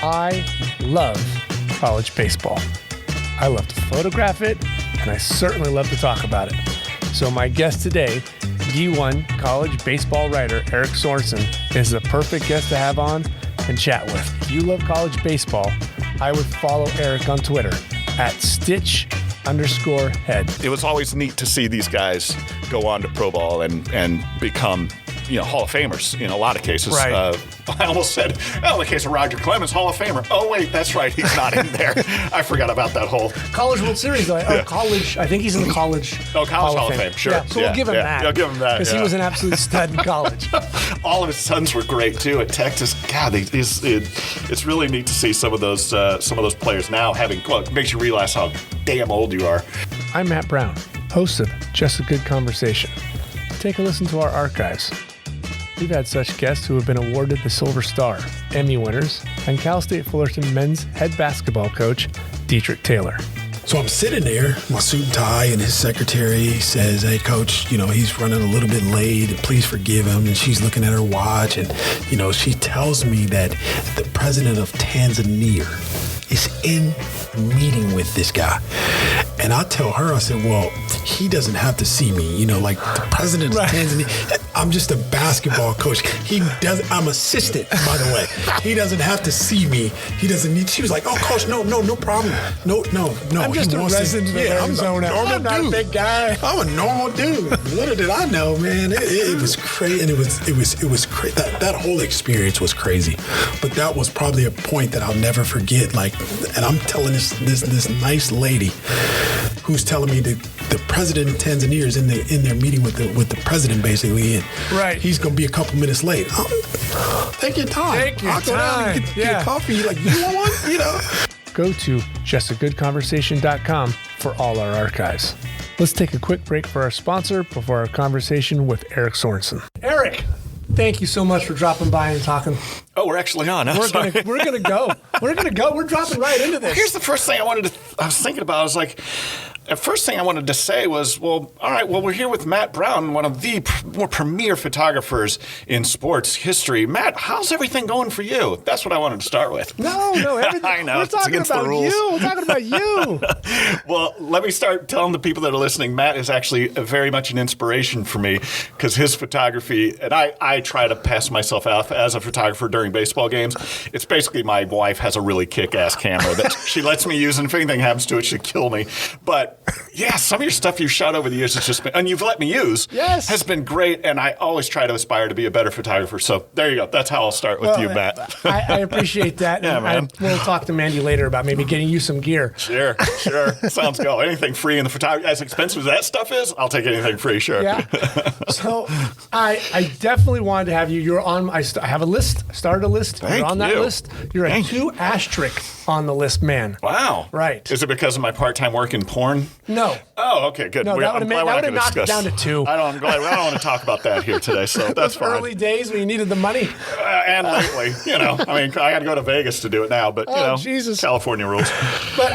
I love college baseball. I love to photograph it, and I certainly love to talk about it. So my guest today, D1 college baseball writer Eric Sorenson, is the perfect guest to have on and chat with. If you love college baseball, I would follow Eric on Twitter at Stitch_head. It was always neat to see these guys go on to pro ball and become, Hall of Famers in a lot of cases. Right. I almost said, in the case of Roger Clemens, Hall of Famer. Oh, wait, that's right. He's not in there. I forgot about that whole College World Series, though. Yeah. College. I think he's in the college. College Hall of Fame. Sure. Yeah, so we'll give him that. I'll give him that. Because he was an absolute stud in college. All of his sons were great, too, at Texas. God, it's really neat to see some of those players now having, it makes you realize how damn old you are. I'm Matt Brown, host of Just a Good Conversation. Take a listen to our archives. We've had such guests who have been awarded the Silver Star, Emmy winners, and Cal State Fullerton men's head basketball coach, Dietrich Taylor. So I'm sitting there, my suit and tie, and his secretary says, "Hey, coach, he's running a little bit late, and please forgive him." And she's looking at her watch, and, she tells me that the president of Tanzania is in a meeting with this guy. And I tell her, I said, well, he doesn't have to see me, like the president of Tanzania. I'm just a basketball coach. I'm assistant, by the way. He doesn't have to see me. He doesn't need. She was like, "Oh, coach, no problem. No. I'm just a resident of Arizona. I'm not a big guy. I'm a normal dude." Little did I know, man. It was crazy, and it was crazy. That whole experience was crazy. But that was probably a point that I'll never forget. And I'm telling this nice lady who's telling me the president of Tanzania is in their meeting with the president, basically, and he's going to be a couple minutes late. Take your time. I'll go down and get a coffee. You want one? Go to justagoodconversation.com for all our archives. Let's take a quick break for our sponsor before our conversation with Eric Sorenson. Eric, thank you so much for dropping by and talking. Oh, we're actually on. We're gonna go. We're dropping right into this. Here's the first thing I was thinking about. I was like, the first thing I wanted to say was, well, all right, we're here with Matt Brown, one of the more premier photographers in sports history. Matt, how's everything going for you? That's what I wanted to start with. No, everything. I know. We're talking about you. We're talking about you. Well, let me start telling the people that are listening, Matt is actually very much an inspiration for me because his photography, and I try to pass myself off as a photographer during baseball games. It's basically my wife has a really kick-ass camera that she lets me use, and if anything happens to it, she'll kill me. But yeah, some of your stuff you've shot over the years has just been, and you've let me use, has been great, and I always try to aspire to be a better photographer. So there you go. That's how I'll start with you, Matt. I appreciate that. Yeah, man. We'll talk to Mandy later about maybe getting you some gear. Sure. Sounds good. Anything free in the photography, as expensive as that stuff is, I'll take anything free, sure. Yeah. So I definitely wanted to have you. You're on, I have a list. I started a list. You're on that list. You're a 2 asterisk on the list, man. Wow. Right. Is it because of my part-time work in porn? No. Oh, okay, good. No, that would have knocked it down to 2. I don't want to talk about that here today, so that's fine. Early days when you needed the money. And lately, I got to go to Vegas to do it now, but, Jesus. California rules. But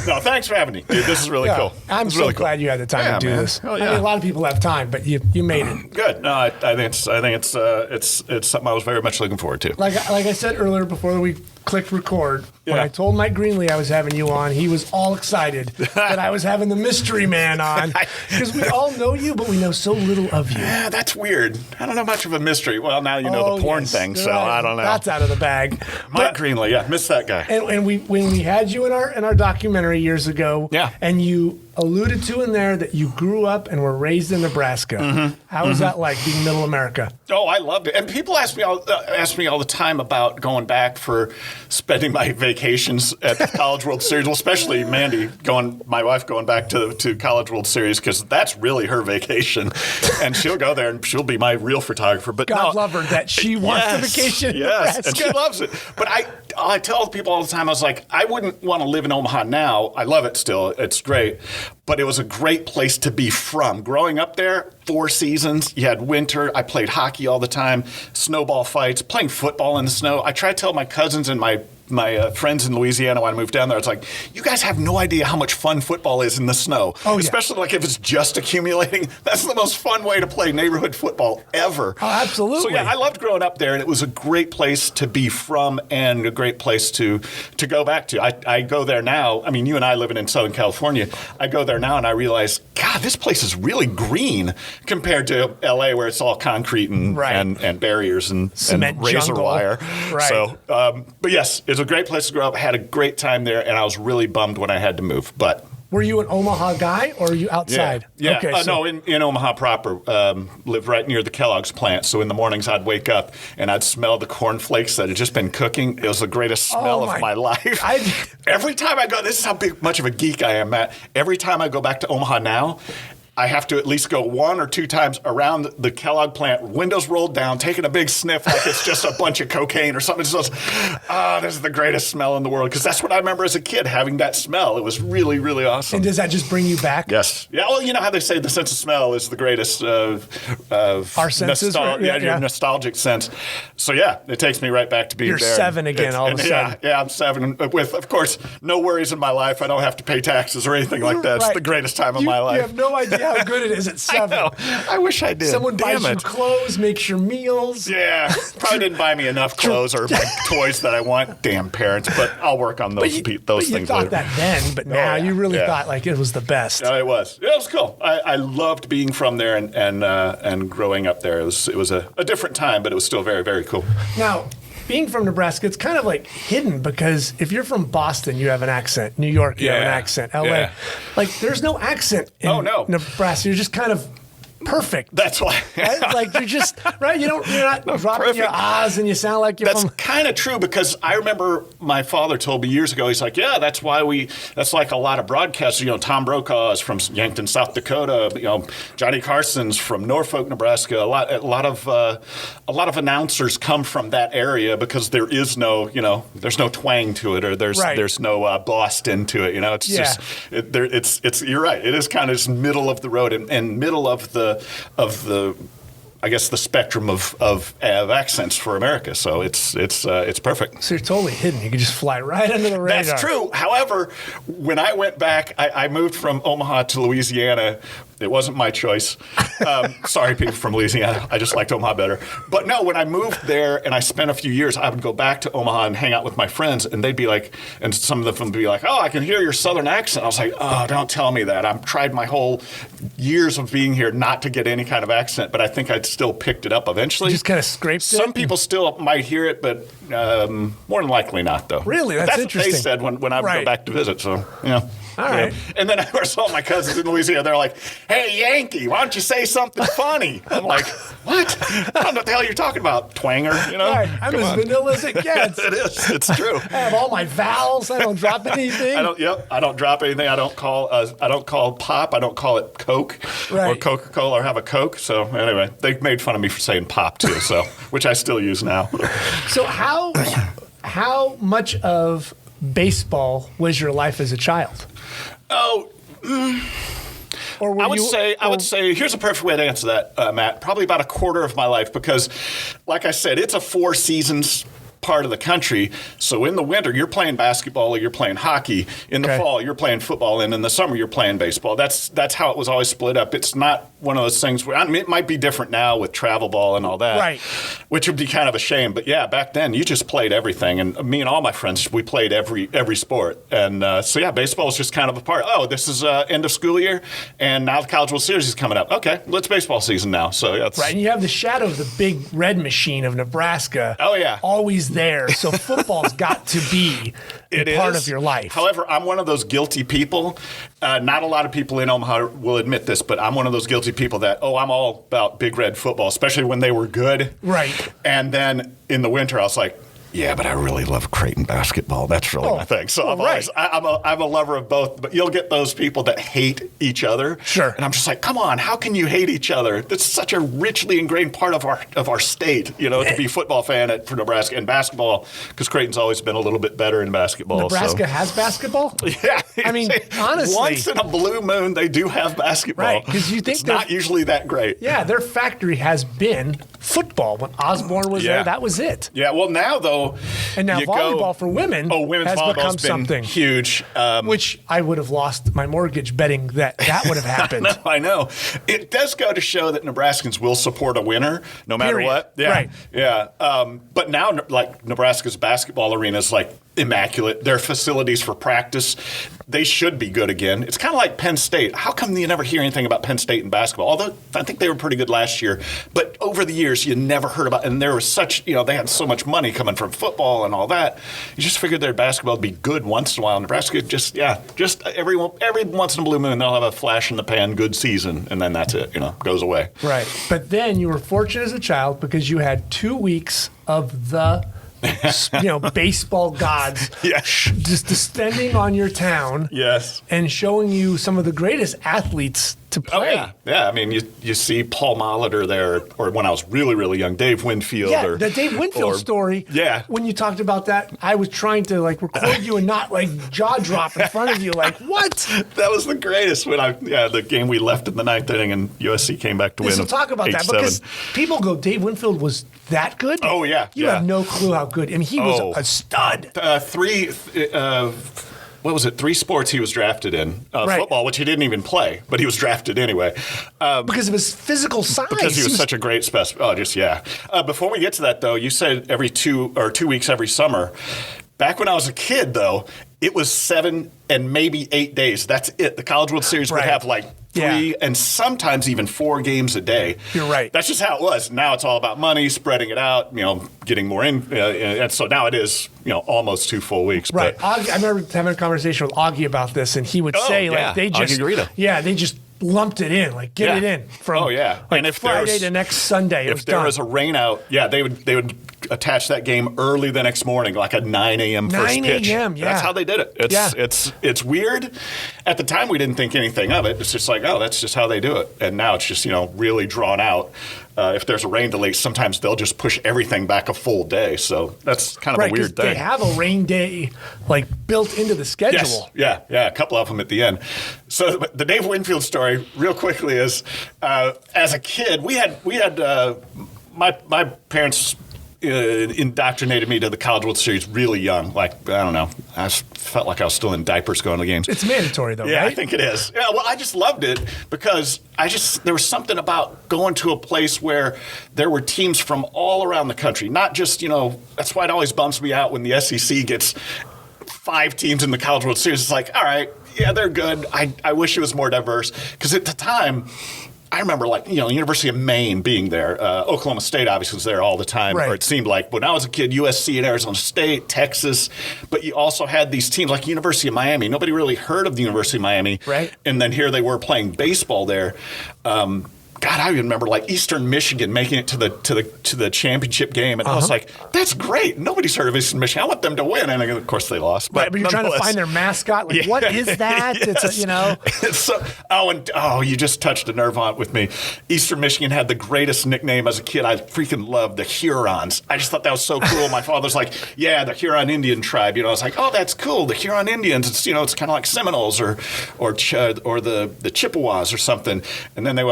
no, thanks for having me, dude. This is really cool. I'm so glad you had the time to do this. Oh, yeah. I mean, a lot of people have time, but you made it. Good. No, I think it's something I was very much looking forward to. Like I said earlier before we clicked record, when I told Mike Greenlee I was having you on, he was all excited that I was having the mystery man on because we all know you, but we know so little of you. Yeah, that's weird. I don't know much of a mystery. Well, now you know the porn thing, so I don't know. That's out of the bag. Mike Greenlee, missed that guy. And when we had you in our documentary years ago, and you alluded to in there that you grew up and were raised in Nebraska. Mm-hmm. How was that like, being Middle America? Oh, I loved it. And people ask me all the time about going back for spending my vacations at the College World Series. Well, especially Mandy, my wife going back to College World Series, because that's really her vacation. And she'll go there and she'll be my real photographer. But God love her that she wants the vacation in Nebraska. And she loves it. But I tell people all the time, I was like, I wouldn't want to live in Omaha now. I love it still. It's great. But it was a great place to be from. Growing up there, 4 seasons, you had winter. I played hockey all the time, snowball fights, playing football in the snow. I try to tell my cousins and my my friends in Louisiana when I moved down there. It's like, you guys have no idea how much fun football is in the snow. Oh, especially like if it's just accumulating. That's the most fun way to play neighborhood football ever. Oh, absolutely. So yeah, I loved growing up there, and it was a great place to be from and a great place to go back to. I go there now. I mean, you and I living in Southern California, I go there now and I realize, God, this place is really green compared to LA where it's all concrete and barriers and razor jungle. wire. Right. So, but yes, it's a great place to grow up. I had a great time there, and I was really bummed when I had to move. But were you an Omaha guy or are you outside? Yeah. Okay, No, in Omaha proper. Lived right near the Kellogg's plant. So in the mornings I'd wake up and I'd smell the cornflakes that had just been cooking. It was the greatest smell of my life. Every time I go, this is how much of a geek I am, Matt. Every time I go back to Omaha now, I have to at least go 1 or 2 times around the Kellogg plant, windows rolled down, taking a big sniff like it's just a bunch of cocaine or something. It's just, this is the greatest smell in the world. Because that's what I remember as a kid, having that smell. It was really, really awesome. And does that just bring you back? Yes. Yeah, well, you know how they say the sense of smell is the greatest of our senses. Your nostalgic sense. So, yeah, it takes me right back to being You're there. 7 again all of a sudden. Yeah, I'm 7 with, of course, no worries in my life. I don't have to pay taxes or anything like that. It's the greatest time of my life. You have no idea how good it is at 7. I know. I wish I did. Someone buys you clothes, makes your meals. Yeah. Probably didn't buy me enough clothes or toys that I want. Damn parents. But I'll work on those things later. You thought that then, but now you really thought like it was the best. Yeah, it was. It was cool. I loved being from there and growing up there. It was a different time, but it was still very, very cool. Now, being from Nebraska, it's kind of like hidden because if you're from Boston, you have an accent. New York, you have an accent. LA, like there's no accent in Nebraska. You're just kind of perfect. That's why. Right? Like you're just right. You're not dropping your ahs and you sound like you're That's kind of true because I remember my father told me years ago. He's like, yeah, that's like a lot of broadcasters. You know, Tom Brokaw is from Yankton, South Dakota. You know, Johnny Carson's from Norfolk, Nebraska. A lot of announcers come from that area because there is no, there's no twang to it or there's no Boston to it. You know, it's just it's you're right. It is kind of just middle of the road and middle of the I guess the spectrum of accents for America. So it's perfect. So you're totally hidden. You can just fly right under the radar. That's true. However, when I went back, I moved from Omaha to Louisiana. It wasn't my choice. Sorry, people from Louisiana. I just liked Omaha better. But no, when I moved there and I spent a few years, I would go back to Omaha and hang out with my friends, and they'd be like, and some of them would be like, oh, I can hear your Southern accent. I was like, oh, don't tell me that. I've tried my whole years of being here not to get any kind of accent, but I think I'd still picked it up eventually. You just kind of scraped it? Some people still might hear it, but more than likely not, though. Really? That's interesting. What they said when I would go back to visit, so, yeah. All right. And then I saw my cousins in Louisiana. They're like, hey, Yankee, why don't you say something funny? I'm like, what? I don't know what the hell you're talking about, twanger, Right. I'm as vanilla as it gets. It is. It's true. I have all my vowels. I don't drop anything. I don't drop anything. I don't call pop. I don't call it Coke or Coca-Cola or have a Coke. So anyway, they made fun of me for saying pop too, so which I still use now. So how much of baseball was your life as a child? Oh, or I would say here's a perfect way to answer that, Matt. Probably about a quarter of my life because, like I said, it's a 4 seasons part of the country. So in the winter, you're playing basketball or you're playing hockey. In the fall, you're playing football, and in the summer, you're playing baseball. That's how it was always split up. It's not one of those things where it might be different now with travel ball and all that, right? Which would be kind of a shame. But yeah, back then you just played everything, and me and all my friends we played every sport. And so yeah, baseball was just kind of a part. Oh, this is end of school year, and now the College World Series is coming up. Okay, let's baseball season now. So yeah, right. And you have the shadow of the big red machine of Nebraska. Oh yeah, always there. So football's got to be a part of your life. However, I'm one of those guilty people. Not a lot of people in Omaha will admit this, but I'm one of those guilty people that, I'm all about Big Red football, especially when they were good. Right. And then in the winter, I was like, yeah, but I really love Creighton basketball. That's really my thing. So I'm a lover of both. But you'll get those people that hate each other. Sure. And I'm just like, come on, how can you hate each other? That's such a richly ingrained part of our state, to be a football fan for Nebraska and basketball, because Creighton's always been a little bit better in basketball. Nebraska has basketball? Yeah. I mean, honestly. Once in a blue moon, they do have basketball. Right, because you think it's not usually that great. Yeah, their factory has been football. When Osborne was there, that was it. Yeah, well, now, though. And now volleyball for women women's has volleyball's become been something huge. Which I would have lost my mortgage betting that would have happened. I know. It does go to show that Nebraskans will support a winner no matter what. Yeah. Right. Yeah. But now, like, Nebraska's basketball arena is like immaculate. Their facilities for practice, they should be good again. It's kind of like Penn State. How come you never hear anything about Penn State in basketball? Although I think they were pretty good last year. But over the years, you never heard about, and there was such, they had so much money coming from football and all that. You just figured their basketball would be good once in a while. Nebraska just every once in a blue moon, they'll have a flash in the pan good season, and then that's it, goes away. Right. But then you were fortunate as a child because you had 2 weeks of the baseball gods just descending on your town and showing you some of the greatest athletes to play. Oh, yeah. I mean, you see Paul Molitor there, or when I was really, really young, Dave Winfield. Yeah, the Dave Winfield story. Yeah. When you talked about that, I was trying to record you and not jaw drop in front of you. What? That was the greatest when the game we left in the ninth inning and USC came back to win. So talk about that because people go, Dave Winfield was that good? Oh, yeah. You have no clue how good. I mean, he was a stud. What was it? 3 sports he was drafted in. Football, which he didn't even play, but he was drafted anyway. Because of his physical size. Because he was such a great specimen. Before we get to that, though, you said every 2 weeks every summer. Back when I was a kid, though, it was 7 and maybe 8 days. That's it. The College World Series would have 3 and sometimes even 4 games a day. You're right. That's just how it was. Now it's all about money, spreading it out, getting more in. And so now it is, almost 2 full weeks. Right. But, I remember having a conversation with Augie about this, and he would say, they just, they just lumped it in, get it in from and if Friday to next Sunday. If there was a rain out, they would attach that game early the next morning, like a 9 a.m. first pitch. 9 a.m., yeah. That's how they did it. It's weird. At the time, we didn't think anything of it. It's just that's just how they do it. And now it's just, really drawn out. If there's a rain delay, sometimes they'll just push everything back a full day. So that's kind of a weird thing. They have a rain day built into the schedule. Yes. Yeah, a couple of them at the end. So the Dave Winfield story, real quickly, is as a kid, we had my parents indoctrinated me to the College World Series really young. I don't know. I felt like I was still in diapers going to the games. It's mandatory, though, right? I think it is. Yeah, well, I just loved it because there was something about going to a place where there were teams from all around the country. Not just, that's why it always bumps me out when the SEC gets 5 teams in the College World Series. It's all right, yeah, they're good. I wish it was more diverse because at the time, I remember, University of Maine being there. Oklahoma State obviously was there all the time, or it seemed like. When I was a kid, USC and Arizona State, Texas. But you also had these teams like University of Miami. Nobody really heard of the University of Miami. Right. And then here they were playing baseball there. God, I remember Eastern Michigan making it to the championship game, and I was like, "That's great! Nobody's heard of Eastern Michigan. I want them to win." And of course, they lost. But you're trying to find their mascot. What is that? Yes. You just touched a nerve on it with me. Eastern Michigan had the greatest nickname as a kid. I freaking loved the Hurons. I just thought that was so cool. My father's like, "Yeah, the Huron Indian tribe." I was like, "Oh, that's cool. The Huron Indians. It's it's kind of like Seminoles or the Chippewas or something." And then they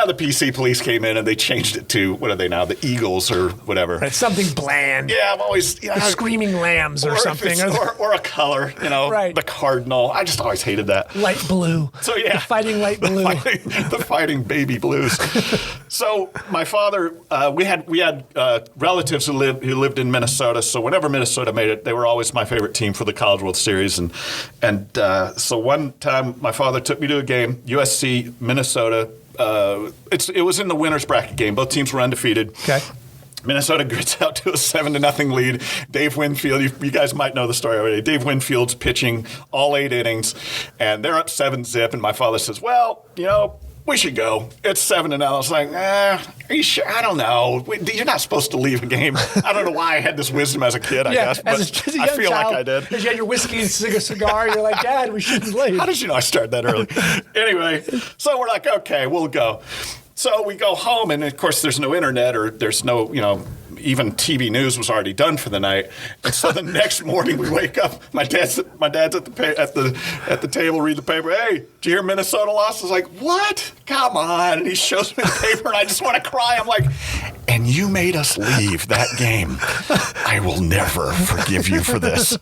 the PC police came in and they changed it to, what are they now, the Eagles or whatever. It's something bland. Yeah, I'm always... the Screaming Lambs or something. Or a color, the Cardinal. I just always hated that. Light blue. So, yeah. The Fighting Light Blue. The Fighting Baby Blues. So, my father, we had relatives who lived in Minnesota, so whenever Minnesota made it, they were always my favorite team for the College World Series. And so one time, my father took me to a game, USC, Minnesota. It was in the winner's bracket game. Both teams were undefeated. Okay. Minnesota grits out to a 7-0 lead. Dave Winfield, you guys might know the story already. Dave Winfield's pitching all 8 innings, and they're up 7-0. And my father says, "Well, we should go. It's 7-0. I was like, are you sure? I don't know. You're not supposed to leave a game." I don't know why I had this wisdom as a kid, I guess, but as a young I feel child, like I did. As you had your whiskey and cigar, you're like, "Dad, we shouldn't leave." How did you know I started that early? Anyway, so we're like, okay, we'll go. So we go home, and of course, there's no internet or there's no, even TV news was already done for the night. And so the next morning we wake up. My dad's at the table reading the paper. Hey, did you hear Minnesota lost? I was like, what? Come on! And he shows me the paper, and I just want to cry. I'm like, and you made us leave that game. I will never forgive you for this.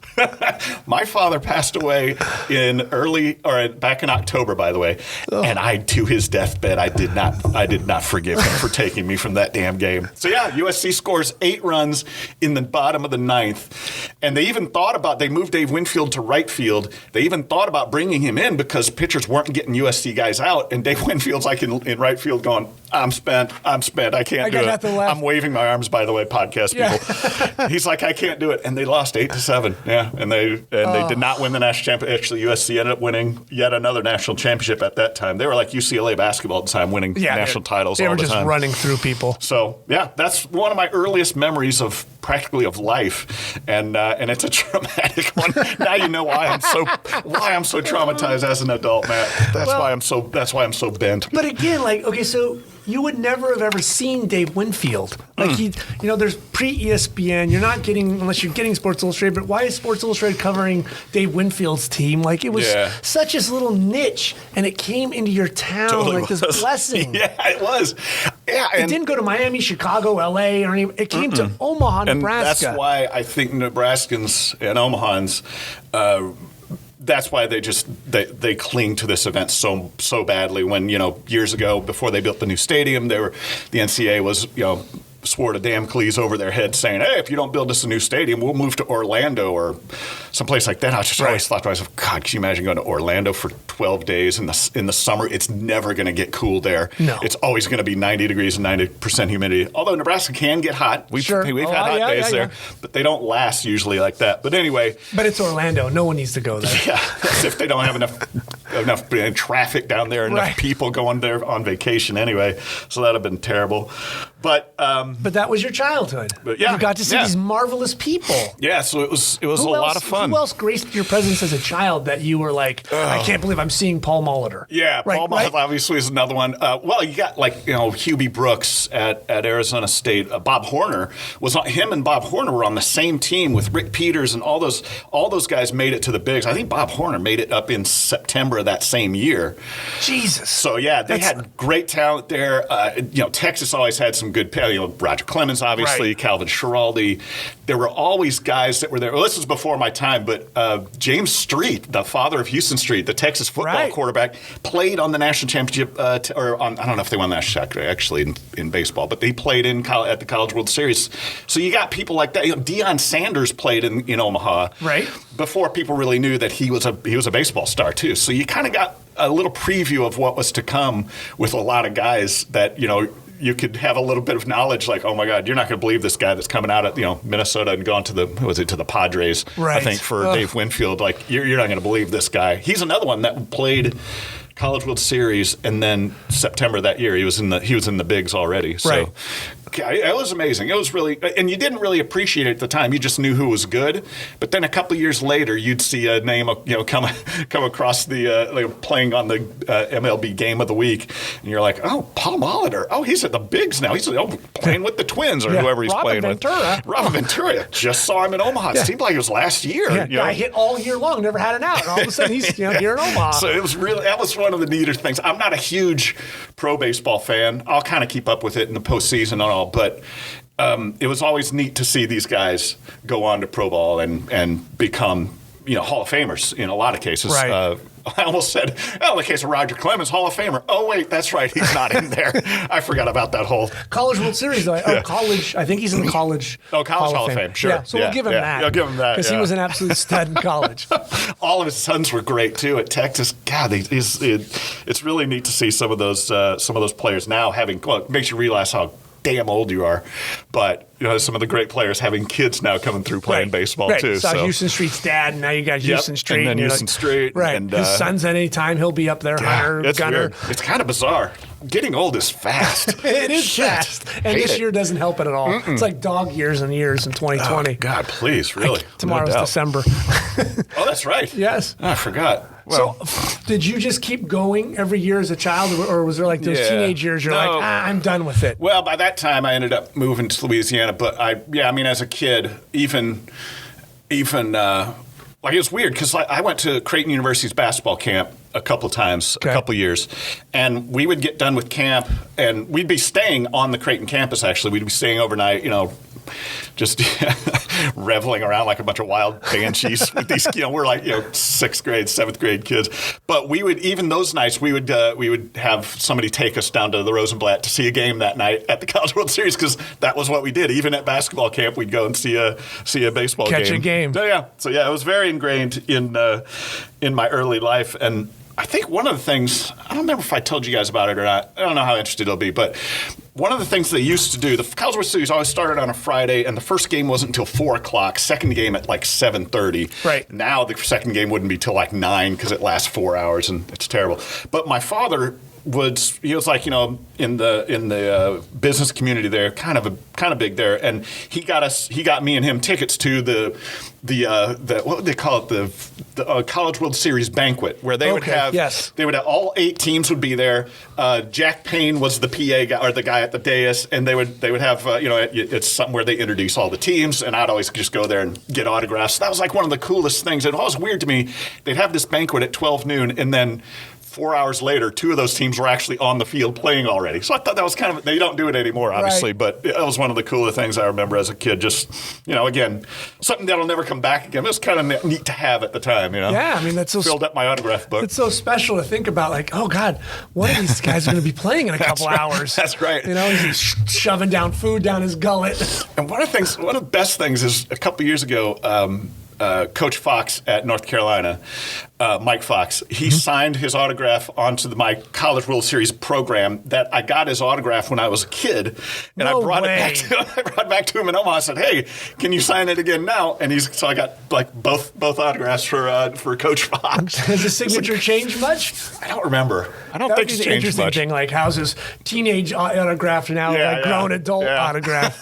My father passed away back in October, by the way, and to his deathbed, I did not forgive him for taking me from that damn game. So yeah, USC scores 8 runs in the bottom of the 9th, and they even they moved Dave Winfield to right field. They even thought about bringing him in because pitchers weren't getting USC guys out, and Dave Winfield's like in right field going, I'm spent, I can't do it. I'm waving my arms, by the way, podcast people. Yeah. He's like, I can't do it. And they lost 8-7. Yeah. And they did not win the national championship. Actually, USC ended up winning yet another national championship at that time. They were like UCLA basketball at the time, winning national titles all the time. They were just running through people. So, yeah, that's one of my earliest memories of life. And it's a traumatic one. Now you know why I'm so traumatized as an adult, Matt. That's why I'm so bent. But again, so you would never have ever seen Dave Winfield. There's pre-ESPN. You're not getting, unless you're getting Sports Illustrated, but why is Sports Illustrated covering Dave Winfield's team? It was such this little niche, and it came into your town Totally this blessing. Yeah, it was. Yeah, it didn't go to Miami, Chicago, LA, or anything. It came to Omaha, Nebraska. And that's why I think Nebraskans and Omahans, that's why they cling to this event so badly. When years ago, before they built the new stadium, the NCAA was swore to Damocles over their head saying, hey, if you don't build us a new stadium, we'll move to Orlando or someplace like that. I just always thought to myself, God, can you imagine going to Orlando for 12 days in the summer? It's never going to get cool there. No. It's always going to be 90 degrees and 90% humidity. Although Nebraska can get hot. We've had hot days there, but they don't last usually like that. But anyway. But it's Orlando. No one needs to go there. Yeah, as if they don't have enough traffic down there, enough people going there on vacation anyway. So that would have been terrible. But that was your childhood. But yeah, you got to see these marvelous people. Yeah, so it was a lot of fun. Who else graced your presence as a child that you were like, I can't believe I'm seeing Paul Molitor? Yeah, Paul Molitor obviously is another one. You got Hubie Brooks at Arizona State. Bob Horner him and Bob Horner were on the same team with Rick Peters, and all those guys made it to the bigs. I think Bob Horner made it up in September of that same year. Jesus. So yeah, they had great talent there. Texas always had some good, Roger Clemens, obviously, Calvin Schiraldi. There were always guys that were there. Well, this was before my time, but James Street, the father of Houston Street, the Texas football quarterback, played on the national championship, I don't know if they won the national championship actually in baseball, but they played at the College World Series. So you got people like that. Deion Sanders played in Omaha, before people really knew that he was a baseball star too. So you kind of got a little preview of what was to come with a lot of guys that you could have a little bit of knowledge, like, oh my God, you're not going to believe this guy that's coming out of Minnesota and gone to the Padres, I think, for Dave Winfield. Like, you're not going to believe this guy. He's another one that played College World Series, and then September that year he was in the bigs already. So it was amazing. It was really, and you didn't really appreciate it at the time. You just knew who was good. But then a couple of years later, you'd see a name come across the playing on the MLB Game of the Week, and you're like, oh, Paul Molitor. Oh, he's at the bigs now. He's playing with the Twins or whoever he's playing with. Robin Ventura. Just saw him in Omaha. It seemed like it was last year. I hit all year long, never had an out. And all of a sudden, he's here in Omaha. So it was that was one of the neater things. I'm not a huge pro baseball fan. I'll kind of keep up with it in the postseason and all, but it was always neat to see these guys go on to pro ball and become Hall of Famers in a lot of cases. I almost said, in the case of Roger Clemens, Hall of Famer. Oh, wait, that's right. He's not in there. I forgot about that whole College World Series, though. College. I think he's in the college. College Hall of Fame. Sure. Yeah, so we'll give him that. I'll give him that. Because he was an absolute stud in college. All of his sons were great, too, at Texas. God, it's really neat to see some of those players now having, it makes you realize how damn old you are, but some of the great players having kids now coming through playing baseball too. So Houston Street's dad, and now you got Houston Street, and then Houston Street, and his son's at any time he'll be up there. Hunter, it's Gunner. Weird. It's kind of bizarre. Getting old is fast. It is fast, and this year doesn't help it at all. It's like dog years and years in 2020. Oh, God, please, really. Tomorrow's December. Oh, that's right. Yes. I forgot. So, did you just keep going every year as a child, or was there like those teenage years you're like, I'm done with it? Well, by that time I ended up moving to Louisiana, but I mean, as a kid, even like it was weird because I went to Creighton University's basketball camp a couple times, a couple years, and we would get done with camp, and we'd be staying on the Creighton campus. Actually, we'd be staying overnight, just reveling around like a bunch of wild banshees with these. We're like 6th grade, 7th grade kids, but we would even those nights we would have somebody take us down to the Rosenblatt to see a game that night at the College World Series because that was what we did. Even at basketball camp, we'd go and see a baseball Catch a game. So it was very ingrained in my early life. And I think one of the things, I don't remember if I told you guys about it or not. I don't know how interested it'll be, but one of the things they used to do, the College World Series always started on a Friday, and the first game wasn't until 4 o'clock, second game at like 7:30. Right. Now the second game wouldn't be till like 9 because it lasts 4 hours, and it's terrible. But my father he was like, in the business community there, kind of big there, and he got me and him tickets to the what would they call it, the College World Series banquet, where they would have all 8 teams would be there. Jack Payne was the PA guy or the guy at the dais, and they would have it's something where they introduce all the teams, and I'd always just go there and get autographs. That was like one of the coolest things. It was weird to me. They'd have this banquet at 12 noon, and then 4 hours later, 2 of those teams were actually on the field playing already. So I thought that was they don't do it anymore, obviously, but it was one of the cooler things I remember as a kid. Just, again, something that'll never come back again. It was kind of neat to have at the time, Yeah, I mean, that's so filled up my autograph book. It's so special to think about, like, oh, God, one of these guys are going to be playing in a couple hours. That's right. He's shoving down food down his gullet. And one of the best things is a couple years ago, Coach Fox at North Carolina, Mike Fox, he signed his autograph onto my College World Series program that I got his autograph when I was a kid. And I brought it back to him in Omaha. I said, hey, can you sign it again now? And so I got like both autographs for Coach Fox. Has the signature changed much? I don't remember. I don't think it's changed much. Interesting thing, like how's his teenage autograph now, grown adult autograph?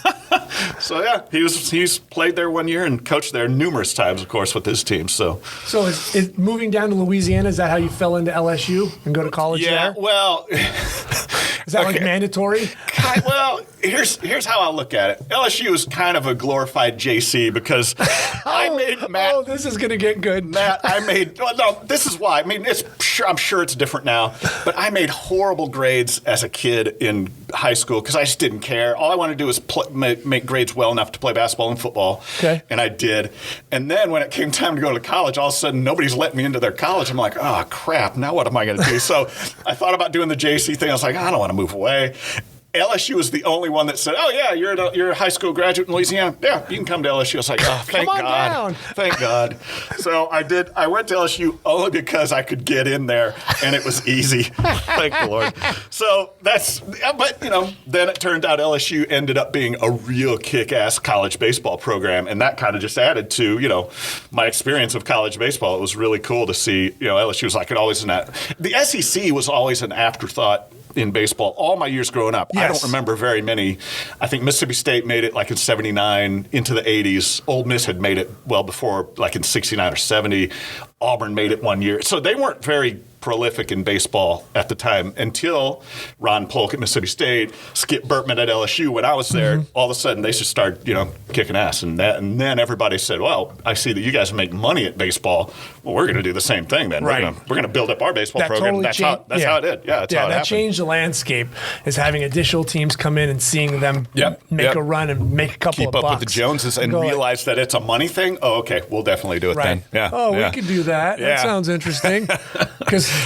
So he's played there 1 year and coached there numerous times, of course, with his team. So is moving down to Louisiana, is that how you fell into LSU and go to college there? Yeah, well, is that like mandatory? Well, here's how I look at it. LSU is kind of a glorified JC because I made Matt. Oh, this is gonna get good, Matt. This is why. I mean, I'm sure it's different now, but I made horrible grades as a kid in high school because I just didn't care. All I wanted to do was make grades well enough to play basketball and football. Okay. And I did. And then when it came time to go to college, all of a sudden nobody's let me into their college. I'm like, oh crap! Now what am I going to do? So I thought about doing the JC thing. I was like, I don't want to move away. LSU was the only one that said, "Oh yeah, you're a high school graduate in Louisiana. Yeah, you can come to LSU." I was like, "Oh, thank God, thank God." So I did. I went to LSU only because I could get in there, and it was easy. Thank the Lord. So but then it turned out LSU ended up being a real kick-ass college baseball program, and that kind of just added to my experience of college baseball. It was really cool to see. LSU was like always in that. The SEC was always an afterthought in baseball all my years growing up. Yes. I don't remember very many. I think Mississippi State made it like in 79 into the 80s. Ole Miss had made it well before, like in 69 or 70. Auburn made it 1 year. So they weren't very prolific in baseball at the time until Ron Polk at Mississippi State, Skip Bertman at LSU. When I was there, all of a sudden they just started, kicking ass. And then everybody said, well, I see that you guys make money at baseball. Well, we're going to do the same thing then. Right. We're going to build up our baseball program. That's how it did. Yeah, that's how it happened. That changed the landscape, is having additional teams come in and seeing them make a run and make a couple of bucks. Keep up with the Joneses and realize that it's a money thing. Oh, okay, we'll definitely do it then. Yeah. Oh, we could do that. That sounds interesting. Because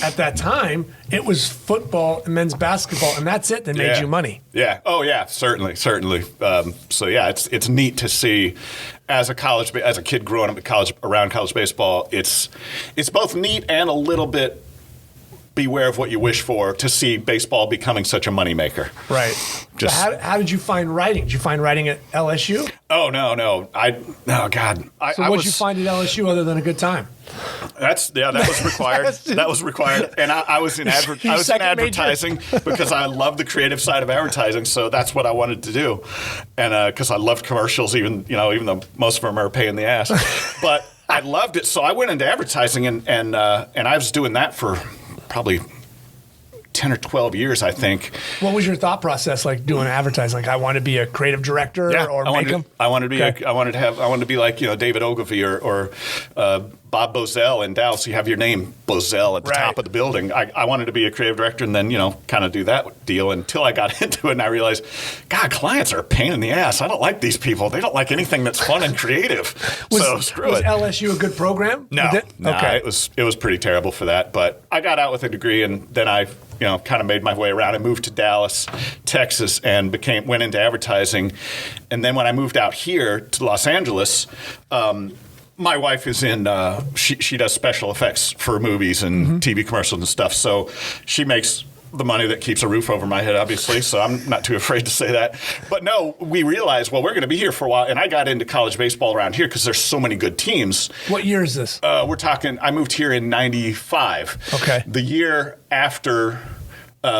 at that time, it was football and men's basketball, and that's it that made you money. Yeah. Oh, yeah. Certainly. It's neat to see as a kid growing up at around college baseball. It's both neat and a little bit beware of what you wish for to see baseball becoming such a moneymaker. Right. So how did you find writing? Did you find writing at LSU? Oh, no. God. So what did you find at LSU other than a good time? That was required. That was required. And I was in advertising because I love the creative side of advertising. So that's what I wanted to do. And because I loved commercials, even though most of them are a pain in the ass. But I loved it. So I went into advertising, and I was doing that for probably 10 or 12 years, I think. What was your thought process like doing advertising? Like, I want to be a creative director or make them? I wanted to be like, David Ogilvy or Bob Bozell in Dallas. You have your name Bozell at the top of the building. I wanted to be a creative director and then, kind of do that deal until I got into it and I realized, God, clients are a pain in the ass. I don't like these people. They don't like anything that's fun and creative. So screw it. Was LSU a good program? No. Okay. It was pretty terrible for that. But I got out with a degree and then I kind of made my way around. I moved to Dallas, Texas, and went into advertising. And then when I moved out here to Los Angeles, my wife is in, she does special effects for movies and TV commercials and stuff. So she makes the money that keeps a roof over my head, obviously. So I'm not too afraid to say that. But no, we realized, well, we're going to be here for a while. And I got into college baseball around here because there's so many good teams. What year is this? We're talking, I moved here in 95. Okay. The year after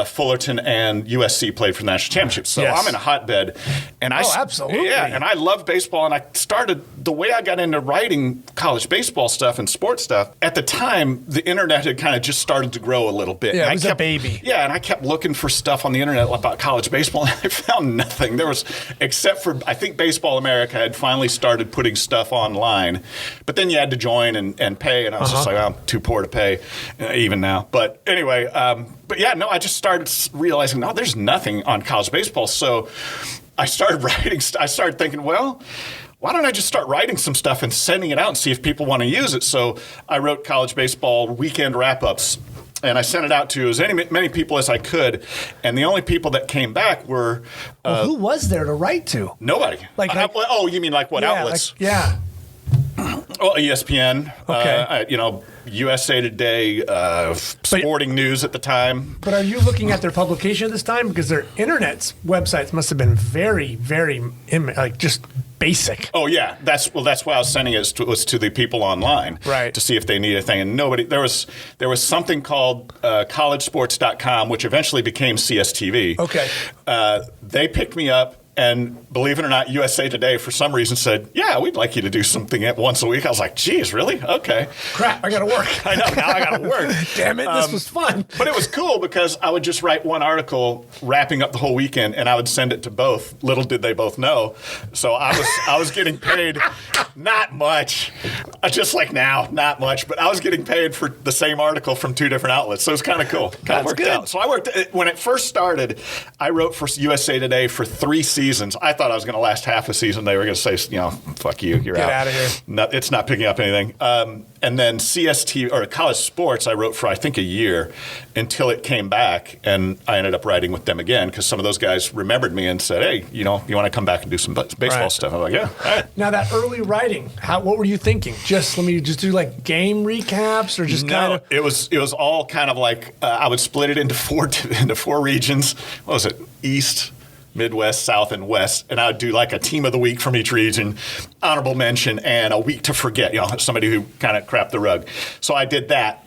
Fullerton and USC played for the national championship. So I'm in a hotbed. And absolutely. Yeah, and I love baseball. And I started, the way I got into writing college baseball stuff and sports stuff, at the time, the internet had kind of just started to grow a little bit. Yeah, and it was a baby. Yeah, and I kept looking for stuff on the internet about college baseball, and I found nothing. There was, except for, I think Baseball America had finally started putting stuff online. But then you had to join and pay, and I was just like, I'm too poor to pay, even now. But anyway, but yeah, no, I just started realizing, no, there's nothing on college baseball. So I started writing. I started thinking, well, why don't I just start writing some stuff and sending it out and see if people want to use it? So I wrote college baseball weekend wrap-ups. And I sent it out to as many people as I could. And the only people that came back were... who was there to write to? Nobody. You mean like what outlets? Oh, ESPN. Okay. USA Today, Sporting News at the time. But are you looking at their publication at this time? Because their internet websites must have been very, very, just basic. Oh, yeah. That's why I was sending it was to the people online. Right. To see if they need anything. And nobody, there was something called collegesports.com, which eventually became CSTV. Okay. They picked me up. And believe it or not, USA Today, for some reason, said, yeah, we'd like you to do something once a week. I was like, geez, really? Okay. Crap, I got to work. I know, now I got to work. Damn it, this was fun. But it was cool because I would just write one article wrapping up the whole weekend, and I would send it to both. Little did they both know. So I was getting paid not much, just like now, not much. But I was getting paid for the same article from two different outlets. So it was kind of cool. Kind of worked out. So I worked, when it first started, I wrote for USA Today for 3 seasons. I thought I was going to last half a season. They were going to say, fuck you, you're out. Get out of here. No, it's not picking up anything. And then CST, or College Sports, I wrote for, I think, a year until it came back. And I ended up writing with them again because some of those guys remembered me and said, hey, you want to come back and do some baseball stuff? I'm like, yeah, all right. Now, that early writing, what were you thinking? Let me do like game recaps or just kind of? It was all kind of like, I would split it into four regions. What was it? East, Midwest, South, and West, and I would do like a team of the week from each region, honorable mention, and a week to forget, somebody who kind of crapped the rug. So I did that.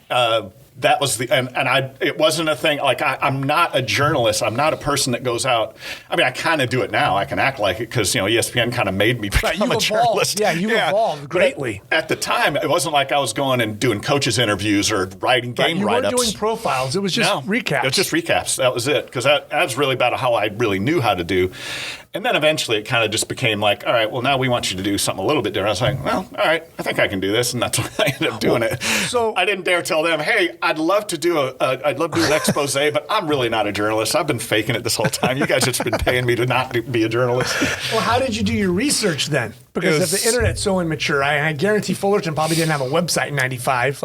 That was it wasn't a thing, like I'm not a journalist. I'm not a person that goes out. I mean, I kind of do it now. I can act like it because, ESPN kind of made me become a journalist. Yeah, you evolved greatly. But at the time, it wasn't like I was going and doing coaches interviews or writing game write-ups. You weren't doing profiles. It was just recaps. It was just recaps. That was it because that was really about how I really knew how to do. And then eventually it kind of just became like, all right, well, now we want you to do something a little bit different. I was like, well, all right, I think I can do this. And that's why I ended up doing it. So I didn't dare tell them, hey, I'd love to do an expose, but I'm really not a journalist. I've been faking it this whole time. You guys have just been paying me to not be a journalist. Well, how did you do your research then? Because if the internet's so immature, I guarantee Fullerton probably didn't have a website in 95.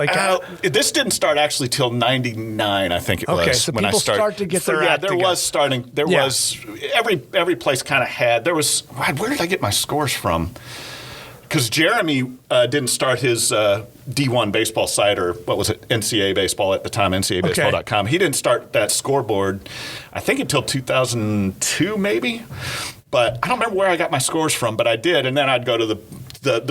This didn't start actually till 99, I think it was. Okay, so when people start to get their act together. Was every place kind of had, where did I get my scores from? Because Jeremy didn't start his D1 baseball site, or what was it, NCAA baseball at the time, NCAAbaseball.com. He didn't start that scoreboard, I think, until 2002 maybe. But I don't remember where I got my scores from, but I did. And then I'd go to the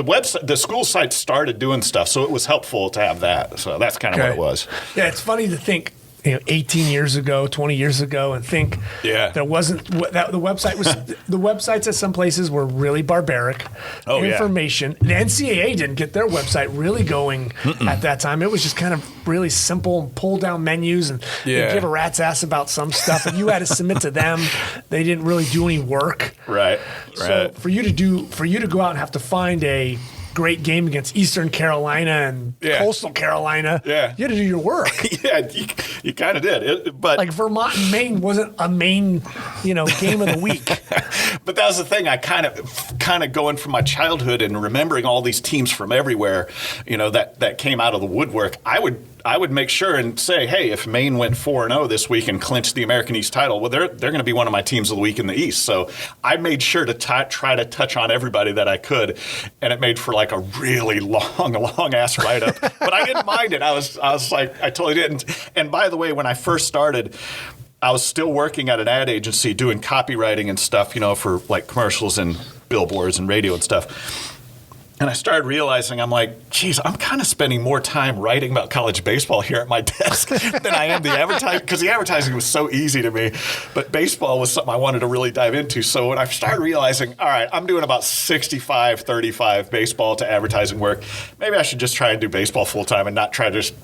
website. The school site started doing stuff, so it was helpful to have that. So that's kind of what it was. Yeah, it's funny to think. 18 years ago, 20 years ago, and think there wasn't that the website was the websites at some places were really barbaric. Information. The NCAA didn't get their website really going at that time. It was just kind of really simple, pull down menus, and they'd give a rat's ass about some stuff, and you had to submit to them. They didn't really do any work. Right. So for you to go out and have to find a great game against Eastern Carolina and Coastal Carolina, you had to do your work. You kind of did. But like Vermont and Maine wasn't a Maine, game of the week. But that was the thing. I kind of going from my childhood and remembering all these teams from everywhere, that came out of the woodwork. I would make sure and say, hey, if Maine went 4-0 this week and clinched the American East title, well, they're going to be one of my teams of the week in the East. So I made sure to try to touch on everybody that I could, and it made for like a really long ass write up. But I didn't mind it. I was like, I totally didn't. And by the way, when I first started, I was still working at an ad agency doing copywriting and stuff, for like commercials and billboards and radio and stuff. And I started realizing, I'm like, geez, I'm kind of spending more time writing about college baseball here at my desk than I am the advertising, because the advertising was so easy to me. But baseball was something I wanted to really dive into. So when I started realizing, all right, I'm doing about 65-35 baseball to advertising work, maybe I should just try and do baseball full time and not try to just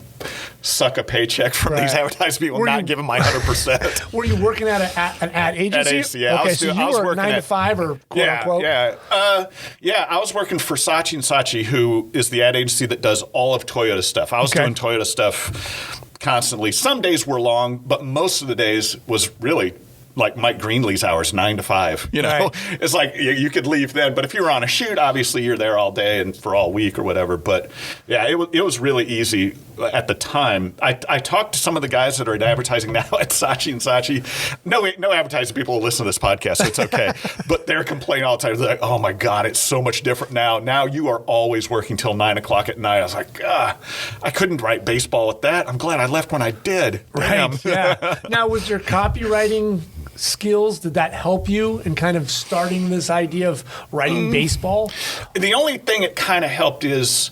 suck a paycheck from these advertising people, not give them my 100%. Were you working at an ad agency? Yeah. Okay, so you were 9 to 5 or quote unquote? I was working for Saatchi & Saatchi, who is the ad agency that does all of Toyota stuff. I was doing Toyota stuff constantly. Some days were long, but most of the days was really like Mike Greenlee's hours, 9 to 5. It's like you could leave then, but if you were on a shoot, obviously you're there all day and for all week or whatever. But yeah, it was really easy at the time. I talked to some of the guys that are in advertising now at Saatchi & Saatchi. No advertising people will listen to this podcast, so it's okay. But they're complaining all the time. They're like, "Oh my God, it's so much different now. Now you are always working till 9 o'clock at night." I was like, I couldn't write baseball with that. I'm glad I left when I did. Right. Yeah. Now, was your copywriting skills, did that help you in kind of starting this idea of writing baseball? The only thing it kind of helped is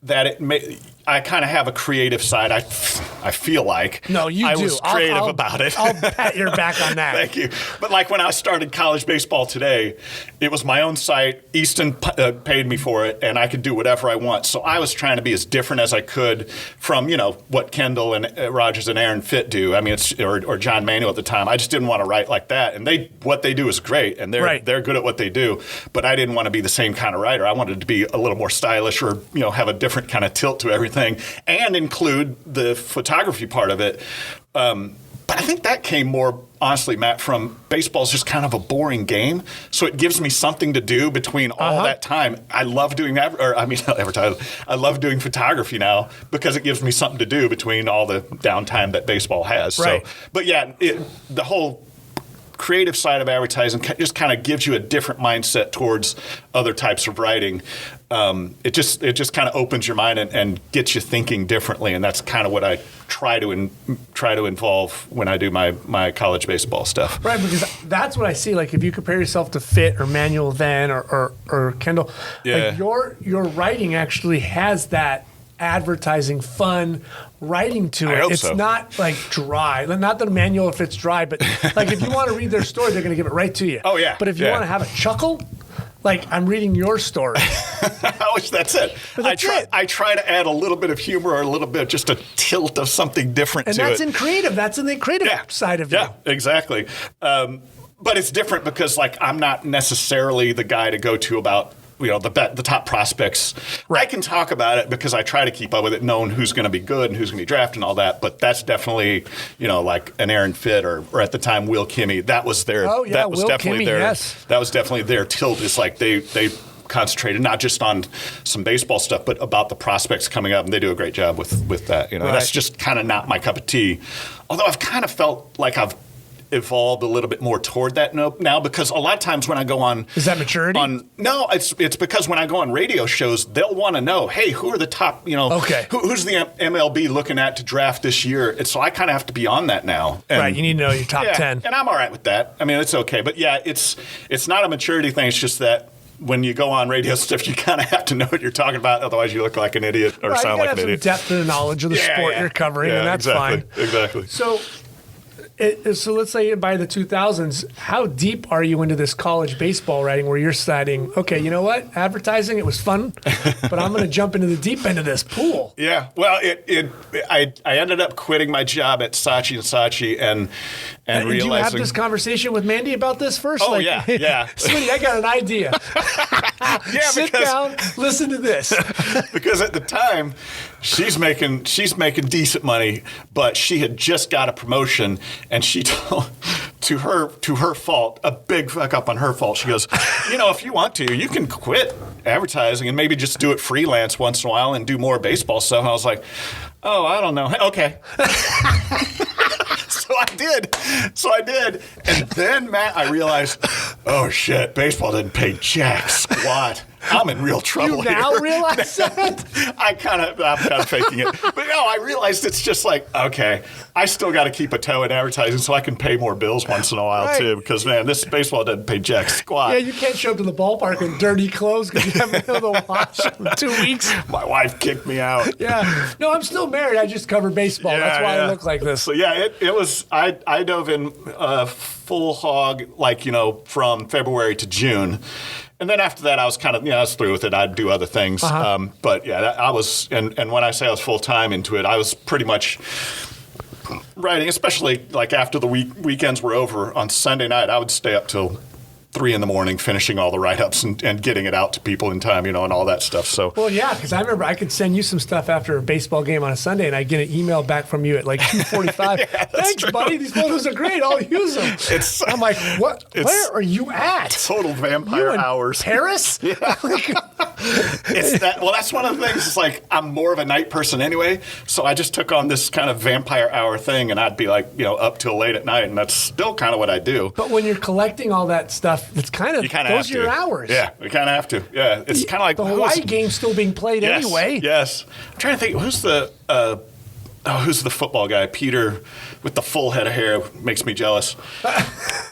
that I kind of have a creative side. I feel like. No, you I do. was creative about it. I'll pat your back on that. Thank you. But like when I started college baseball today, it was my own site. Easton paid me for it, and I could do whatever I want. So I was trying to be as different as I could from what Kendall and Rogers and Aaron Fitt do. I mean, or John Manuel at the time. I just didn't want to write like that. And what they do is great, and they're good at what they do. But I didn't want to be the same kind of writer. I wanted to be a little more stylish, or have a different kind of tilt to everything. And include the photography part of it. But I think that came more, honestly, Matt, from baseball is just kind of a boring game. So it gives me something to do between all that time. I love doing I love doing photography now because it gives me something to do between all the downtime that baseball has. Right. So, but yeah, the whole creative side of advertising just kind of gives you a different mindset towards other types of writing. It just kind of opens your mind and gets you thinking differently, and that's kind of what I try to involve when I do my college baseball stuff. Right, because that's what I see. Like if you compare yourself to Fitt or Manuel then or Kendall, like your writing actually has that advertising fun writing to it. It's not like dry. Not that Manuel if it's dry, but like if you want to read their story, they're going to give it right to you. Oh yeah. But if you want to have a chuckle, like I'm reading your story. I wish that's it. I try to add a little bit of humor or a little bit just a tilt of something different to it. And that's in creative. That's in the creative side of you. Yeah, exactly. But it's different because like I'm not necessarily the guy to go to about the top prospects. Right. I can talk about it because I try to keep up with it, knowing who's going to be good and who's going to be drafted and all that. But that's definitely, like an Aaron Fitt or at the time Will Kimmey. That was their. Oh yeah, that was Will definitely Kimmey, their. Yes. That was definitely their tilt. It's like they concentrated not just on some baseball stuff, but about the prospects coming up, and they do a great job with that. Right. That's just kind of not my cup of tea. Although I've kind of felt like I've evolved a little bit more toward that now, because a lot of times when I go on... Is that maturity? No, it's because when I go on radio shows, they'll want to know, hey, who are the top, who's the MLB looking at to draft this year? And so I kind of have to be on that now. And, right, you need to know your top 10. And I'm all right with that. I mean, it's okay. But yeah, it's not a maturity thing. It's just that when you go on radio stuff, you kind of have to know what you're talking about. Otherwise, you look like an idiot or sound like an idiot. You have some depth and knowledge of the sport you're covering, and that's fine. Exactly. So let's say by the 2000s, how deep are you into this college baseball writing where you're deciding, okay, you know what? Advertising, it was fun, but I'm going to jump into the deep end of this pool. Yeah. Well, I ended up quitting my job at Saatchi & Saatchi and realizing. Did you have this conversation with Mandy about this first? Oh, yeah. Sweetie, I got an idea. Sit down, listen to this. Because at the time, she's making decent money, but she had just got a promotion, and she told, to her fault, a big fuck up on her fault. She goes, if you want to, you can quit advertising and maybe just do it freelance once in a while and do more baseball stuff. And I was like, oh, I don't know. Okay. So I did. And then, Matt, I realized, oh, shit, baseball didn't pay jack squat. I'm in real trouble here. You now realize that? I'm kind of faking it. But no, I realized it's just like, okay, I still got to keep a toe in advertising so I can pay more bills once in a while, too. Because, man, this baseball doesn't pay jack squat. Yeah, you can't show up to the ballpark in dirty clothes because you haven't been able to watch in 2 weeks. My wife kicked me out. Yeah. No, I'm still married. I just cover baseball. That's why I look like this. So, yeah, it was, I dove in full hog, from February to June. And then after that, I was kind of, I was through with it. I'd do other things. But yeah, I was, and when I say I was full time into it, I was pretty much writing, especially like after the weekends were over on Sunday night, I would stay up till 3 a.m. finishing all the write-ups and getting it out to people in time, and all that stuff. So well, yeah, because I remember I could send you some stuff after a baseball game on a Sunday, and I'd get an email back from you at like 2:45. Thanks, buddy. These photos are great. I'll use them. I'm like, what? Where are you at? Total vampire hours. Paris? Yeah. It's that. Well, that's one of the things. It's like I'm more of a night person anyway, so I just took on this kind of vampire hour thing, and I'd be like, up till late at night, and that's still kind of what I do. But when you're collecting all that stuff, it's kind of those are your hours. Yeah, you kind of have to. Yeah, it's kind of like the Hawaii game's still being played anyway. Yes, I'm trying to think who's the football guy? Peter with the full head of hair makes me jealous.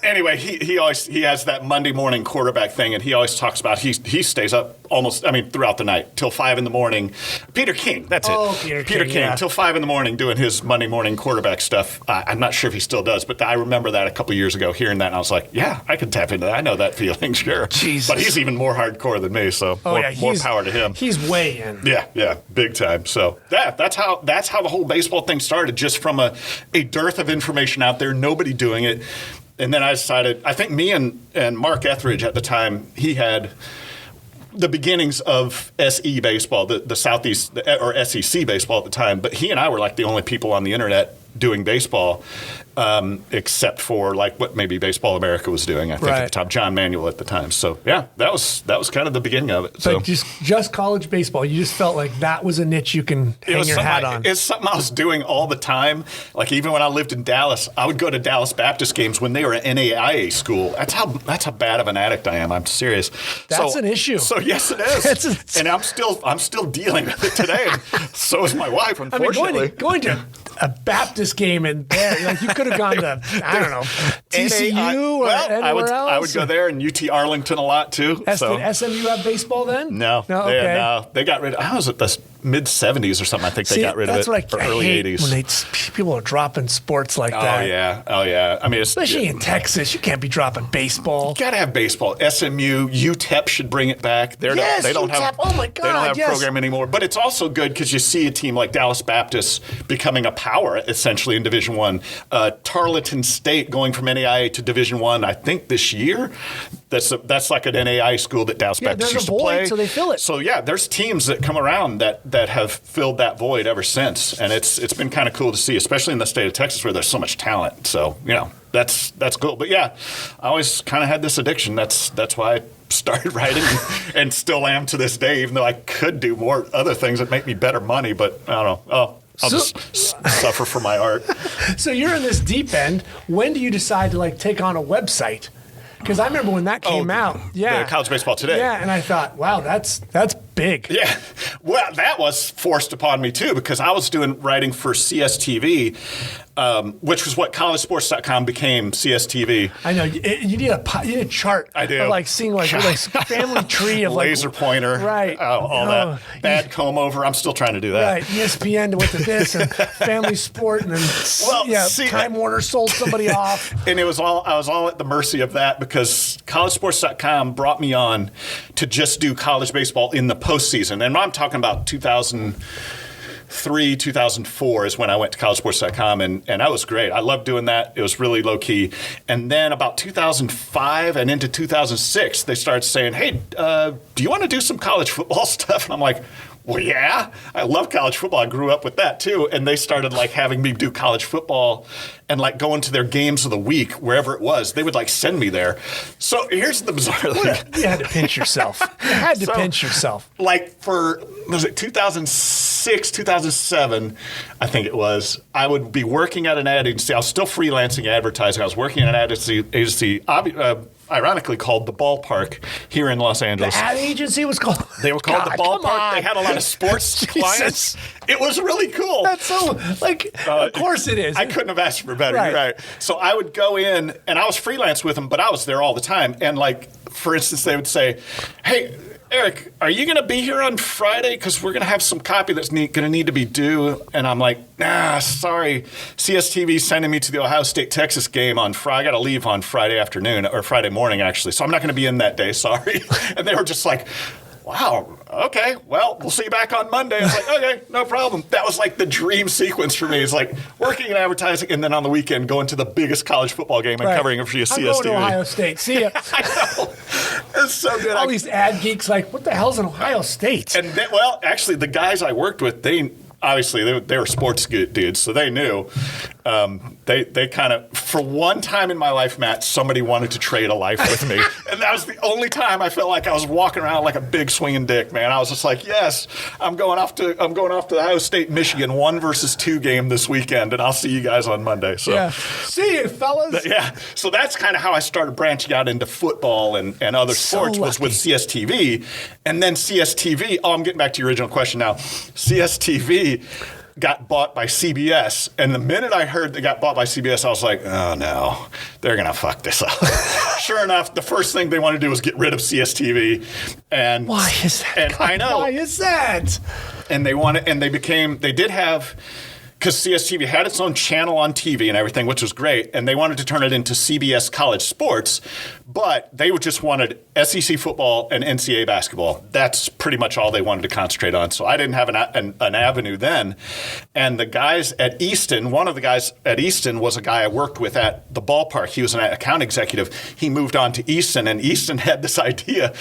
Anyway, he has that Monday morning quarterback thing, and he always talks about he stays up throughout the night till 5 a.m. Peter King, that's it. Oh, Peter King till 5 a.m. doing his Monday morning quarterback stuff. I'm not sure if he still does, but I remember that a couple years ago, hearing that, and I was like, yeah, I can tap into that. I know that feeling, sure. Jesus. But he's even more hardcore than me, so more power to him. He's way in. Yeah, big time. So that's how the whole baseball thing started, just from a dearth of information out there, nobody doing it. And then I decided, I think me and Mark Etheridge at the time, he had the beginnings of SE baseball, the Southeast or SEC baseball at the time, but he and I were like the only people on the internet doing baseball, except for like what maybe Baseball America was doing, I think at the time, John Manuel at the time. So yeah, that was kind of the beginning of it. But so just college baseball, you just felt like that was a niche you can hang your hat on. It's something I was doing all the time. Like even when I lived in Dallas, I would go to Dallas Baptist games when they were an NAIA school. That's how bad of an addict I am. I'm serious. That's an issue. So yes, it is. And I'm still dealing with it today. And so is my wife, unfortunately. Going to a Baptist game in there, like you could have gone to, I don't know, TCU or anywhere else. I would go there, and UT Arlington a lot too. Did SMU have baseball then? No. Okay. No, they got rid of it. I was at the mid-'70s or something. I think they got rid of it. That's what I early hate 80s. when people are dropping sports like that. Oh yeah. I mean, especially in Texas, you can't be dropping baseball. You got to have baseball. SMU, UTEP should bring it back. They don't have. Oh my God! They don't have a program anymore. But it's also good because you see a team like Dallas Baptist becoming a power essentially in Division I. Tarleton State going from NAIA to Division I, I think this year. That's like an NAIA school that Dallas Baptist used to play. So they fill it. So yeah, there's teams that come around that have filled that void ever since, and it's been kind of cool to see, especially in the state of Texas where there's so much talent. So that's cool. But yeah, I always kind of had this addiction. That's why I started writing and still am to this day, even though I could do more other things that make me better money. But I don't know. I'll just suffer for my art. So you're in this deep end. When do you decide to take on a website? Because I remember when that came out. Yeah. The College Baseball Today. Yeah, and I thought, wow, that's big. Yeah. Well, that was forced upon me too, because I was doing writing for CSTV which was what collegesports.com became, CSTV. I know. You need a chart. I do. Of like seeing like family tree of laser like, pointer. Right. All that. Bad comb over. I'm still trying to do that. Right. ESPN went to this and Family Sport and then Time Warner sold somebody off. And I was all at the mercy of that because collegesports.com brought me on to just do college baseball in the postseason. And I'm talking about 2003, 2004 is when I went to collegesports.com, and that was great. I loved doing that. It was really low key. And then about 2005 and into 2006, they started saying, hey, do you want to do some college football stuff? And I'm like, well, yeah, I love college football. I grew up with that too. And they started like having me do college football and like going to their games of the week, wherever it was. They would like send me there. So here's the bizarre thing. You had to pinch yourself. Pinch yourself. Like was it 2006, 2007, I think it was, I would be working at an ad agency. I was still freelancing advertising. I was working at an ad agency, ironically called The Ballpark here in Los Angeles. The ad agency was called? They were called The Ballpark. They had a lot of sports clients. It was really cool. That's so, of course it is. I couldn't have asked for better. Right. You're right. So I would go in, and I was freelance with them, but I was there all the time. And like, for instance, they would say, hey, Eric, are you going to be here on Friday? Because we're going to have some copy that's going to need to be due. And I'm like, nah, sorry. CSTV's sending me to the Ohio State-Texas game on Friday. I got to leave on Friday afternoon, or Friday morning, actually. So I'm not going to be in that day, sorry. And they were just like, wow, okay, well, we'll see you back on Monday. I was like, okay, no problem. That was like the dream sequence for me. It's like working in advertising and then on the weekend going to the biggest college football game and covering it for CSTV. I'm going to Ohio State. See ya. I know. It's so good. All these ad geeks like, what the hell's in Ohio State? And then, well, actually, the guys I worked with, they were sports dudes, so they knew. They kind of, for one time in my life, Matt, somebody wanted to trade a life with me, and that was the only time I felt like I was walking around like a big swinging dick, man. I was just like, yes, I'm going off to the Ohio State Michigan 1-2 game this weekend, and I'll see you guys on Monday. So yeah, see you, fellas. Yeah, so that's kind of how I started branching out into football and other sports was with CSTV, and then CSTV. Oh, I'm getting back to your original question now. CSTV got bought by CBS, and the minute I heard they got bought by CBS, I was like, oh no, they're gonna fuck this up. Sure enough, the first thing they want to do is get rid of CSTV. And why is that? And I know. Why is that? And they did have, because CSTV had its own channel on TV and everything, which was great, and they wanted to turn it into CBS College Sports, but they just wanted SEC football and NCAA basketball. That's pretty much all they wanted to concentrate on. So I didn't have an avenue then. And the guys at Easton, one of the guys at Easton was a guy I worked with at the Ballpark. He was an account executive. He moved on to Easton, and Easton had this idea,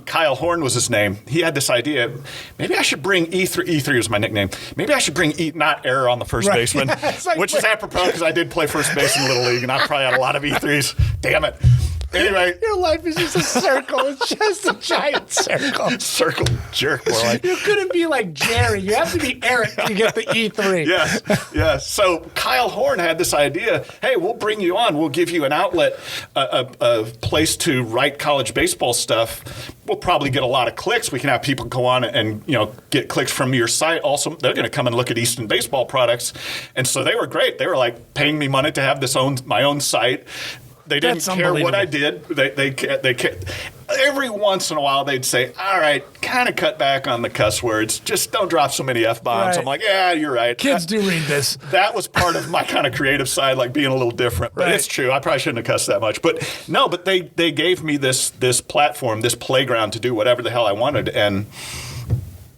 Kyle Horn was his name. He had this idea, maybe I should bring E3. E3 was my nickname. Maybe I should bring not error on the first baseman, like, which is apropos because I did play first base in Little League, and I probably had a lot of E3s. Damn it. Anyway. Your life is just a circle. It's just a giant circle. Circle jerk, more like. You couldn't be like Jerry. You have to be Eric to get the E3. Yes. So Kyle Horn had this idea, hey, we'll bring you on. We'll give you an outlet, a place to write college baseball stuff. We'll probably get a lot of clicks. We can have people go on and get clicks from your site. Also, they're going to come and look at Easton baseball products. And so they were great. They were like paying me money to have my own site. They didn't care what I did. They every once in a while they'd say, all right, kind of cut back on the cuss words. Just don't drop so many F-bombs. Right. I'm like, yeah, you're right. Kids do read this. That was part of my kind of creative side, like being a little different. But It's true. I probably shouldn't have cussed that much. But no, they gave me this platform, this playground to do whatever the hell I wanted. And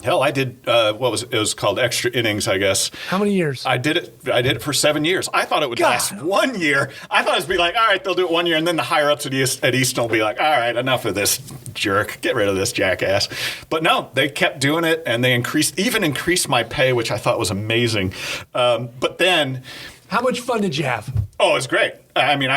hell, I did it was called Extra Innings, I guess. How many years? I did it for 7 years. I thought it would last 1 year. I thought it would be like, all right, they'll do it 1 year, and then the higher ups at Easton will be like, all right, enough of this jerk. Get rid of this jackass. But no, they kept doing it, and they even increased my pay, which I thought was amazing. But then, how much fun did you have? Oh, it was great. I mean,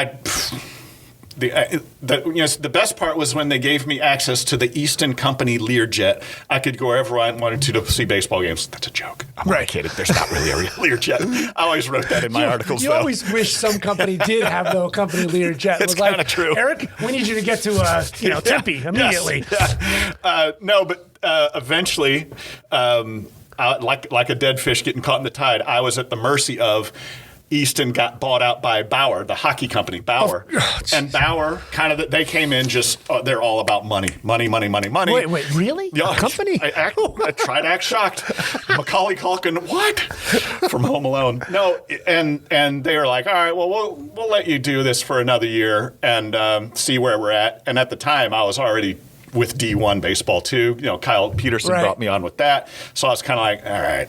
the best part was when they gave me access to the Easton Company Learjet. I could go wherever I wanted to see baseball games. That's a joke. I'm only kidding. There's not really a Learjet. I always wrote that in my articles. You always wish some company did have the company Learjet. It's kind of true. Eric, we need you to get to Tempe immediately. Yes. No, but eventually, like a dead fish getting caught in the tide, I was at the mercy of Easton got bought out by Bauer, the hockey company, Bauer. And Bauer they came in just, they're all about money. Money. Wait, really? Yeah, A company? I try to act shocked. Macaulay Culkin, what? From Home Alone. No, and they were like, all right, well, we'll let you do this for another year and see where we're at. And at the time, I was already with D1 baseball too. Kyle Peterson brought me on with that. So I was kind of like, all right.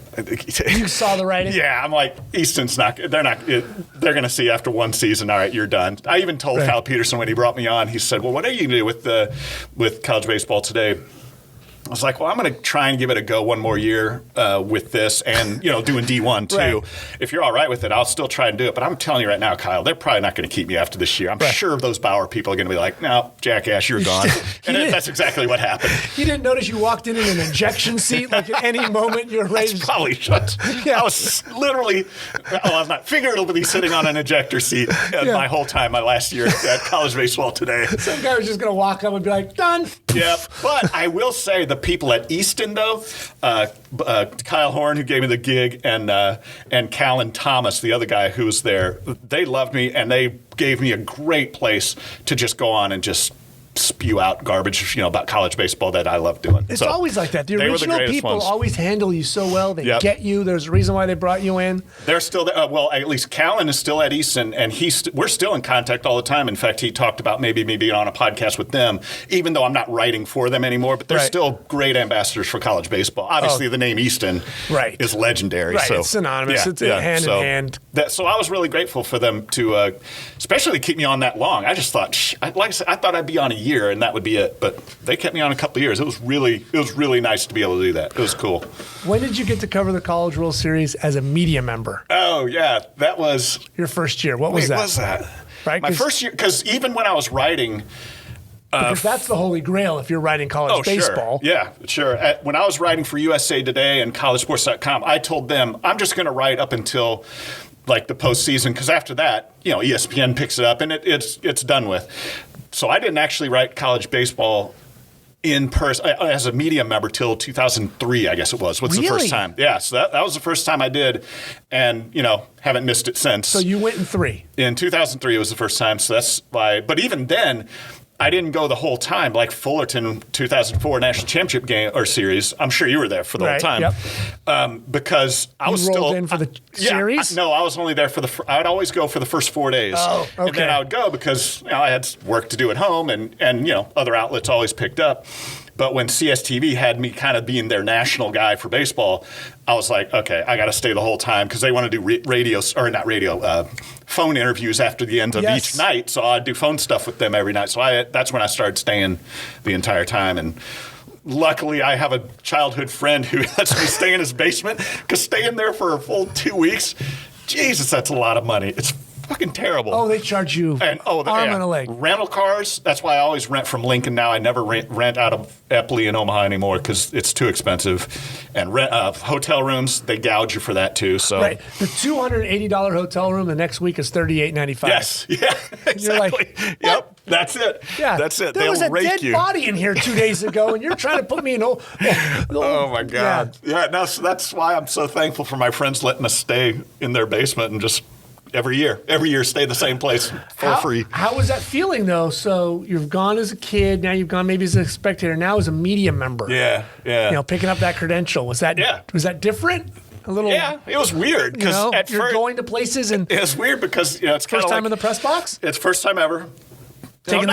You saw the writing? Yeah, I'm like, Easton's they're going to see after one season, all right, you're done. I even told Kyle Peterson when he brought me on, he said, well, what are you going to do with college baseball today? I was like, well, I'm going to try and give it a go one more year with this and, doing D1 too. Right. If you're all right with it, I'll still try and do it. But I'm telling you right now, Kyle, they're probably not going to keep me after this year. I'm sure those Bauer people are going to be like, no, jackass, you're gone. And that's exactly what happened. You didn't notice you walked in an injection seat? Like at any moment you're ready? That's probably shut. Yeah. I was literally, I was not figuratively sitting on an ejector seat my whole time, my last year at college baseball today. Some guy was just going to walk up and be like, done. Yep. But I will say the people at Easton, though, Kyle Horn, who gave me the gig, and Callan Thomas, the other guy who was there, they loved me, and they gave me a great place to just go on and just spew out garbage, about college baseball that I love doing. It's always like that. The original people always handle you so well. They get you. There's a reason why they brought you in. They're still there. Well, at least Callan is still at Easton, and we're still in contact all the time. In fact, he talked about maybe me being on a podcast with them, even though I'm not writing for them anymore. But they're still great ambassadors for college baseball. Obviously, the name Easton is legendary. Right, so, it's synonymous. It's hand in hand. So I was really grateful for them to, especially keep me on that long. I just thought, like I said, I thought I'd be on a year and that would be it. But they kept me on a couple of years. It was really nice to be able to do that. It was cool. When did you get to cover the College World Series as a media member? Oh yeah, that was your first year. What was that? What was that? Right, my first year. Because even when I was writing. Because that's the holy grail if you're writing college baseball. Sure. Yeah, sure. When I was writing for USA Today and collegesports.com, I told them I'm just going to write up until like the postseason, because after that, ESPN picks it up and it's done with. So I didn't actually write college baseball in person as a media member till 2003, I guess it was. The first time? Yeah, so that was the first time I did, and haven't missed it since. So you went in 3. In 2003, it was the first time. So that's why. But even then, I didn't go the whole time. Like Fullerton 2004 national championship game or series. I'm sure you were there for the whole time. Yep. Because I was rolled in for the series. I was only there for I would always go for the first 4 days. Oh, okay. And then I would go because I had work to do at home, and other outlets always picked up. But when CSTV had me kind of being their national guy for baseball, I was like, okay, I got to stay the whole time because they want to do phone interviews after the end of each night. So I'd do phone stuff with them every night. So that's when I started staying the entire time. And luckily, I have a childhood friend who lets me stay in his basement, because staying there for a full 2 weeks, Jesus, that's a lot of money. It's fucking terrible. Oh, they charge you arm and a leg. Rental cars, that's why I always rent from Lincoln now. I never rent out of Epley and Omaha anymore because it's too expensive. And hotel rooms, they gouge you for that too. So. Right. The $280 hotel room the next week is $38.95. Yes. Yeah, exactly. You're like, yep, that's it. Yeah. That's it. There was a dead body in here 2 days ago, and you're trying to put me in oh my God. Yeah, no, so that's why I'm so thankful for my friends letting us stay in their basement and just every year stay the same place for free. How was that feeling though? So you've gone as a kid, now you've gone maybe as a spectator, now as a media member. Yeah. Picking up that credential. Was that different? A little. Yeah, it was weird because at you're going to places and it was weird because it's first time in the press box. It's first time ever. Taking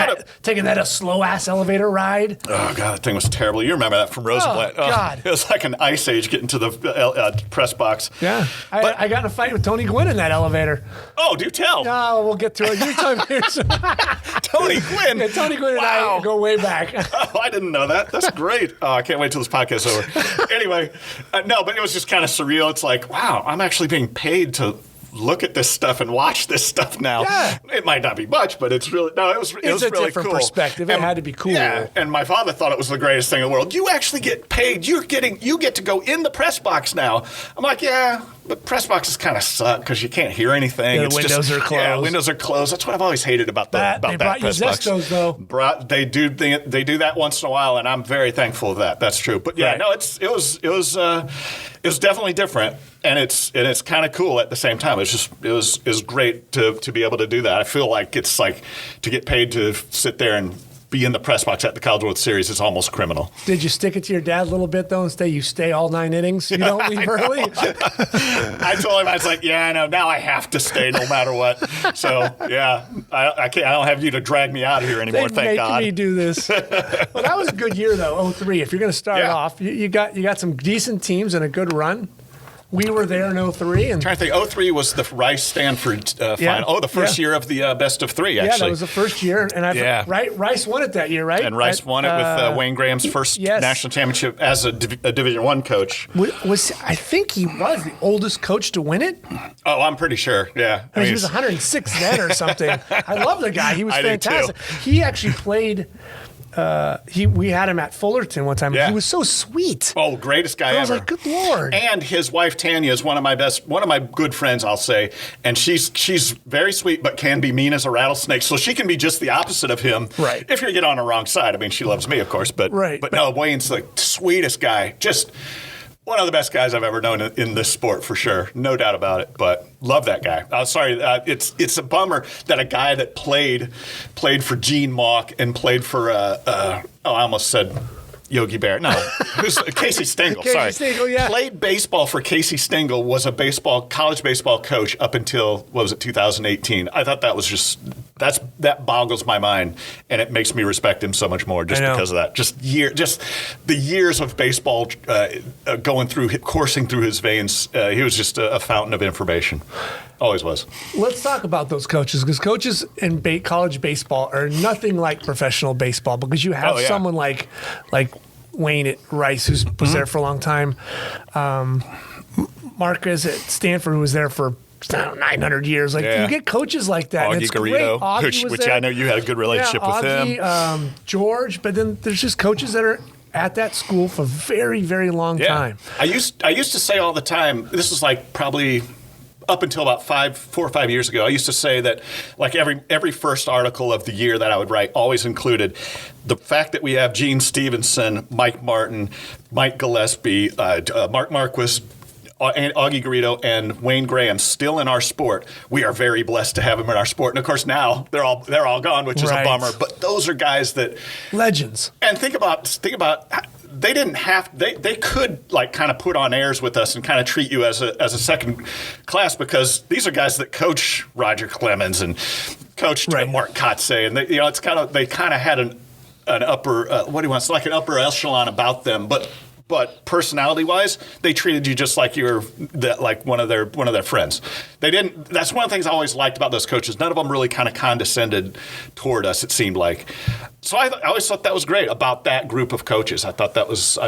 that a slow ass elevator ride. Oh God, that thing was terrible. You remember that from Rosenblatt? Oh God, it was like an ice age getting to the press box. Yeah, I got in a fight with Tony Gwynn in that elevator. Oh, do tell. No, we'll get to it. You tell me. Tony Gwynn. Yeah, Tony Gwynn and I go way back. Oh, I didn't know that. That's great. Oh, I can't wait till this podcast is over. Anyway, no, but it was just kind of surreal. It's like, wow, I'm actually being paid to look at this stuff and watch this stuff now. Yeah. It might not be much, but it's really it was a really different cool. perspective. It had to be cool. Yeah, and my father thought it was the greatest thing in the world. You actually get paid. You get to go in the press box now. I'm like, yeah, But press boxes kind of suck because you can't hear anything. Yeah, the windows are closed. Yeah, windows are closed. That's what I've always hated about that They brought you press box. Zestos, though. They do that once in a while, and I'm very thankful of that. That's true. But yeah, Right. no, it was definitely different, and it's kind of cool at the same time. It was great to be able to do that. I feel like it's like to get paid to sit there and be in the press box at the College World Series is almost criminal. Did you stick it to your dad a little bit, though, and stay all 9 innings? You don't leave early? I told him, I was like, yeah, I know. Now I have to stay no matter what. So, yeah, I can't. I don't have you to drag me out of here anymore, thank God. Making me do this. Well, that was a good year, though, 03. If you're going to start off, you got some decent teams and a good run. We were there in 03. And I'm trying to think, 03 was the Rice-Stanford final. Oh, the first year of the best of three, actually. Yeah, that was the first year. And Rice won it that year, right? And Rice won it with Wayne Graham's first national championship as a Division I coach. I think he was the oldest coach to win it. Oh, I'm pretty sure, yeah. I mean, he was 106 then or something. I love the guy. He was fantastic. He actually played... we had him at Fullerton one time. Yeah. He was so sweet. Oh, greatest guy ever. I was like, good Lord. And his wife Tanya is one of my good friends, I'll say. And she's very sweet, but can be mean as a rattlesnake. So she can be just the opposite of him. Right. If you get on the wrong side. I mean, she loves me, of course, but no, Wayne's the sweetest guy. Just one of the best guys I've ever known in this sport, for sure. No doubt about it. But love that guy. Sorry, it's a bummer that a guy that played for Gene Mauch and played for, I almost said Yogi Bear. No, who's Casey Stengel. Sorry, Stengel, yeah. Played baseball for Casey Stengel. Was a college baseball coach up until 2018. I thought that was that boggles my mind, and it makes me respect him so much more just because of that. Just the years of baseball coursing through his veins. He was just a fountain of information. Always was. Let's talk about those coaches, because coaches in college baseball are nothing like professional baseball, because you have someone like Wayne at Rice, who was there for a long time. Marquez at Stanford, who was there for 900 years. You get coaches like that. Augie Garrido, which I know you had a good relationship with him. George, but then there's just coaches that are at that school for a very, very long time. I used to say all the time, this was like probably up until about 4 or 5 years ago, I used to say that like every first article of the year that I would write always included the fact that we have Gene Stevenson, Mike Martin, Mike Gillespie, Mark Marquis, Augie Garrido, and Wayne Graham still in our sport. We are very blessed to have them in our sport. And of course now they're all gone, which is a bummer. But those are guys that legends. And think about they didn't have they could like kind of put on airs with us and kind of treat you as a second class, because these are guys that coach Roger Clemens and coached Mark Kotze, and they kind of had an upper an upper echelon about them, but personality-wise, they treated you just like you're like one of their friends. They didn't. That's one of the things I always liked about those coaches. None of them really kind of condescended toward us, it seemed like. So I always thought that was great about that group of coaches. I thought that was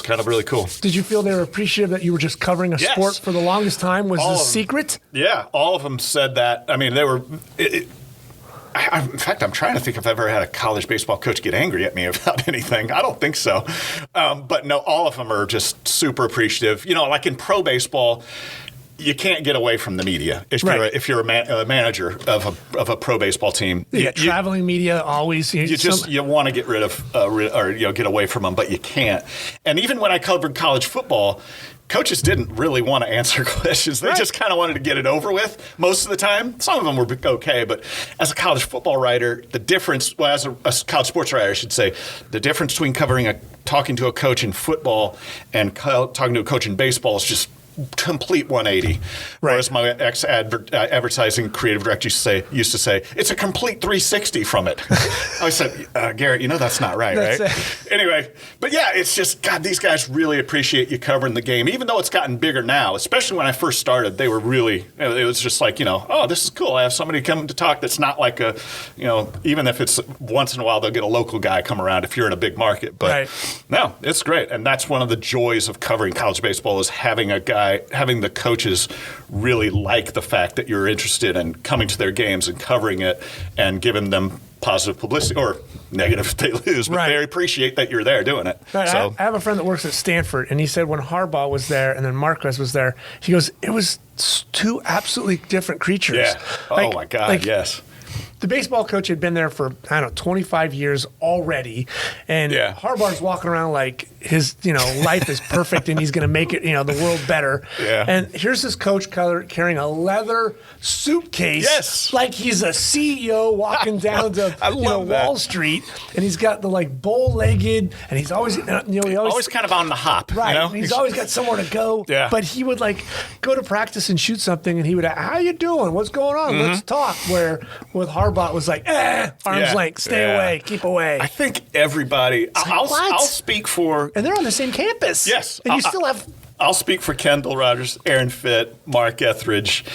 kind of really cool. Did you feel they were appreciative that you were just covering a sport for the longest time? Was the secret? Yeah, all of them said that. I mean, they were. In fact, I'm trying to think if I've ever had a college baseball coach get angry at me about anything. I don't think so. But no, all of them are just super appreciative. Like in pro baseball, you can't get away from the media if you're a manager of a pro baseball team. Yeah, traveling media always. You want to get rid of or get away from them, but you can't. And even when I covered college football, coaches didn't really want to answer questions. They just kind of wanted to get it over with most of the time. Some of them were okay, but as a college football writer, as a college sports writer, I should say, the difference between talking to a coach in football and talking to a coach in baseball is just complete 180. Whereas my ex-advertising creative director used to say, it's a complete 360 from it. I said, Garrett, that's not right? Anyway, but yeah, it's just, God, these guys really appreciate you covering the game, even though it's gotten bigger now. Especially when I first started, they were really, it was just like, oh, this is cool. I have somebody come to talk that's not like even if it's once in a while, they'll get a local guy come around if you're in a big market. But no, it's great. And that's one of the joys of covering college baseball, is having the coaches really like the fact that you're interested in coming to their games and covering it and giving them positive publicity, or negative if they lose, but they appreciate that you're there doing it. Right, So I have a friend that works at Stanford, and he said when Harbaugh was there and then Marquez was there, he goes, it was two absolutely different creatures. Yeah. Oh, my God, yes. The baseball coach had been there for, 25 years already, and Harbaugh's walking around like his, life is perfect and he's going to make it, the world better. Yeah. And here's this coach carrying a leather suitcase, like he's a CEO walking down to Wall Street, and he's got the bow-legged, and he's always, always kind of on the hop, right? He's always got somewhere to go. Yeah. But he would go to practice and shoot something, and he would, how you doing? What's going on? Let's talk. Where with Harbaugh was arm's length, stay away, keep away. I think everybody. I'll speak for, and they're on the same campus. Yes, and you still have. I'll speak for Kendall Rogers, Aaron Fitt, Mark Etheridge,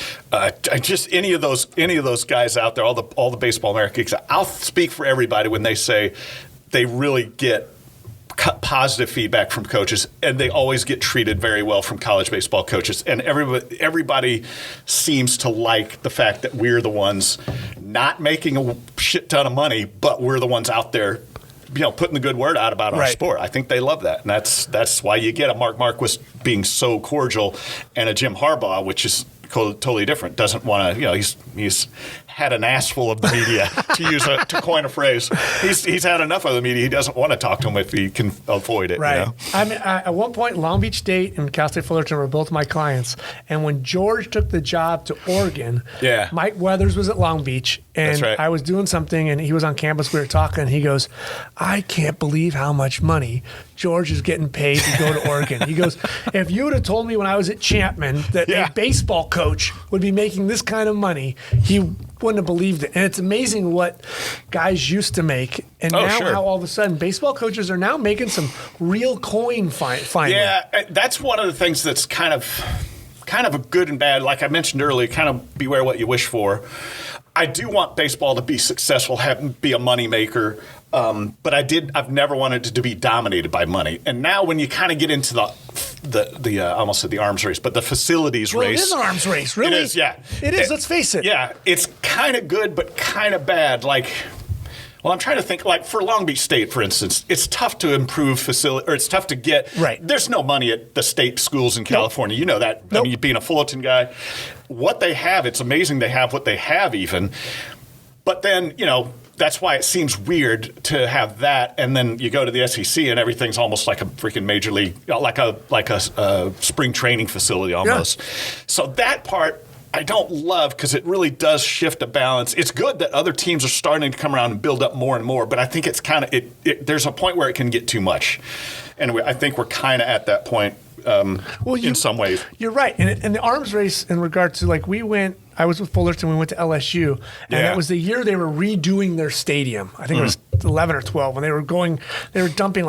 just any of those guys out there, all the Baseball America geeks. I'll speak for everybody when they say they really get positive feedback from coaches, and they always get treated very well from college baseball coaches. And everybody seems to like the fact that we're the ones not making a shit ton of money, but we're the ones out there, putting the good word out about our sport. I think they love that, and that's why you get a Mark Marquis being so cordial, and a Jim Harbaugh, which is totally different. Doesn't want to, he's had an ass full of the media, to coin a phrase. He's had enough of the media. He doesn't want to talk to them if he can avoid it. Right. I mean, at one point, Long Beach State and Cal State Fullerton were both my clients. And when George took the job to Oregon, Mike Weathers was at Long Beach, and I was doing something, and he was on campus. We were talking, and he goes, I can't believe how much money George is getting paid to go to Oregon. He goes, if you would have told me when I was at Chapman that a baseball coach would be making this kind of money, he wouldn't have believed it. And it's amazing what guys used to make, and how all of a sudden baseball coaches are now making some real coin finally. Yeah, that's one of the things that's kind of a good and bad. Like I mentioned earlier, kind of beware what you wish for. I do want baseball to be successful, be a moneymaker. But I've never wanted it to be dominated by money. And now when you kind of get into the I almost said the arms race, but the facilities race. It is an arms race, really. It is, yeah. It is, let's face it. Yeah, it's kind of good, but kind of bad. I'm trying to think, for Long Beach State, for instance, it's tough to improve facility, or it's tough to get. Right. There's no money at the state schools in California. You know that. Nope. I mean, being a Fullerton guy, what they have, it's amazing they have what they have even. But then, that's why it seems weird to have that, and then you go to the SEC and everything's almost like a freaking major league, like a spring training facility almost. Yeah. So that part I don't love, because it really does shift a balance. It's good that other teams are starting to come around and build up more and more, but I think it's kind of there's a point where it can get too much, and I think we're kind of at that point. In some ways, you're right. And the arms race, in regard to I was with Fullerton. We went to LSU, and that was the year they were redoing their stadium. I think it was 11 or 12 when they were dumping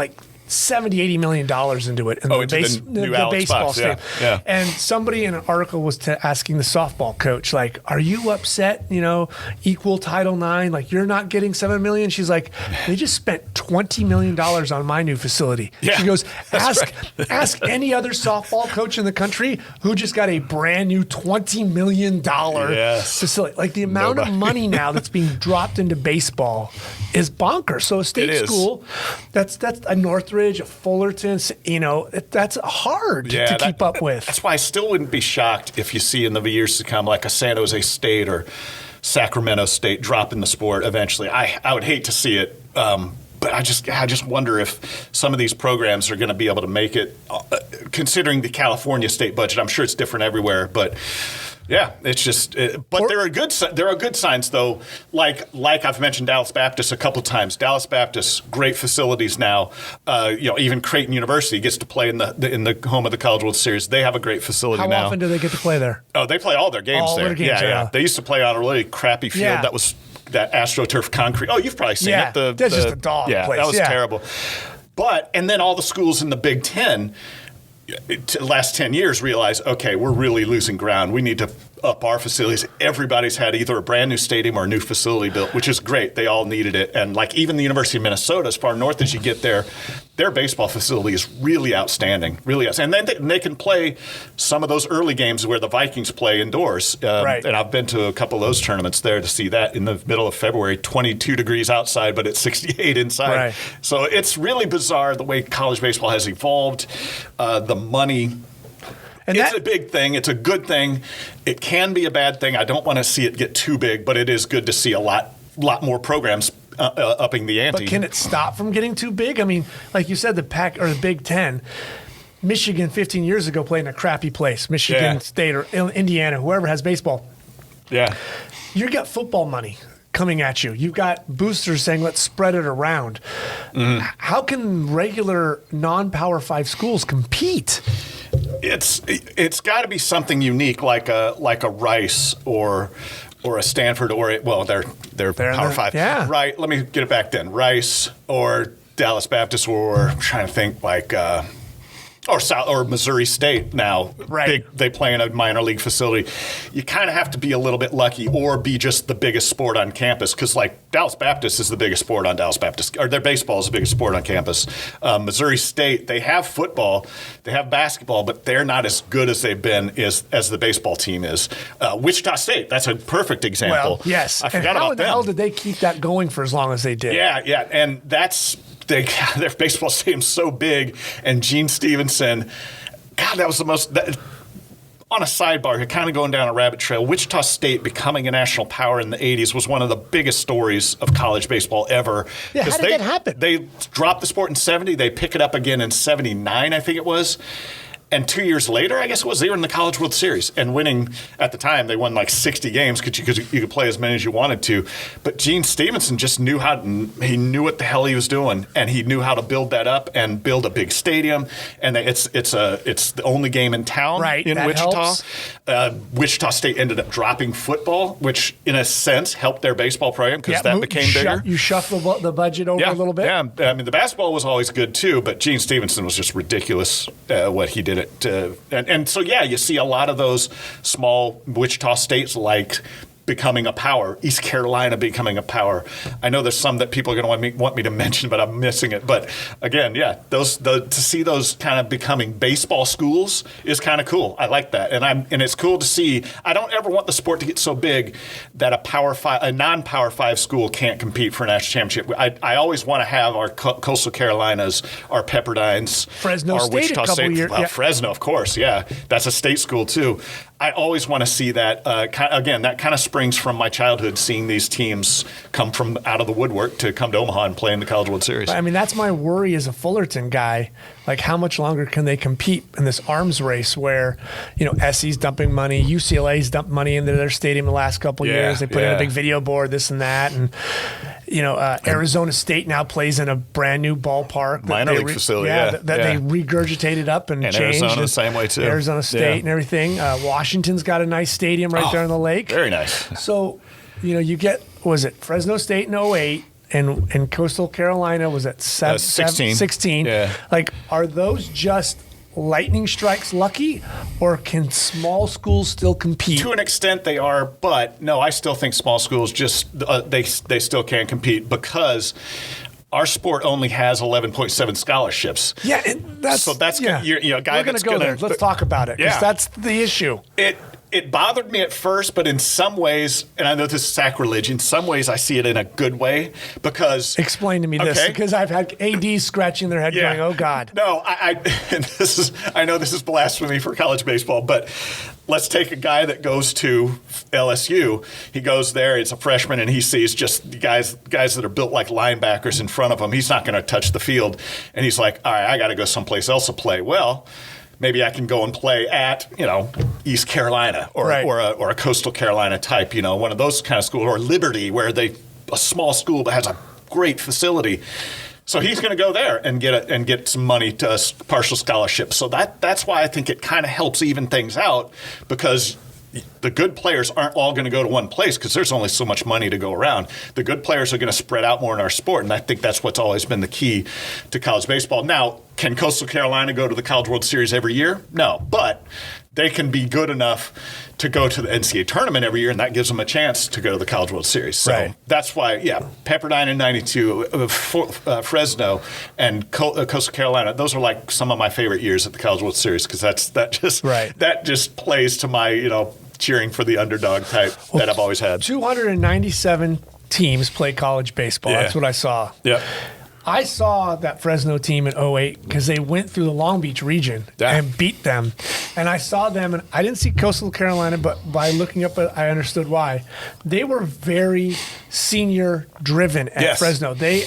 $70-80 million into it. The baseball stadium. Yeah. And somebody in an article was asking the softball coach, are you upset, equal Title IX, you're not getting $7 million? She's like, they just spent $20 million on my new facility. Yeah. She goes, ask any other softball coach in the country who just got a brand new $20 million facility. The amount of money now that's being dropped into baseball is bonkers. So a state school, that's a Northridge, a Fullerton, that's hard to keep up with. That's why I still wouldn't be shocked if you see in the years to come, like a San Jose State or Sacramento State drop in the sport eventually. I would hate to see it, but I just wonder if some of these programs are going to be able to make it, considering the California state budget. I'm sure it's different everywhere, but. Yeah, it's just, but there are good signs though. Like I've mentioned Dallas Baptist a couple times. Dallas Baptist, great facilities now. Even Creighton University gets to play in the home of the College World Series. They have a great facility now. How often do they get to play there? Oh, they play all their games there. Yeah. They used to play on a really crappy field that was that AstroTurf concrete. Oh, you've probably seen it. That's just a dog place. That was terrible. And then all the schools in the Big Ten. The last 10 years realize, okay, we're really losing ground. We need to up our facilities, everybody's had either a brand new stadium or a new facility built, which is great. They all needed it. And like even the University of Minnesota, as far north as you get there, their baseball facility is really outstanding, really outstanding. And then they can play some of those early games where the Vikings play indoors. Right. And I've been to a couple of those tournaments there to see that in the middle of February, 22 degrees outside, but it's 68 inside. Right. So it's really bizarre the way college baseball has evolved. The money. And it's a big thing. It's a good thing. It can be a bad thing. I don't want to see it get too big, but it is good to see a lot more programs upping the ante. But can it stop from getting too big? I mean, like you said, the Big Ten. Michigan 15 years ago played in a crappy place. Michigan State or Indiana, whoever has baseball. Yeah. You got football money coming at you. You've got boosters saying, let's spread it around. Mm-hmm. How can regular non-Power 5 schools compete? It's got to be something unique, like a Rice or a Stanford they're Power 5. Yeah. Right. Let me get it back then. Rice or Dallas Baptist, or I'm trying to think or Missouri State now. Right. They play in a minor league facility. You kind of have to be a little bit lucky or be just the biggest sport on campus, because like Dallas Baptist is the biggest sport on Dallas Baptist, or their baseball is the biggest sport on campus. Missouri State, they have football, they have basketball, but they're not as good as they've been as the baseball team is. Wichita State, that's a perfect example. Well, yes. I forgot about them. How in the hell did they keep that going for as long as they did? Yeah, and that's their baseball stadium's so big, and Gene Stevenson, God, that was the most. On a sidebar, kind of going down a rabbit trail, Wichita State becoming a national power in the 80s was one of the biggest stories of college baseball ever. Yeah, how did that happen? They dropped the sport in 70. They pick it up again in 79, I think it was. And 2 years later, I guess it was, they were in the College World Series and winning. At the time, they won like 60 games because you could play as many as you wanted to. But Gene Stevenson just knew he knew what the hell he was doing, and he knew how to build that up and build a big stadium. And it's the only game in town in Wichita. Wichita State ended up dropping football, which in a sense helped their baseball program because that became bigger. You shuffle the budget over a little bit. Yeah, I mean the basketball was always good too, but Gene Stevenson was just ridiculous what he did. And so, you see a lot of those small Wichita States like becoming a power, East Carolina becoming a power. I know there's some that people are going to want me to mention, but I'm missing it. But again, to see those kind of becoming baseball schools is kind of cool. I like that, and it's cool to see. I don't ever want the sport to get so big that a non-Power 5 school can't compete for a national championship. I always want to have our Coastal Carolinas, our Pepperdines, Fresno our State Wichita a couple State. years. Well, Fresno, of course, that's a state school too. I always want to see that. Again, that kind of springs from my childhood, seeing these teams come from out of the woodwork to come to Omaha and play in the College World Series. I mean, that's my worry as a Fullerton guy. Like, how much longer can they compete in this arms race where, SC's dumping money, UCLA's dumped money into their stadium the last couple of years. They put in a big video board, this and that. And, Arizona State now plays in a brand new ballpark. Minor league facility, they regurgitated up and changed. Arizona the same way, too. Arizona State and everything. Washington's got a nice stadium right there on the lake. Very nice. So, you get, Fresno State in 08, and Coastal Carolina was at 16. Yeah. Like, are those just lightning strikes lucky, or can small schools still compete? To an extent they are, but no, I still think small schools just they still can't compete because our sport only has 11.7 scholarships. Yeah, and that's a guy we're going to go there. Let's talk about it, because that's the issue. It bothered me at first, but in some ways, and I know this is sacrilege, in some ways I see it in a good way because... Explain to me this, because I've had ADs scratching their head going, oh, God. No, I know this is blasphemy for college baseball, but let's take a guy that goes to LSU. He goes there, it's a freshman, and he sees just guys that are built like linebackers in front of him. He's not going to touch the field. And he's like, all right, I got to go someplace else to play. Well... maybe I can go and play at, East Carolina or a Coastal Carolina type, one of those kind of schools, or Liberty, where a small school but has a great facility. So he's going to go there and get some money to partial scholarship. So that's why I think it kind of helps even things out, because the good players aren't all going to go to one place because there's only so much money to go around. The good players are going to spread out more in our sport, and I think that's what's always been the key to college baseball. Now, Can Coastal Carolina go to the College World Series every year? No, but they can be good enough to go to the NCAA tournament every year, and that gives them a chance to go to the College World Series. So that's why, Pepperdine in '92, Fresno, and Coastal Carolina. Those are like some of my favorite years at the College World Series because that just plays to my cheering for the underdog type that I've always had. 297 teams play college baseball. That's what I saw. Yeah. I saw that Fresno team in 08 because they went through the Long Beach region and beat them. And I saw them, and I didn't see Coastal Carolina, but by looking up it, I understood why. They were very senior-driven at Fresno. They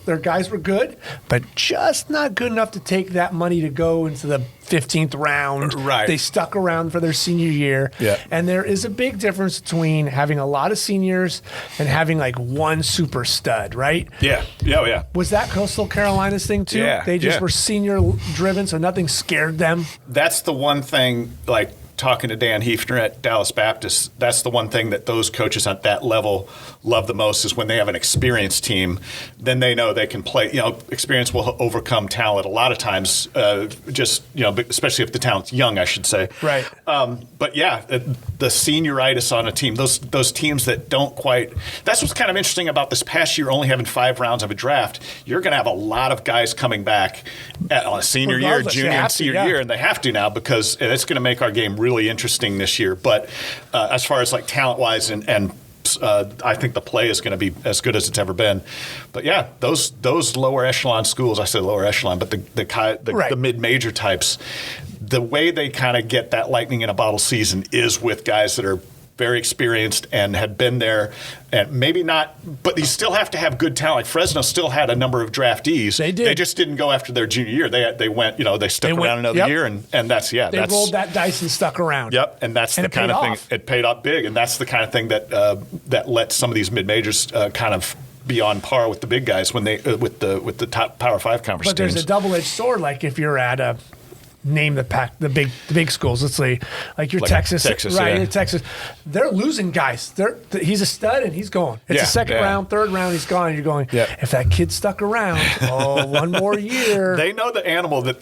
their guys were good, but just not good enough to take that money to go into the 15th round. Right. They stuck around for their senior year. Yeah. And there is a big difference between having a lot of seniors and having like one super stud, right? Yeah. Yeah. Was that Coastal Carolina's thing too? Yeah. They just were senior driven, so nothing scared them. That's the one thing, like talking to Dan Hefner at Dallas Baptist, that's the one thing that those coaches at that level love the most is when they have an experienced team, then they know they can play. Experience will overcome talent a lot of times, especially if the talent's young, I should say. Right. But the senioritis on a team, those teams that don't quite, that's what's kind of interesting about this past year, only having 5 rounds of a draft. You're going to have a lot of guys coming back on a senior year, junior and senior year, and they have to now because it's going to make our game really interesting this year. But as far as like talent-wise and I think the play is going to be as good as it's ever been. But those lower echelon schools, I said lower echelon, but the mid-major types, the way they kind of get that lightning in a bottle season is with guys that are very experienced and have been there, and maybe not, but you still have to have good talent. Like Fresno still had a number of draftees. They did. They just didn't go after their junior year. They went, they stuck around another year, and that's They rolled that dice and stuck around. Yep, and that's the kind of thing. It paid off big, and that's the kind of thing that lets some of these mid majors kind of be on par with the big guys when they with the top Power 5 conference. But there's a double-edged sword. Like if you're at a name the big schools. Let's say like your Texas, right? Yeah. Your Texas, they're losing guys. He's a stud and he's gone. It's a second round, third round, he's gone. And you're going. If that kid stuck around, one more year. They know the animal that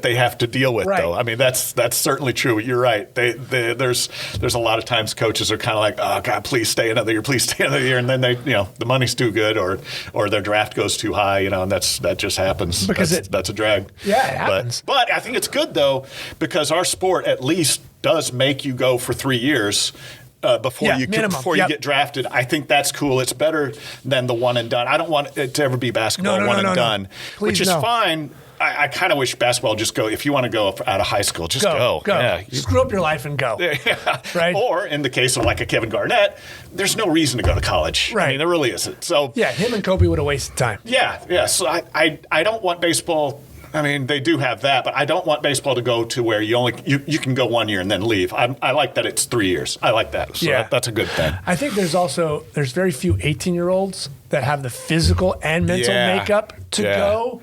they have to deal with, though. I mean, that's certainly true. You're right. There's a lot of times coaches are kind of like, oh God, please stay another year, and then they the money's too good or their draft goes too high, and that just happens because that's a drag. Yeah, it happens. But I think it's good though, because our sport at least does make you go for 3 years before you get drafted. I think that's cool. It's better than the one and done. I don't want it to ever be basketball and done, which is fine. I kind of wish basketball just go. If you want to go out of high school, just go. Yeah, screw up your life and go. Yeah. Right. Or in the case of like a Kevin Garnett, there's no reason to go to college. Right. I mean, there really isn't. So him and Kobe would have wasted time. Yeah. So I don't want baseball. I mean, they do have that, but I don't want baseball to go to where you can go 1 year and then leave. I like that it's 3 years. I like that. So that's a good thing. I think there's very few 18-year-olds that have the physical and mental makeup to go.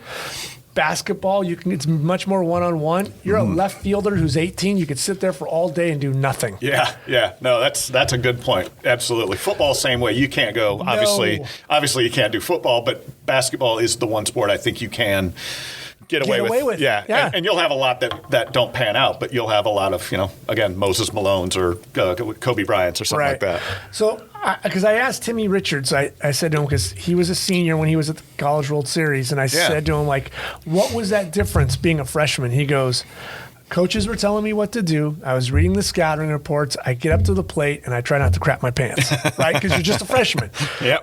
Basketball, it's much more one-on-one. You're a left fielder who's 18. You could sit there for all day and do nothing. Yeah. No, that's a good point. Absolutely. Football, same way. You can't go. No. Obviously, you can't do football, but basketball is the one sport I think you can get away with. Yeah. And you'll have a lot that don't pan out, but you'll have a lot of, again, Moses Malones or Kobe Bryants or something like that. So, because I asked Timmy Richards, I said to him, because he was a senior when he was at the College World Series, and I said to him, like, what was that difference being a freshman? He goes, coaches were telling me what to do. I was reading the scouting reports. I get up to the plate, and I try not to crap my pants, right? Because you're just a freshman.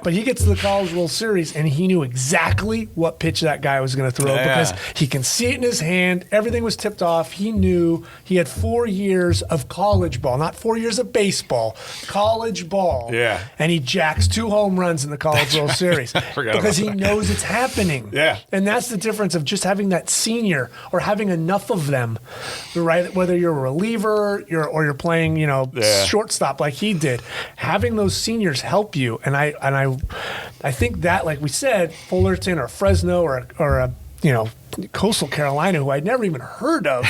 But he gets to the College World Series, and he knew exactly what pitch that guy was going to throw because he can see it in his hand. Everything was tipped off. He knew he had 4 years of college ball, not 4 years of baseball, college ball. And he jacks 2 home runs in the College World Series because he knows it's happening. And that's the difference of just having that senior or having enough of them. Right, whether you're a reliever or you're playing, shortstop like he did, having those seniors help you, and I think that, like we said, Fullerton or Fresno or Coastal Carolina, who I'd never even heard of.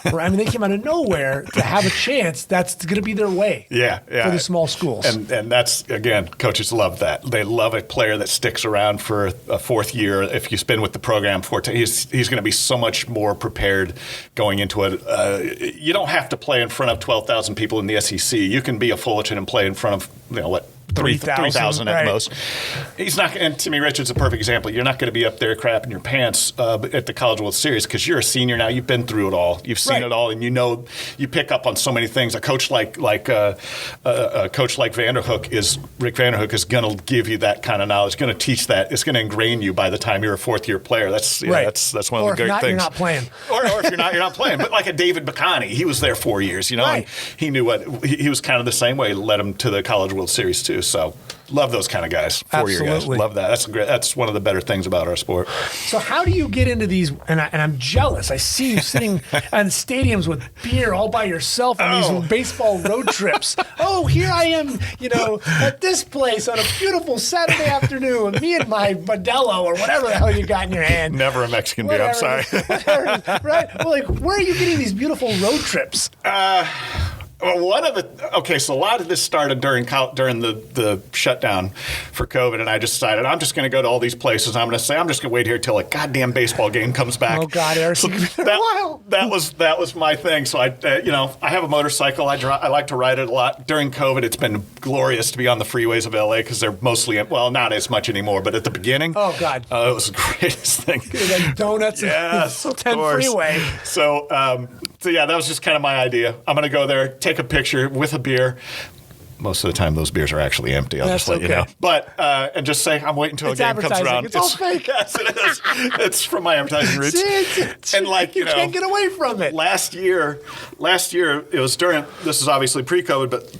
I mean, they came out of nowhere to have a chance. That's going to be their way. Yeah. For the small schools. And that's, again, coaches love that. They love a player that sticks around for a fourth year. If you've been with the program for he's going to be so much more prepared going into it. You don't have to play in front of 12,000 people in the SEC. You can be a Fullerton and play in front of, 3,000 at most. He's not, and Timmy Richards is a perfect example. You're not going to be up there crapping your pants at the College World Series because you're a senior now. You've been through it all. You've seen it all, and you pick up on so many things. A coach like Vanderhook Rick Vanderhook is going to give you that kind of knowledge. Going to teach that. It's going to ingrain you by the time you're a fourth year player. That's that's one of the great things. You're not playing. Or if you're not playing. But like a David Bacani, he was there 4 years. And he knew what he was kind of the same way. Led him to the College World Series too. So love those kind of guys. 4-year guys. Love that. That's great. That's one of the better things about our sport. So how do you get into these? And I'm jealous. I see you sitting in stadiums with beer all by yourself on these baseball road trips. Oh, here I am, at this place on a beautiful Saturday afternoon. Me and my Modelo or whatever the hell you got in your hand. Never a Mexican beer. I'm sorry. Right? Well, where are you getting these beautiful road trips? Well, so a lot of this started during the shutdown for COVID, and I just decided I'm just going to go to all these places. I'm going to wait here till a goddamn baseball game comes back. Oh God, Eric, so that was my thing. So I have a motorcycle. I like to ride it a lot. During COVID, it's been glorious to be on the freeways of LA because they're mostly not as much anymore. But at the beginning, oh God, it was the greatest thing. Like donuts, yes, and 10 freeway. So that was just kind of my idea. I'm going to go there, take a picture with a beer. Most of the time, those beers are actually empty. I'll just let you know. But and just say I'm waiting until a game comes around. It's all fake. Yes, it is. It's from my advertising roots. And you can't get away from it. Last year it was during. This is obviously pre-COVID, but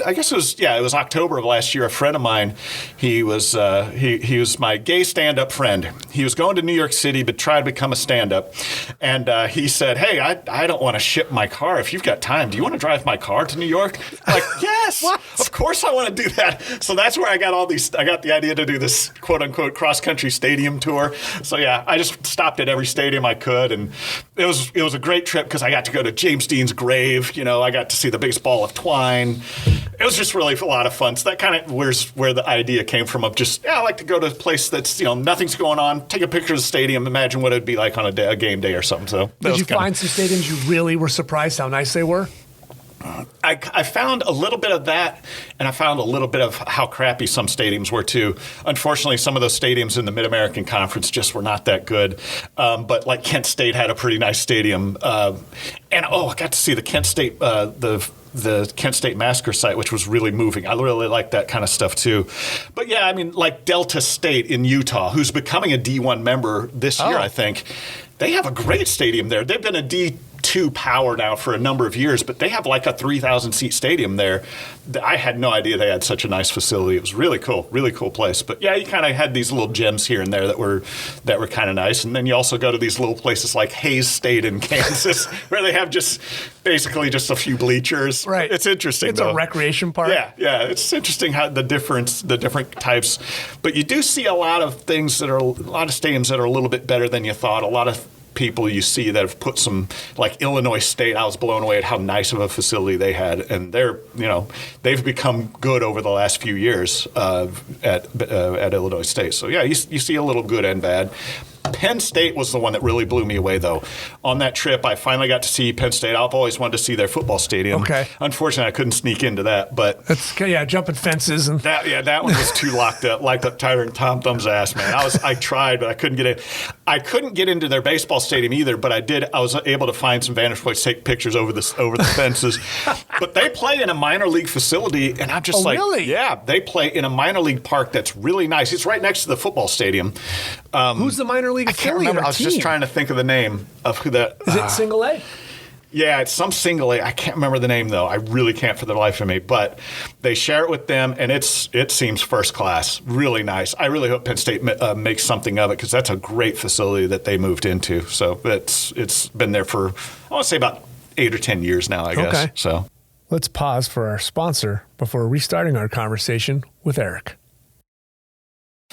I guess it was October of last year. A friend of mine, he was my gay stand-up friend. He was going to New York City to try to become a stand-up, and he said, "Hey, I don't want to ship my car. If you've got time, do you want to drive my car to New York?" I'm like, yes, of course I want to do that. So that's where I got the idea to do this quote-unquote cross-country stadium tour. So I just stopped at every stadium I could, and it was a great trip because I got to go to James Dean's grave. I got to see the biggest ball of twine. It was just really a lot of fun. So that kind of where the idea came from of just, I like to go to a place that's, nothing's going on, take a picture of the stadium, imagine what it'd be like on a game day or something. So did you find some stadiums you really were surprised how nice they were? I found a little bit of that, and I found a little bit of how crappy some stadiums were too. Unfortunately, some of those stadiums in the Mid-American Conference just were not that good. But like Kent State had a pretty nice stadium, and I got to see the Kent State the Kent State Massacre site, which was really moving. I really like that kind of stuff too. But like Delta State in Utah, who's becoming a D1 member this year, I think. They have a great stadium there. They've been a D2 power now for a number of years, but they have like a 3,000-seat stadium there. I had no idea they had such a nice facility. It was really cool place. But you kind of had these little gems here and there that were kind of nice. And then you also go to these little places like Hayes State in Kansas, where they have basically just a few bleachers. Right. It's interesting. It's a recreation park. Yeah. It's interesting how the different types. But you do see a lot of stadiums that are a little bit better than you thought. A lot of people you see that have put some, like Illinois State. I was blown away at how nice of a facility they had, and they've become good over the last few years at Illinois State. So you see a little good and bad. Penn State was the one that really blew me away, though. On that trip, I finally got to see Penn State. I've always wanted to see their football stadium. Okay. Unfortunately, I couldn't sneak into that, but jumping fences and that one was too locked up, like tighter than Tom Thumb's ass, man. I tried, but I couldn't get in. I couldn't get into their baseball stadium either, but I was able to find some vantage points, take pictures over the fences. But they play in a minor league facility, and I'm just really? Yeah, they play in a minor league park that's really nice. It's right next to the football stadium. Who's the minor league I can't remember. I was just trying to think of the name of who that is. It single A? Yeah, it's some single A. I can't remember the name though. I really can't for the life of me. But they share it with them, and it seems first class. Really nice. I really hope Penn State makes something of it because that's a great facility that they moved into. So it's been there for I want to say about 8 or 10 years now. I guess. So let's pause for our sponsor before restarting our conversation with Eric.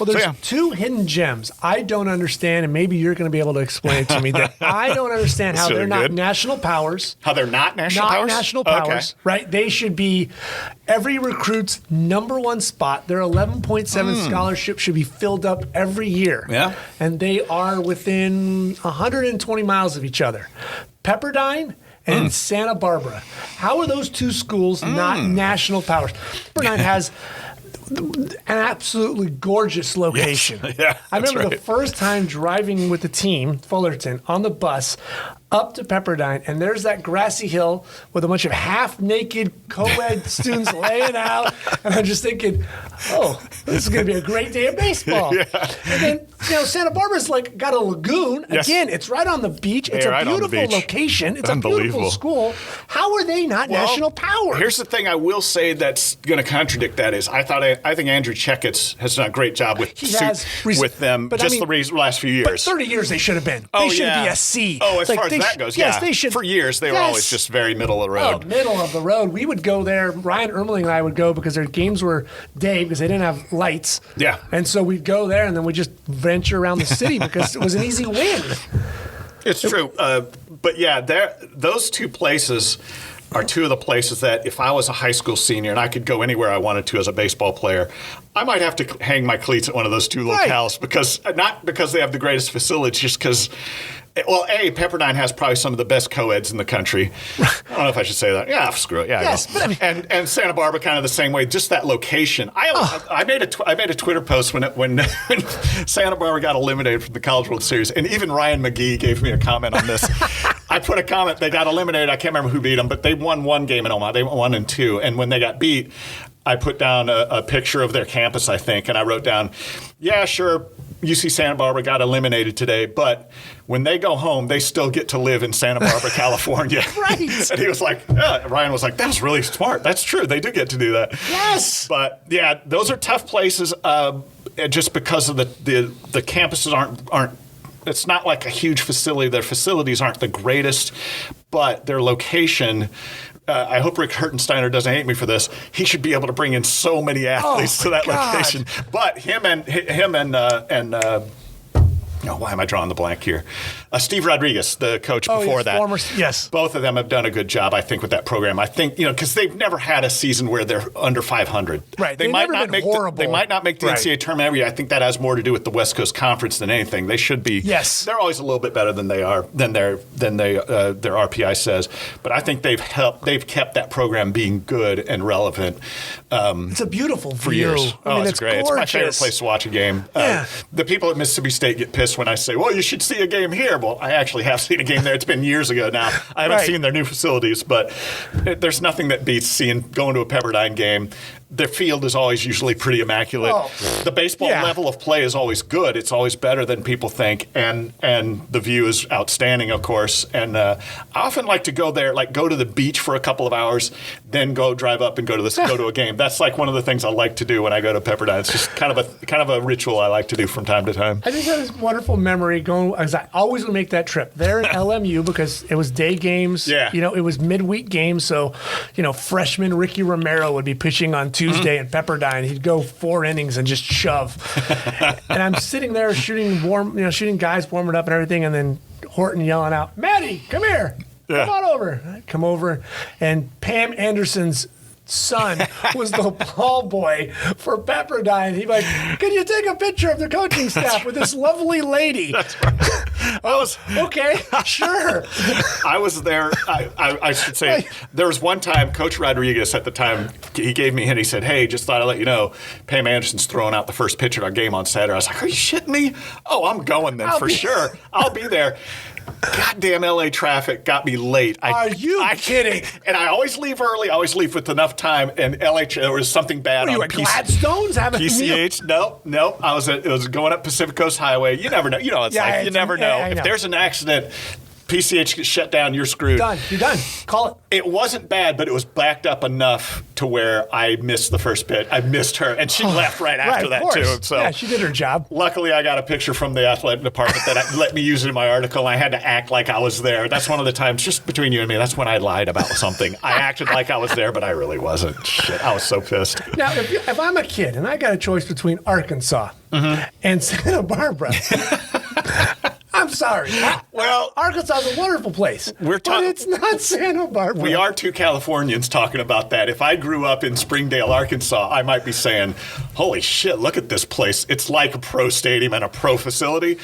Well, there's two hidden gems I don't understand, and maybe you're going to be able to explain it to me. That I don't understand how they're not national powers. How they're not national powers? Not national powers, right? They should be every recruit's #1 spot. Their 11.7 scholarship should be filled up every year. Yeah. And they are within 120 miles of each other. Pepperdine and Santa Barbara. How are those two schools not national powers? Pepperdine has an absolutely gorgeous location. Yes. Yeah, I remember right. the first time driving with the team, Fullerton, on the bus up to Pepperdine, and there's that grassy hill with a bunch of half-naked co-ed students laying out, and I'm just thinking, oh, this is going to be a great day of baseball. Yeah. And then, Santa Barbara's got a lagoon. Yes. Again, it's right on the beach. It's right a on the beautiful beach. location. It's a beautiful Unbelievable. school. How are they not national powers? Here's the thing I will say that's going to contradict that is I think Andrew Checketts has done a great job with them the last few years. But 30 years they should have been. They should be a C. Oh, as far as that goes, yes, they should. For years, they were always just very middle of the road. Oh, middle of the road. We would go there. Ryan Ermeling and I would go because their games were day because they didn't have lights. Yeah. And so we'd go there and then we'd just venture around the city because it was an easy win. It's true. But yeah, those two places are two of the places that if I was a high school senior and I could go anywhere I wanted to as a baseball player, I might have to hang my cleats at one of those two locales because not because they have the greatest facilities, just because. Well, Pepperdine has probably some of the best co-eds in the country. I don't know if I should say that. Yeah, screw it. Yeah, yes, but and Santa Barbara kind of the same way. Just that location. I made a Twitter post when Santa Barbara got eliminated from the College World Series, and even Ryan McGee gave me a comment on this. I put a comment. They got eliminated. I can't remember who beat them, but they won one game in Omaha. They won 1-2, and when they got beat, I put down a picture of their campus, I think, and I wrote down, yeah, sure, UC Santa Barbara got eliminated today, but when they go home, they still get to live in Santa Barbara, California. Right. And he was like, Ryan was like, that's really smart. That's true. They do get to do that. Yes. But yeah, those are tough places just because of the campuses aren't. It's not like a huge facility. Their facilities aren't the greatest, but their location. I hope Rick Hertensteiner doesn't hate me for this. He should be able to bring in so many athletes to that location. But him and why am I drawing the blank here? Steve Rodriguez, the coach before that. Yes. Both of them have done a good job, I think, with that program. I think, because they've never had a season where they're under 500. Right. They might not make horrible. They might not make the NCAA tournament every year. I think that has more to do with the West Coast Conference than anything. They should be. Yes. They're always a little bit better than their RPI says. But I think they've kept that program being good and relevant. It's a beautiful view. For years. It's great. Gorgeous. It's my favorite place to watch a game. Yeah. The people at Mississippi State get pissed when I say, well, you should see a game here. Well, I actually have seen a game there. It's been years ago now. I haven't seen their new facilities, but there's nothing that beats going to a Pepperdine game. Their field is always usually pretty immaculate. Oh. The baseball level of play is always good. It's always better than people think, and the view is outstanding, of course. And I often like to go there, like go to the beach for a couple of hours, then go drive up and go to a game. That's like one of the things I like to do when I go to Pepperdine. It's just kind of a ritual I like to do from time to time. I think that is a wonderful memory going. Because I always would make that trip there at LMU because it was day games. Yeah. It was midweek games, so freshman Ricky Romero would be pitching on Tuesday in Pepperdine. He'd go 4 innings and just shove. And I'm sitting there shooting guys warming up and everything, and then Horton yelling out, "Maddie, come here. Come on over." I come over, and Pam Anderson's son was the ball boy for Pepperdine. He'd be like, "Can you take a picture of the coaching staff with this lovely lady?" That's right. I was okay, sure. I was there. I should say there was one time Coach Rodriguez at the time, he gave me a hint. He said, "Hey, just thought I'd let you know, Pam Anderson's throwing out the first pitch at our game on Saturday." I was like, "Are you shitting me? Oh, I'm going then for sure. I'll be there." Goddamn LA traffic got me late. Are you kidding? And I always leave early. I always leave with enough time. And LA, there was something bad on Gladstone's having PCH. No. It was going up Pacific Coast Highway. You never know. You never know. If there's an accident, PCH gets shut down, you're screwed. You're done. Call it. It wasn't bad, but it was backed up enough to where I missed the first pitch. I missed her, and she left right after that, too. So yeah, she did her job. Luckily, I got a picture from the athletic department that let me use it in my article. I had to act like I was there. That's one of the times, just between you and me, that's when I lied about something. I acted like I was there, but I really wasn't. Shit, I was so pissed. Now, if I'm a kid and I got a choice between Arkansas and Santa Barbara. I'm sorry. Well, Arkansas is a wonderful place, but it's not Santa Barbara. We are two Californians talking about that. If I grew up in Springdale, Arkansas, I might be saying, holy shit, look at this place. It's like a pro stadium and a pro facility.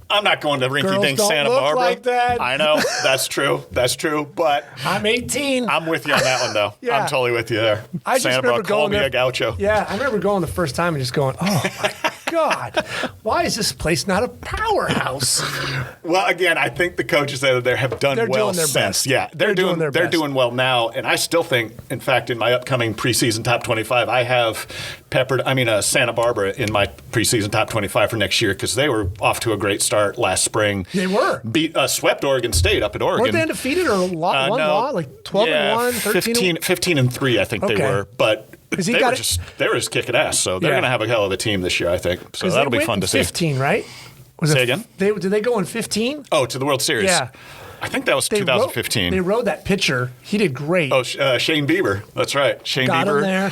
I'm not going to rinky-dink Santa Barbara. Like that. I know. That's true. That's true. But I'm 18. I'm with you on that one, though. Yeah. I'm totally with you there. I just remember call me there. a gaucho. Yeah, I remember going the first time and just going, oh, my God, why is this place not a powerhouse? Well, again, I think the coaches that are there have done well doing their since. Best. Yeah, they're doing well now. And I still think, in fact, in my upcoming preseason top 25, I have Santa Barbara in my preseason top 25 for next year because they were off to a great start last spring. They were. Swept Oregon State up at Oregon. Weren't they undefeated or like 12-1, 13-1? 15-3, I think they were. But they were just kicking ass. So they're going to have a hell of a team this year, I think. So that'll be fun to see. 15, right? Say again? Did they go in 15? Oh, to the World Series. Yeah. I think that was 2015. They rode that pitcher. He did great. Oh, Shane Bieber. That's right. Shane got Bieber. Him there.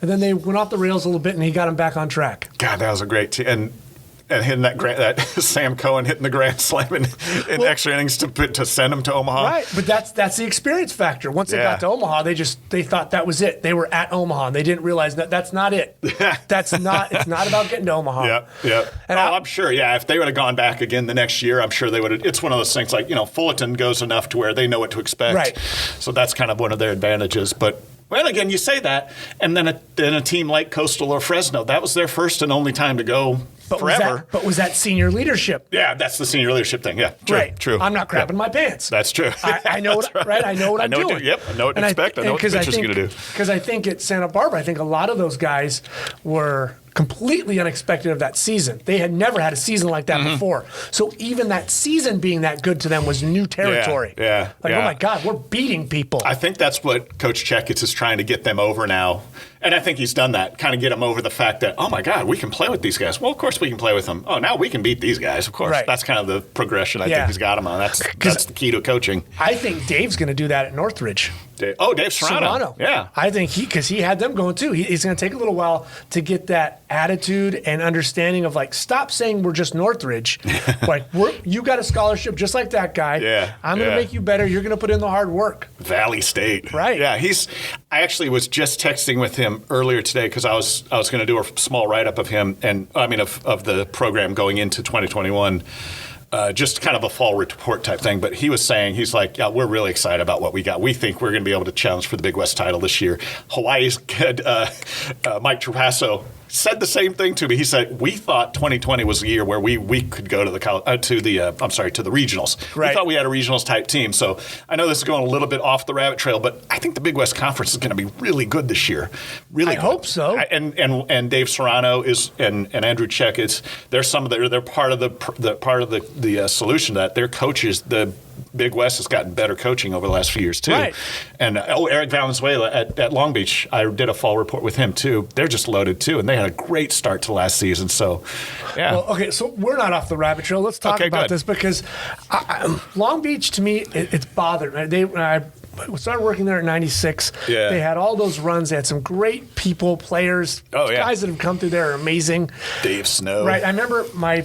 And then they went off the rails a little bit, and he got him back on track. God, that was a great team. And hitting that Sam Cohen hitting the grand slam in extra innings to send him to Omaha. Right, but that's the experience factor. Once they got to Omaha, they thought that was it. They were at Omaha, and they didn't realize that's not it. It's not about getting to Omaha. Yeah. And I'm sure. Yeah, if they would have gone back again the next year, I'm sure they would have. It's one of those things like Fullerton goes enough to where they know what to expect. Right. So that's kind of one of their advantages, but. Well, again, you say that, and then a team like Coastal or Fresno, that was their first and only time to go forever. Was that senior leadership? Yeah, that's the senior leadership thing. Yeah, true. I'm not crapping my pants. That's true. I know right. I know what I'm doing. Yep, I know what to expect. I know what the pitcher's going to do. Because I think at Santa Barbara, I think a lot of those guys were completely unexpected of that season. They had never had a season like that before. So even that season being that good to them was new territory. Yeah. Oh my God, we're beating people. I think that's what Coach Checkitz is trying to get them over now. And I think he's done that, kind of get them over the fact that, oh my God, we can play with these guys. Well, of course we can play with them. Oh, now we can beat these guys, of course. Right. That's kind of the progression I think he's got them on. That's the key to coaching. I think Dave's going to do that at Northridge. Dave Serrano. Yeah. I think because he had them going too. He's going to take a little while to get that attitude and understanding of stop saying we're just Northridge. You got a scholarship just like that guy. Yeah. I'm going to make you better. You're going to put in the hard work. Valley State. Right. Yeah. I actually was just texting with him earlier today because I was going to do a small write-up of him of the program going into 2021. Just kind of a fall report type thing. But he was saying, he's like, yeah, we're really excited about what we got. We think we're going to be able to challenge for the Big West title this year. Hawaii's good, Mike Trapasso said the same thing to me. He said, we thought 2020 was the year where we could go to the regionals. Right. We thought we had a regionals type team. So I know this is going a little bit off the rabbit trail, but I think the Big West Conference is going to be really good this year. Really I hope so. And Dave Serrano and Andrew Checkitz, they're part of the solution to that. Their coaches, the Big West has gotten better coaching over the last few years too. Right. And Eric Valenzuela at Long Beach, I did a fall report with him too. They're just loaded too, and they had a great start to last season. So, yeah. Well, okay, so we're not off the rabbit trail. Let's talk about this because Long Beach to me it's bothered. I started working there in '96. Yeah. They had all those runs. They had some great people, players. Oh, yeah. Guys that have come through there are amazing. Dave Snow. Right. I remember my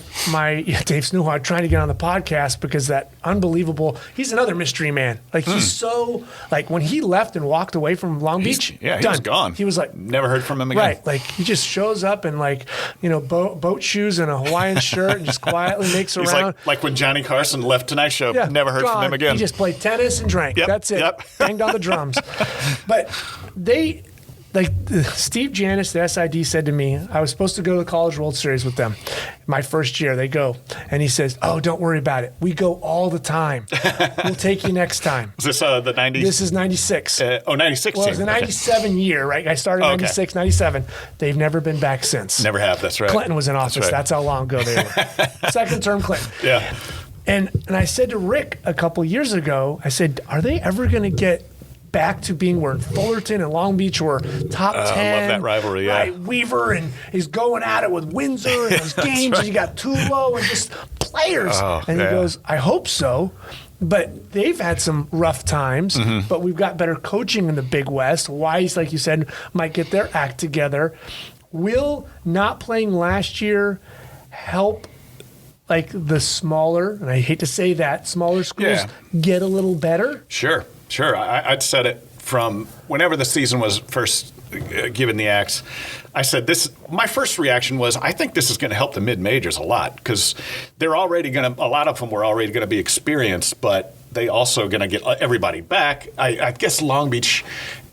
Dave Snow trying to get on the podcast because that unbelievable. He's another mystery man. He's so when he left and walked away from Long Beach. He was gone. He was never heard from him again. Right. He just shows up in boat shoes and a Hawaiian shirt and just quietly makes He's around. like when Johnny Carson left Tonight Show. Never heard from him again. He just played tennis and drank. Yep, That's it. Yep. Banged on the drums. But Steve Janis, the SID, said to me, I was supposed to go to the College World Series with them. My first year, they go. And he says, oh, don't worry about it. We go all the time. We'll take you next time. Is this the 90s? This is 96. 96. Well, it was the 97 year, right? I started in 96, 97. They've never been back since. Never have, that's right. Clinton was in office. That's how long ago they were. Second term Clinton. Yeah. And I said to Rick a couple years ago, I said, are they ever going to get back to being where Fullerton and Long Beach were top 10? I love that rivalry, yeah. Right? Weaver and he's going at it with Windsor and those games, and you got Tulo and just players. And he goes, I hope so. But they've had some rough times, but we've got better coaching in the Big West. Hawaii's, like you said, might get their act together. Will not playing last year help like the smaller, and I hate to say that, smaller schools get a little better? Sure. I'd said it from whenever the season was first given the axe. I said this. My first reaction was, I think this is going to help the mid-majors a lot because they're already going to. A lot of them were already going to be experienced, but they also going to get everybody back. I guess Long Beach,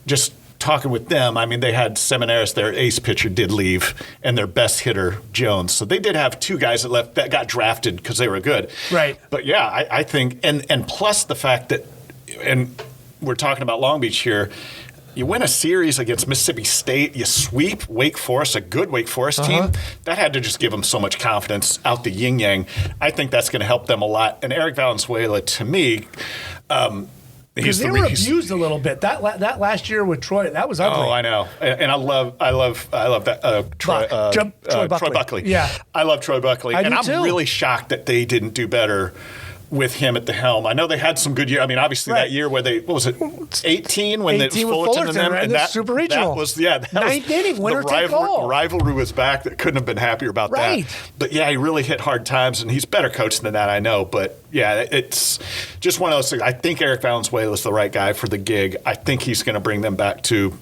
just talking with them, I mean, they had Seminaris, their ace pitcher, did leave, and their best hitter, Jones. So they did have two guys that left that got drafted because they were good. Right. But yeah, I think, and plus the fact that, and we're talking about Long Beach here. You win a series against Mississippi State, you sweep Wake Forest, a good Wake Forest team. That had to just give them so much confidence out the yin-yang. I think that's going to help them a lot. And Eric Valenzuela, to me, because they were abused a little bit. That last year with Troy, that was ugly. Oh, I know, and I love that Troy Buckley. Yeah, I love Troy Buckley, and I'm too. really shocked that they didn't do better with him at the helm. I know they had some good years. I mean, obviously that year where they, what was it, 18 when it was Fullerton and them, right? and that Super Regional. That was, that ninth was, inning, winner take all. Rivalry was back. That couldn't have been happier about that. But yeah, he really hit hard times, and he's better coached than that, I know. But yeah, it's just one of those things. I think Eric Valenzuela is the right guy for the gig. I think he's going to bring them back to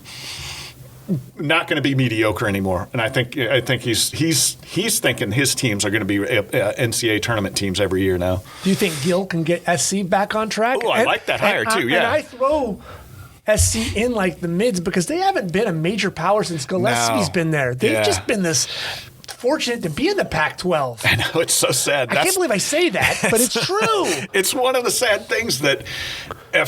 not going to be mediocre anymore, and I think he's thinking his teams are going to be NCAA tournament teams every year now. Do you think Gill can get SC back on track? Oh, I like that hire too. Yeah, and I throw SC in like the mids because they haven't been a major power since Gillespie's been there. They've just been this fortunate to be in the Pac-12. I know, it's so sad. I can't believe I say that, but it's true. It's one of the sad things that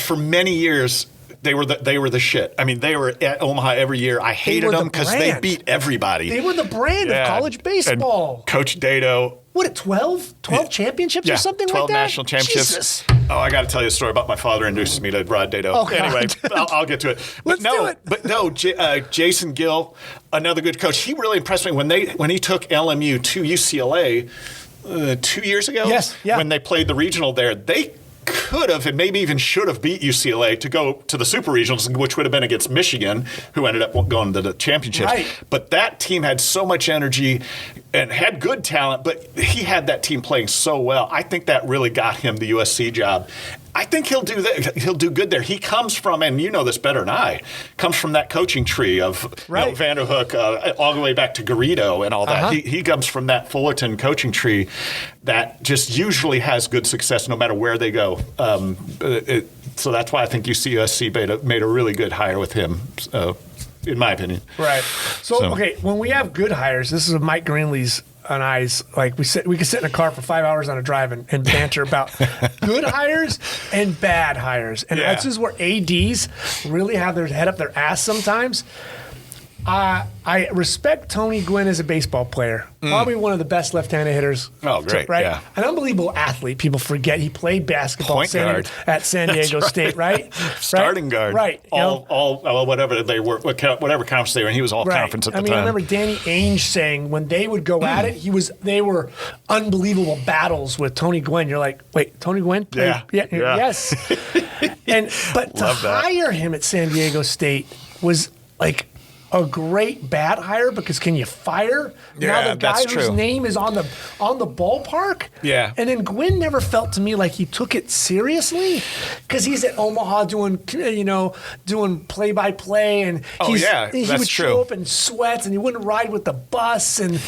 for many years. They were the shit. I mean, they were at Omaha every year. I hated them because they beat everybody. They were the brand of college baseball. And Coach Dato. What, 12 championships or something like that? 12 national championships. Jesus. Oh, I got to tell you a story about my father introduced me to Rod Dato. Oh, anyway, I'll get to it. Let's do it. But no, Jason Gill, another good coach. He really impressed me when he took LMU to UCLA 2 years ago. Yes, yeah. When they played the regional there, they could have and maybe even should have beat UCLA to go to the Super Regionals, which would have been against Michigan, who ended up going to the championships. Right. But that team had so much energy and had good talent, but he had that team playing so well. I think that really got him the USC job. I think he'll do that. He'll do good there. He comes from, and you know this better than I, comes from that coaching tree of Vanderhook all the way back to Garrido and all that. He comes from that Fullerton coaching tree that just usually has good success no matter where they go. So that's why I think USC made a really good hire with him. In my opinion. Right. So, okay, when we have good hires, this is Mike Greenlee's and I's, like we could sit in a car for 5 hours on a drive and banter about good hires and bad hires. And this is where ADs really have their head up their ass sometimes. I respect Tony Gwynn as a baseball player. Probably one of the best left-handed hitters. Oh, great. Right? Yeah. An unbelievable athlete. People forget he played basketball at San Diego State, right? Starting guard. Right. All whatever they were, whatever conference they were in, he was all conference at the time. I remember Danny Ainge saying when they would go at it, they were unbelievable battles with Tony Gwynn. You're like, wait, Tony Gwynn? Yeah. Yes. But to hire him at San Diego State was like a great bad hire because can you fire now the guy whose name is on the ballpark? Yeah. And then Gwynn never felt to me like he took it seriously because he's at Omaha doing play-by-play and he would show up in sweats and he wouldn't ride with the bus and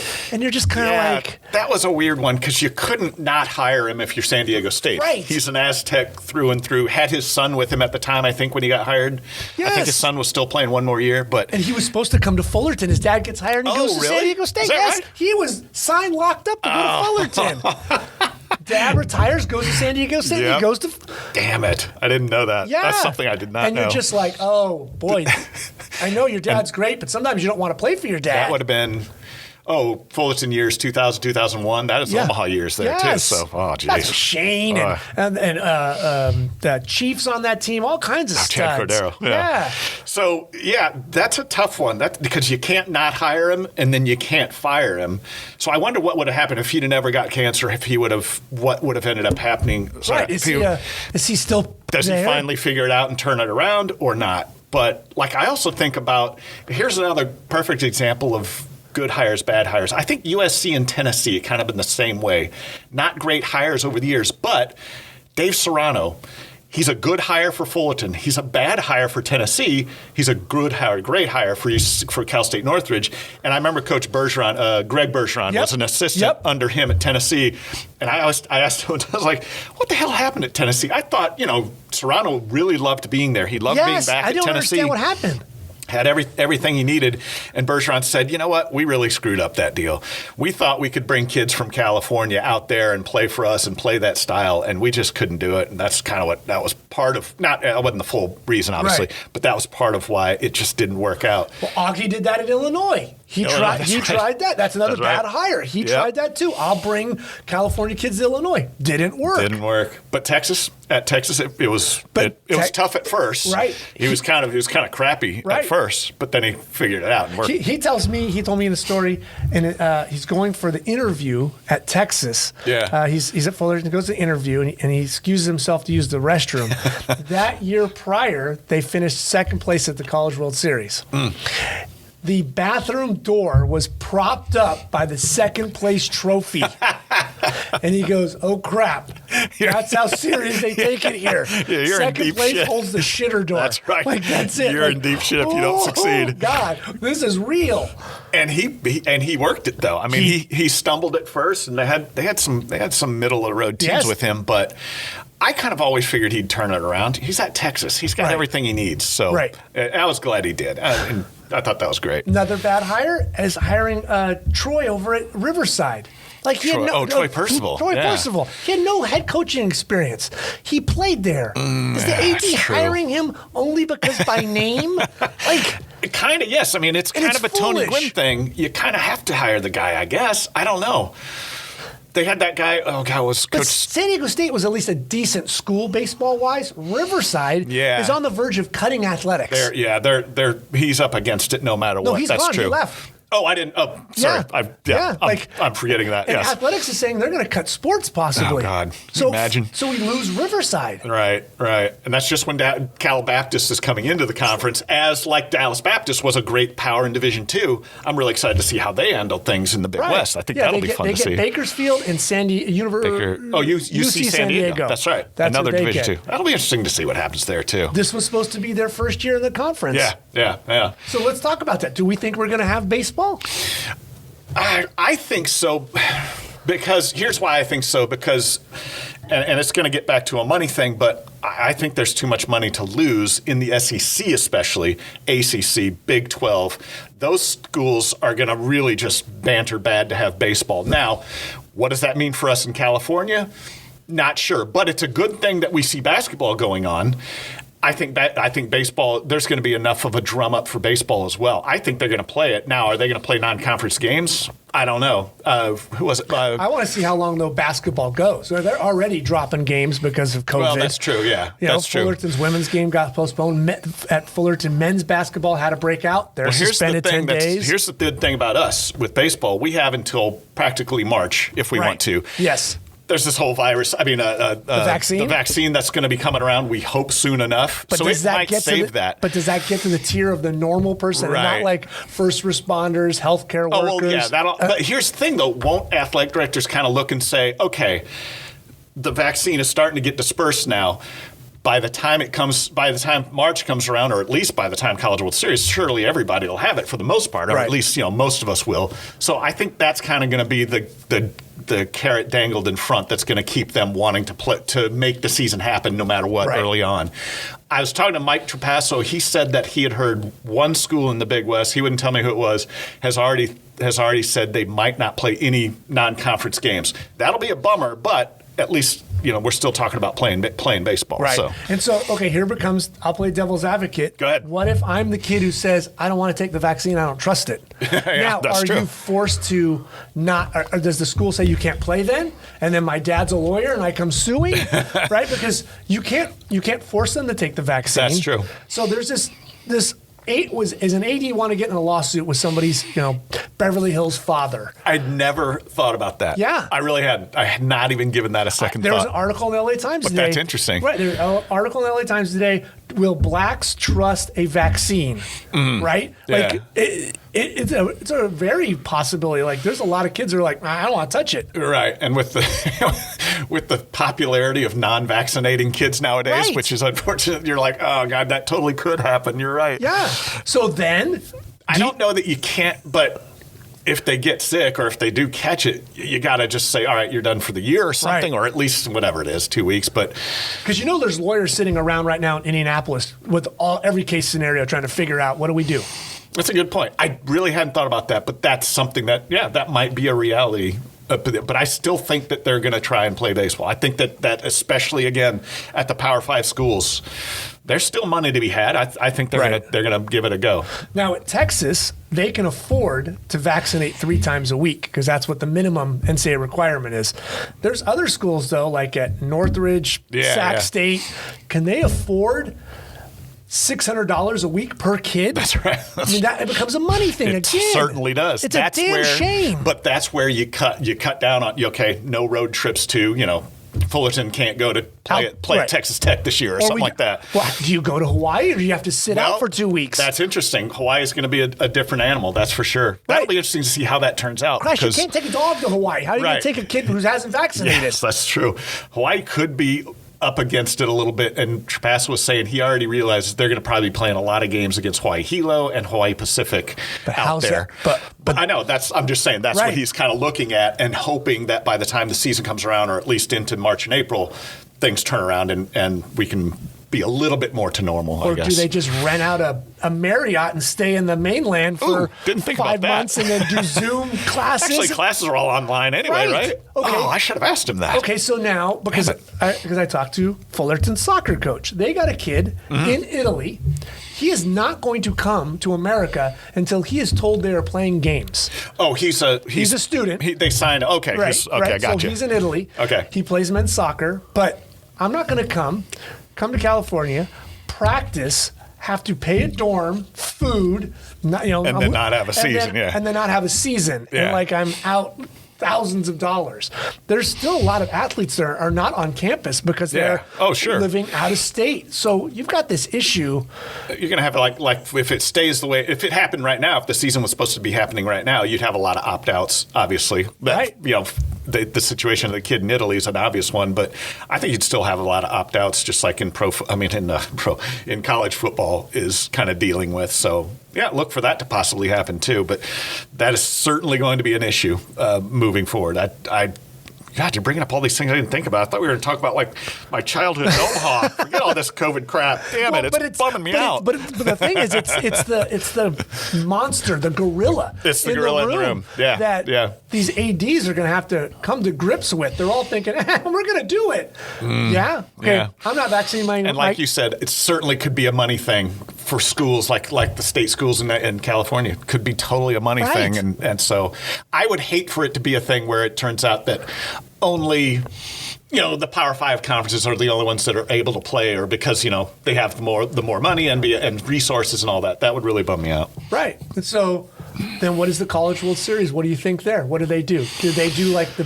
you're just kind of like that was a weird one because you couldn't not hire him if you're San Diego State. Right. He's an Aztec through and through. Had his son with him at the time, I think, when he got hired. Yes. I think his son was still playing one more year, and he was supposed to come to Fullerton. His dad gets hired and he goes to San Diego State. Yes, right? He was signed locked up to go to Fullerton. Dad retires, goes to San Diego State. He goes to. Damn it! I didn't know that. Yeah. That's something I did not know. And you're just like, oh boy, I know your dad's great, but sometimes you don't want to play for your dad. That would have been. Fullerton years 2000, 2001. That is Omaha years there too. So, geez. That's Shane and the Chiefs on that team, all kinds of stuff. Chad Cordero. Yeah. So, that's a tough one. Because you can't not hire him and then you can't fire him. So I wonder what would have happened if he'd never got cancer. What would have ended up happening? Right. Is he still? Does he finally figure it out and turn it around or not? But I also think about here's another perfect example of good hires, bad hires. I think USC and Tennessee kind of been the same way. Not great hires over the years, but Dave Serrano, he's a good hire for Fullerton. He's a bad hire for Tennessee. He's a good hire, great hire for Cal State Northridge. And I remember Coach Bergeron, Greg Bergeron, was an assistant under him at Tennessee. And I asked him, I was like, what the hell happened at Tennessee? I thought, Serrano really loved being there. He loved being back at Tennessee. I don't understand what happened. Had everything he needed. And Bergeron said, you know what? We really screwed up that deal. We thought we could bring kids from California out there and play for us and play that style, and we just couldn't do it. And that's kind of what that was part of. That wasn't the full reason, obviously, but that was part of why it just didn't work out. Well, Augie did that at Illinois. He tried that. That's another bad hire. He tried that too. I'll bring California kids to Illinois. Didn't work. But Texas, it was tough at first. Right. He was kind of crappy at first, but then he figured it out and worked. He told me in the story, and he's going for the interview at Texas. Yeah. He's at Fullerton, goes to the interview, and he excuses himself to use the restroom. That year prior, they finished second place at the College World Series. The bathroom door was propped up by the second place trophy. And he goes, oh, crap. That's how serious they take it here. Yeah, you're second in deep place shit. Holds the shitter door. That's right. That's it. You're in deep shit if you don't succeed. Oh, God, this is real. And he worked it, though. I mean, he stumbled at first, and they had some middle of the road teams with him, but I kind of always figured he'd turn it around. He's at Texas. He's got everything he needs. So I was glad he did. I thought that was great. Another bad hire is hiring Troy over at Riverside. Like he had Troy Percival. Percival. He had no head coaching experience. He played there. Is the AD hiring him only because by name? Kind of, yes. I mean, it's kind of a Tony Gwynn thing. You kind of have to hire the guy, I guess. I don't know. They had that guy. Oh God, was Coach San Diego State was at least a decent school baseball wise. Riverside is on the verge of cutting athletics. He's up against it no matter what. No, he's That's gone. true. He left. Oh, I didn't. Oh, sorry. I'm forgetting that. And yes. athletics is saying they're going to cut sports possibly. Oh God. Imagine. So we lose Riverside. Right. And that's just when Cal Baptist is coming into the conference, as like Dallas Baptist was a great power in Division II. I'm really excited to see how they handle things in the Big West. I think that'll be fun to see. They get Bakersfield and UC San Diego. That's right. Another Division II. That'll be interesting to see what happens there too. This was supposed to be their first year in the conference. Yeah. So let's talk about that. Do we think we're going to have baseball? I think so, because here's why I think so, because, and it's going to get back to a money thing, but I think there's too much money to lose in the SEC, especially ACC, Big 12. Those schools are going to really just banter bad to have baseball. Now, what does that mean for us in California? Not sure, but it's a good thing that we see basketball going on. I think baseball, there's going to be enough of a drum up for baseball as well. I think they're going to play it. Now, are they going to play non-conference games? I don't know. Who was it? I want to see how long, though, basketball goes. They're already dropping games because of COVID. Well, that's true, yeah. That's true. Fullerton's women's game got postponed. At Fullerton, men's basketball had a breakout. They're suspended 10 days. Here's the good thing about us with baseball. We have until practically March if we want to. Yes. There's this whole virus. I mean, the vaccine. The vaccine that's going to be coming around. We hope soon enough. But so it might save that. But does that get to the tier of the normal person, and not like first responders, healthcare workers? Oh, well, yeah. But here's the thing, though. Won't athletic directors kind of look and say, okay, the vaccine is starting to get dispersed now. By the time March comes around, or at least by the time College World Series, surely everybody will have it for the most part, or at least most of us will. So I think that's kind of going to be the carrot dangled in front that's going to keep them wanting to make the season happen no matter what early on. I was talking to Mike Trapasso. He said that he had heard one school in the Big West, he wouldn't tell me who it was, has already said they might not play any non-conference games. That'll be a bummer, but at least we're still talking about playing baseball. Right. So. And so, okay, here becomes, I'll play devil's advocate. Go ahead. What if I'm the kid who says, I don't want to take the vaccine, I don't trust it? Now, are you forced to not, or does the school say you can't play then? And then my dad's a lawyer and I come suing? Right? Because you can't force them to take the vaccine. That's true. So there's this Is an AD want to get in a lawsuit with somebody's, Beverly Hills father? I'd never thought about that. Yeah. I really hadn't. I had not even given that a second There thought. was an article in the LA Times today. That's interesting. Right. There's an article in the LA Times today. Will blacks trust a vaccine? Right? Yeah. Like, it's a very possibility. Like, there's a lot of kids who are like, I don't want to touch it. Right. And with the popularity of non-vaccinating kids nowadays, Right. which is unfortunate, you're like, oh, God, that totally could happen. You're right. Yeah. So then... I don't know that you can't, but if they get sick or if they do catch it, you got to just say, all right, you're done for the year or something, Right. or at least whatever it is, 2 weeks. But because there's lawyers sitting around right now in Indianapolis with every case scenario trying to figure out what do we do. that's a good point. I really hadn't thought about that, but that's something that might be a reality. But I still think that they're going to try and play baseball. I think that especially, again, at the Power 5 schools, there's still money to be had. I think they're going to give it a go. Now, at Texas, they can afford to vaccinate 3 times a week because that's what the minimum NCAA requirement is. There's other schools, though, like at Northridge, Sac State. Can they afford $600 a week per kid? That's right. It becomes a money thing It again. certainly does. It's a damn shame. But that's where you cut down on, no road trips to, Fullerton can't go to play at Texas Tech this year or something like that. Well, do you go to Hawaii or do you have to sit out for 2 weeks? That's interesting. Hawaii is going to be a different animal, that's for sure. That'll be interesting to see how that turns out. Gosh, you can't take a dog to Hawaii. How are you going to take a kid who hasn't vaccinated? Yes, that's true. Hawaii could be up against it a little bit, and Trapasso was saying he already realizes they're going to probably be playing a lot of games against Hawaii Hilo and Hawaii Pacific out there. But I know I'm just saying that's what he's kind of looking at and hoping that by the time the season comes around, or at least into March and April, things turn around and we can be a little bit more to normal, I guess. Or do they just rent out a Marriott and stay in the mainland for 5 months and then do Zoom classes? Actually, classes are all online anyway, right? Okay. Oh, I should have asked him that. Okay, so now, because I talked to Fullerton's soccer coach, they got a kid in Italy. He is not going to come to America until he is told they are playing games. Oh, he's a student. They signed. Okay, right. I got you. So he's in Italy. Okay. He plays men's soccer, but I'm not going to come to California, practice, have to pay a dorm, food, and then not have a season, and then not have a season, and I'm out thousands of dollars. There's still a lot of athletes that are not on campus because they're living out of state. So you've got this issue. You're going to have like if it stays the way, if it happened right now, if the season was supposed to be happening right now, you'd have a lot of opt-outs, obviously. But, the situation of the kid in Italy is an obvious one, but I think you'd still have a lot of opt-outs, just like in in college football is kind of dealing with. So look for that to possibly happen too. But that is certainly going to be an issue moving forward. God, you're bringing up all these things I didn't think about. I thought we were going to talk about my childhood in Omaha. Forget all this COVID crap. Damn it, it's bumming me out. But the thing is, it's the monster, the gorilla. It's the gorilla in the room. That these ADs are going to have to come to grips with. They're all thinking, we're going to do it. Okay. Yeah. I'm not vaccinating my. And like you said, it certainly could be a money thing for schools like the state schools in California. It could be totally a money thing, and so I would hate for it to be a thing where it turns out that only the Power 5 conferences are the only ones that are able to play, or because they have the more money and resources and all that. That would really bum me out. Right. And so then what is the College World Series? What do you think there? What do they do? Do they do like the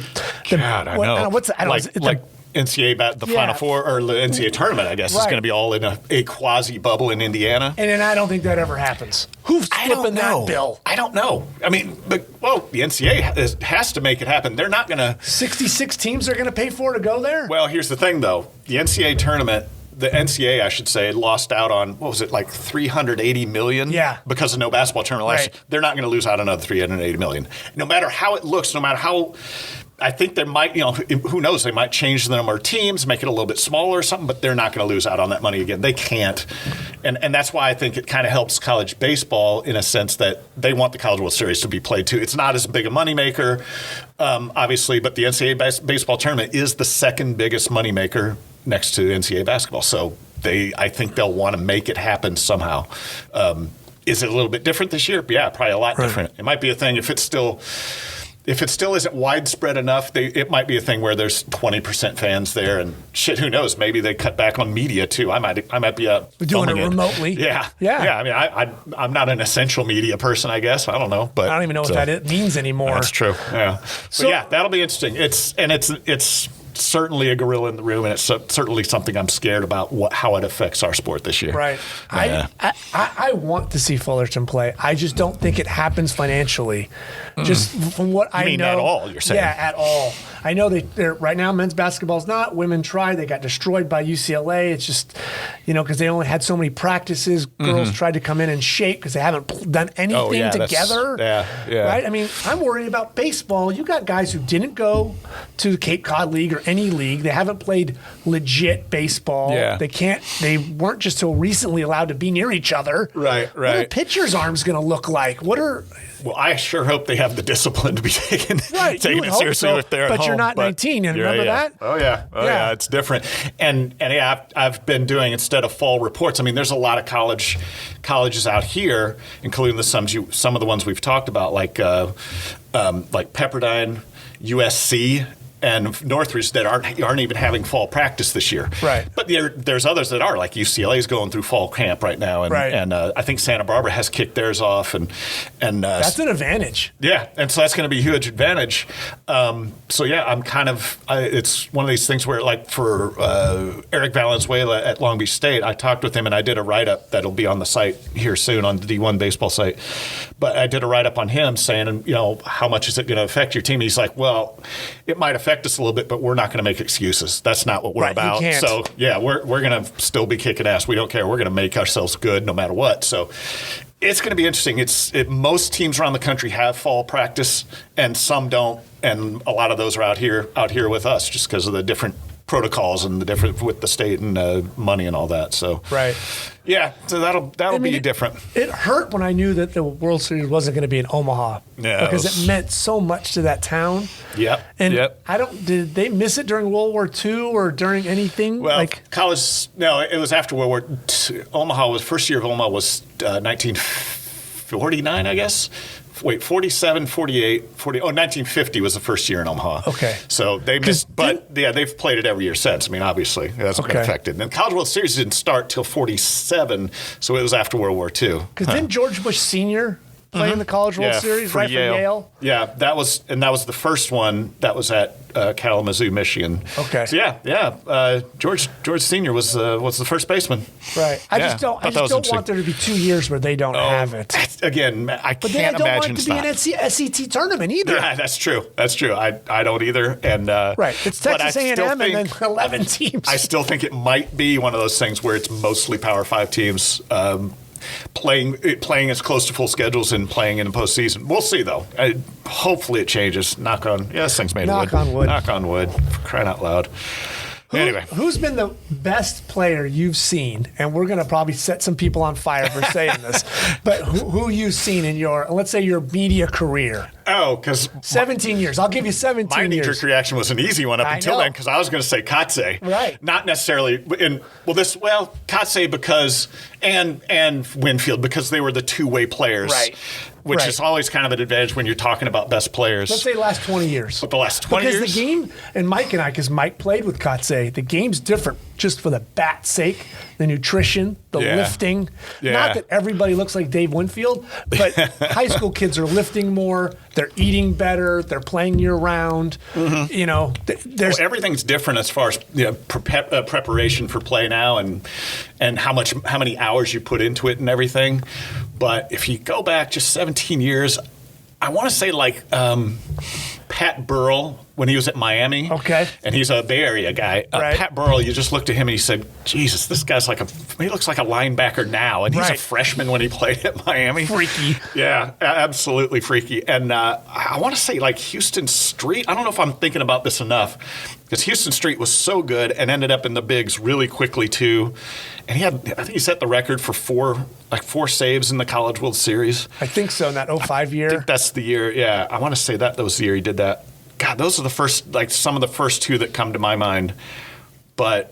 God, I know. What's like NCAA, the Final Four, or the NCAA tournament, I guess, is going to be all in a quasi bubble in Indiana. And then I don't think that ever happens. Who's flipping that bill? I don't know. I mean, the NCAA has to make it happen. They're not going to. 66 teams are going to pay for to go there? Well, here's the thing, though. The NCAA tournament, the NCAA, I should say, lost out on, what was it, like $380 million? Yeah. Because of no basketball tournament last year. They're not going to lose out another $380 million. No matter how it looks, no matter how. I think there might, who knows, they might change the number of teams, make it a little bit smaller or something, but they're not going to lose out on that money again. They can't. And that's why I think it kind of helps college baseball in a sense that they want the College World Series to be played too. It's not as big a moneymaker, obviously, but the NCAA baseball tournament is the second biggest moneymaker next to NCAA basketball. So I think they'll want to make it happen somehow. Is it a little bit different this year? Yeah, probably a lot different. It might be a thing if if it still isn't widespread enough, it might be a thing where there's 20% fans there, and shit, who knows? Maybe they cut back on media too. I might be doing it remotely. Yeah. I mean, I'm not an essential media person, I guess. I don't know, but I don't even know what that means anymore. That's true. Yeah. So yeah, that'll be interesting. It's certainly a gorilla in the room, and it's certainly something I'm scared about how it affects our sport this year. Right. Yeah. I want to see Fullerton play. I just don't think it happens financially. Just from what I know. You mean at all, you're saying? Yeah, at all. I know they're right now men's basketball's not. Women tried. They got destroyed by UCLA. It's just, because they only had so many practices. Girls tried to come in and shake because they haven't done anything together. Yeah. Right? I mean, I'm worried about baseball. You got guys who didn't go to the Cape Cod League or any league. They haven't played legit baseball. Yeah. They weren't just so recently allowed to be near each other. Right. What are pitcher's arms going to look like? Well, I sure hope they have the discipline to be taking it seriously if they're at home. But you're not 19, and remember that? Oh, yeah. It's different. And I've been doing, instead of fall reports, I mean, there's a lot of colleges out here, including some of the ones we've talked about, like Pepperdine, USC, and Northridge that aren't even having fall practice this year. Right. But there's others that are, like UCLA is going through fall camp right now, and I think Santa Barbara has kicked theirs off, and that's an advantage. Yeah, and so that's going to be a huge advantage. So yeah, I'm it's one of these things where, like, for Eric Valenzuela at Long Beach State, I talked with him and I did a write-up that'll be on the site here soon, on the D1 baseball site. But I did a write-up on him saying, how much is it going to affect your team? And he's like, well, it might affect us a little bit, but we're not going to make excuses. That's not what we're about. You can't. So yeah, we're going to still be kicking ass. We don't care. We're going to make ourselves good no matter what. So it's going to be interesting. Most teams around the country have fall practice, and some don't, and a lot of those are out here with us just because of the different protocols and the different with the state and money and all that. So yeah, so that'll be different. It hurt when I knew that the World Series wasn't going to be in Omaha, because it meant so much to that town. Yep. And did they miss it during World War II or during anything? Well, college. No, it was after World War II. First year of Omaha was 1949, I guess. Wait, 47, 48, 1950 was the first year in Omaha. Okay. So they missed, they've played it every year since. I mean, obviously, it hasn't been affected. And the College World Series didn't start till 47, so it was after World War II. Because didn't George Bush Sr. play in the College World Series, for Yale? Yeah, that was the first one that was at Kalamazoo, Michigan. Okay. So George Sr. was the first baseman. Right. I just don't want there to be 2 years where they don't have it. Again, I can't imagine. But then I don't want it to be an SEC tournament either. Yeah, that's true. I don't either. And it's Texas A&M and then 11 teams. I still think it might be one of those things where it's mostly Power 5 teams. Playing as close to full schedules and playing in the postseason. We'll see, though. Hopefully it changes. Knock on. Yeah, this thing's made of wood. Knock on wood. Knock on wood. For crying out loud. Anyway. Who's been the best player you've seen? And we're going to probably set some people on fire for saying this. But who you've seen in let's say your media career? Oh, because 17 years. I'll give you 17 years. My knee-jerk reaction was an easy one up until then, because I was going to say Kotsay. Right. Not necessarily Kotsay because and Winfield, because they were the two-way players. Right. Which is always kind of an advantage when you're talking about best players. Let's say the last 20 years. But the last 20 years? Because the game, and Mike and I, because Mike played with Kotsay, the game's different just for the bat's sake, the nutrition, the lifting. Yeah. Not that everybody looks like Dave Winfield, but high school kids are lifting more, they're eating better, they're playing year-round. Mm-hmm. Everything's different as far as preparation for play now and how many hours you put into it and everything. But if you go back just 17 years, I want to say Pat Burrell when he was at Miami. Okay. And he's a Bay Area guy. Right. Pat Burrell, you just looked at him and you said, Jesus, this guy's he looks like a linebacker now. And he's a freshman when he played at Miami. Freaky. Yeah, absolutely freaky. And I want to say Houston Street. I don't know if I'm thinking about this enough, because Houston Street was so good and ended up in the bigs really quickly too. And I think he set the record for four saves in the College World Series. I think so, in that 05 year. I think that's the year, yeah. I want to say that was the year he did that. God, those are the first, some of the first two that come to my mind. But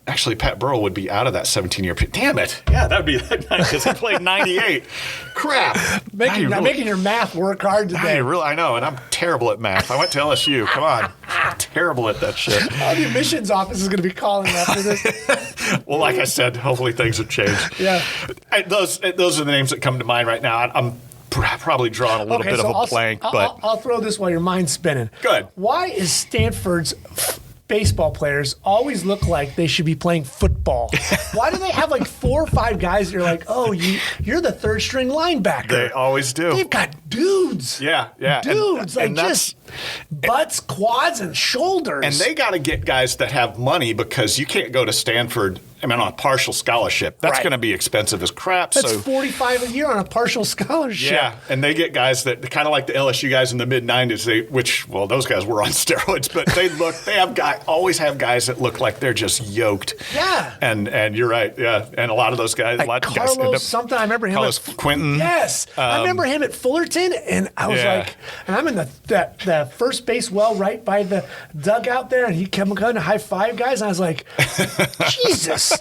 Actually, Pat Burrell would be out of that 17-year period. Damn it. Yeah, that would be that nice because he played 98. Crap. Making your math work hard today. I know, and I'm terrible at math. I went to LSU. Come on. I'm terrible at that shit. The admissions office is going to be calling after this. Well, like I said, hopefully things have changed. Yeah. Those are the names that come to mind right now. I'm probably drawing a little bit of a blank, but I'll throw this while your mind's spinning. Good. Why is Stanford's baseball players always look like they should be playing football? Why do they have like 4 or 5 guys that are like, oh, you're the third string linebacker? They always do. They've got dudes. Yeah. Dudes, and just butts, quads, and shoulders. And they got to get guys that have money because you can't go to Stanford, on a partial scholarship. That's going to be expensive as crap. That's $45 a year on a partial scholarship. Yeah, and they get guys that kind of like the LSU guys in the mid-90s, those guys were on steroids, but always have guys that look like they're just yoked. Yeah. And you're right, yeah. And a lot of those guys, something I remember him Carlos Quentin. Yes. I remember him at Fullerton, and I was like, and I'm in the first base well right by the dugout there, and he came to high five guys, and I was like, Jesus.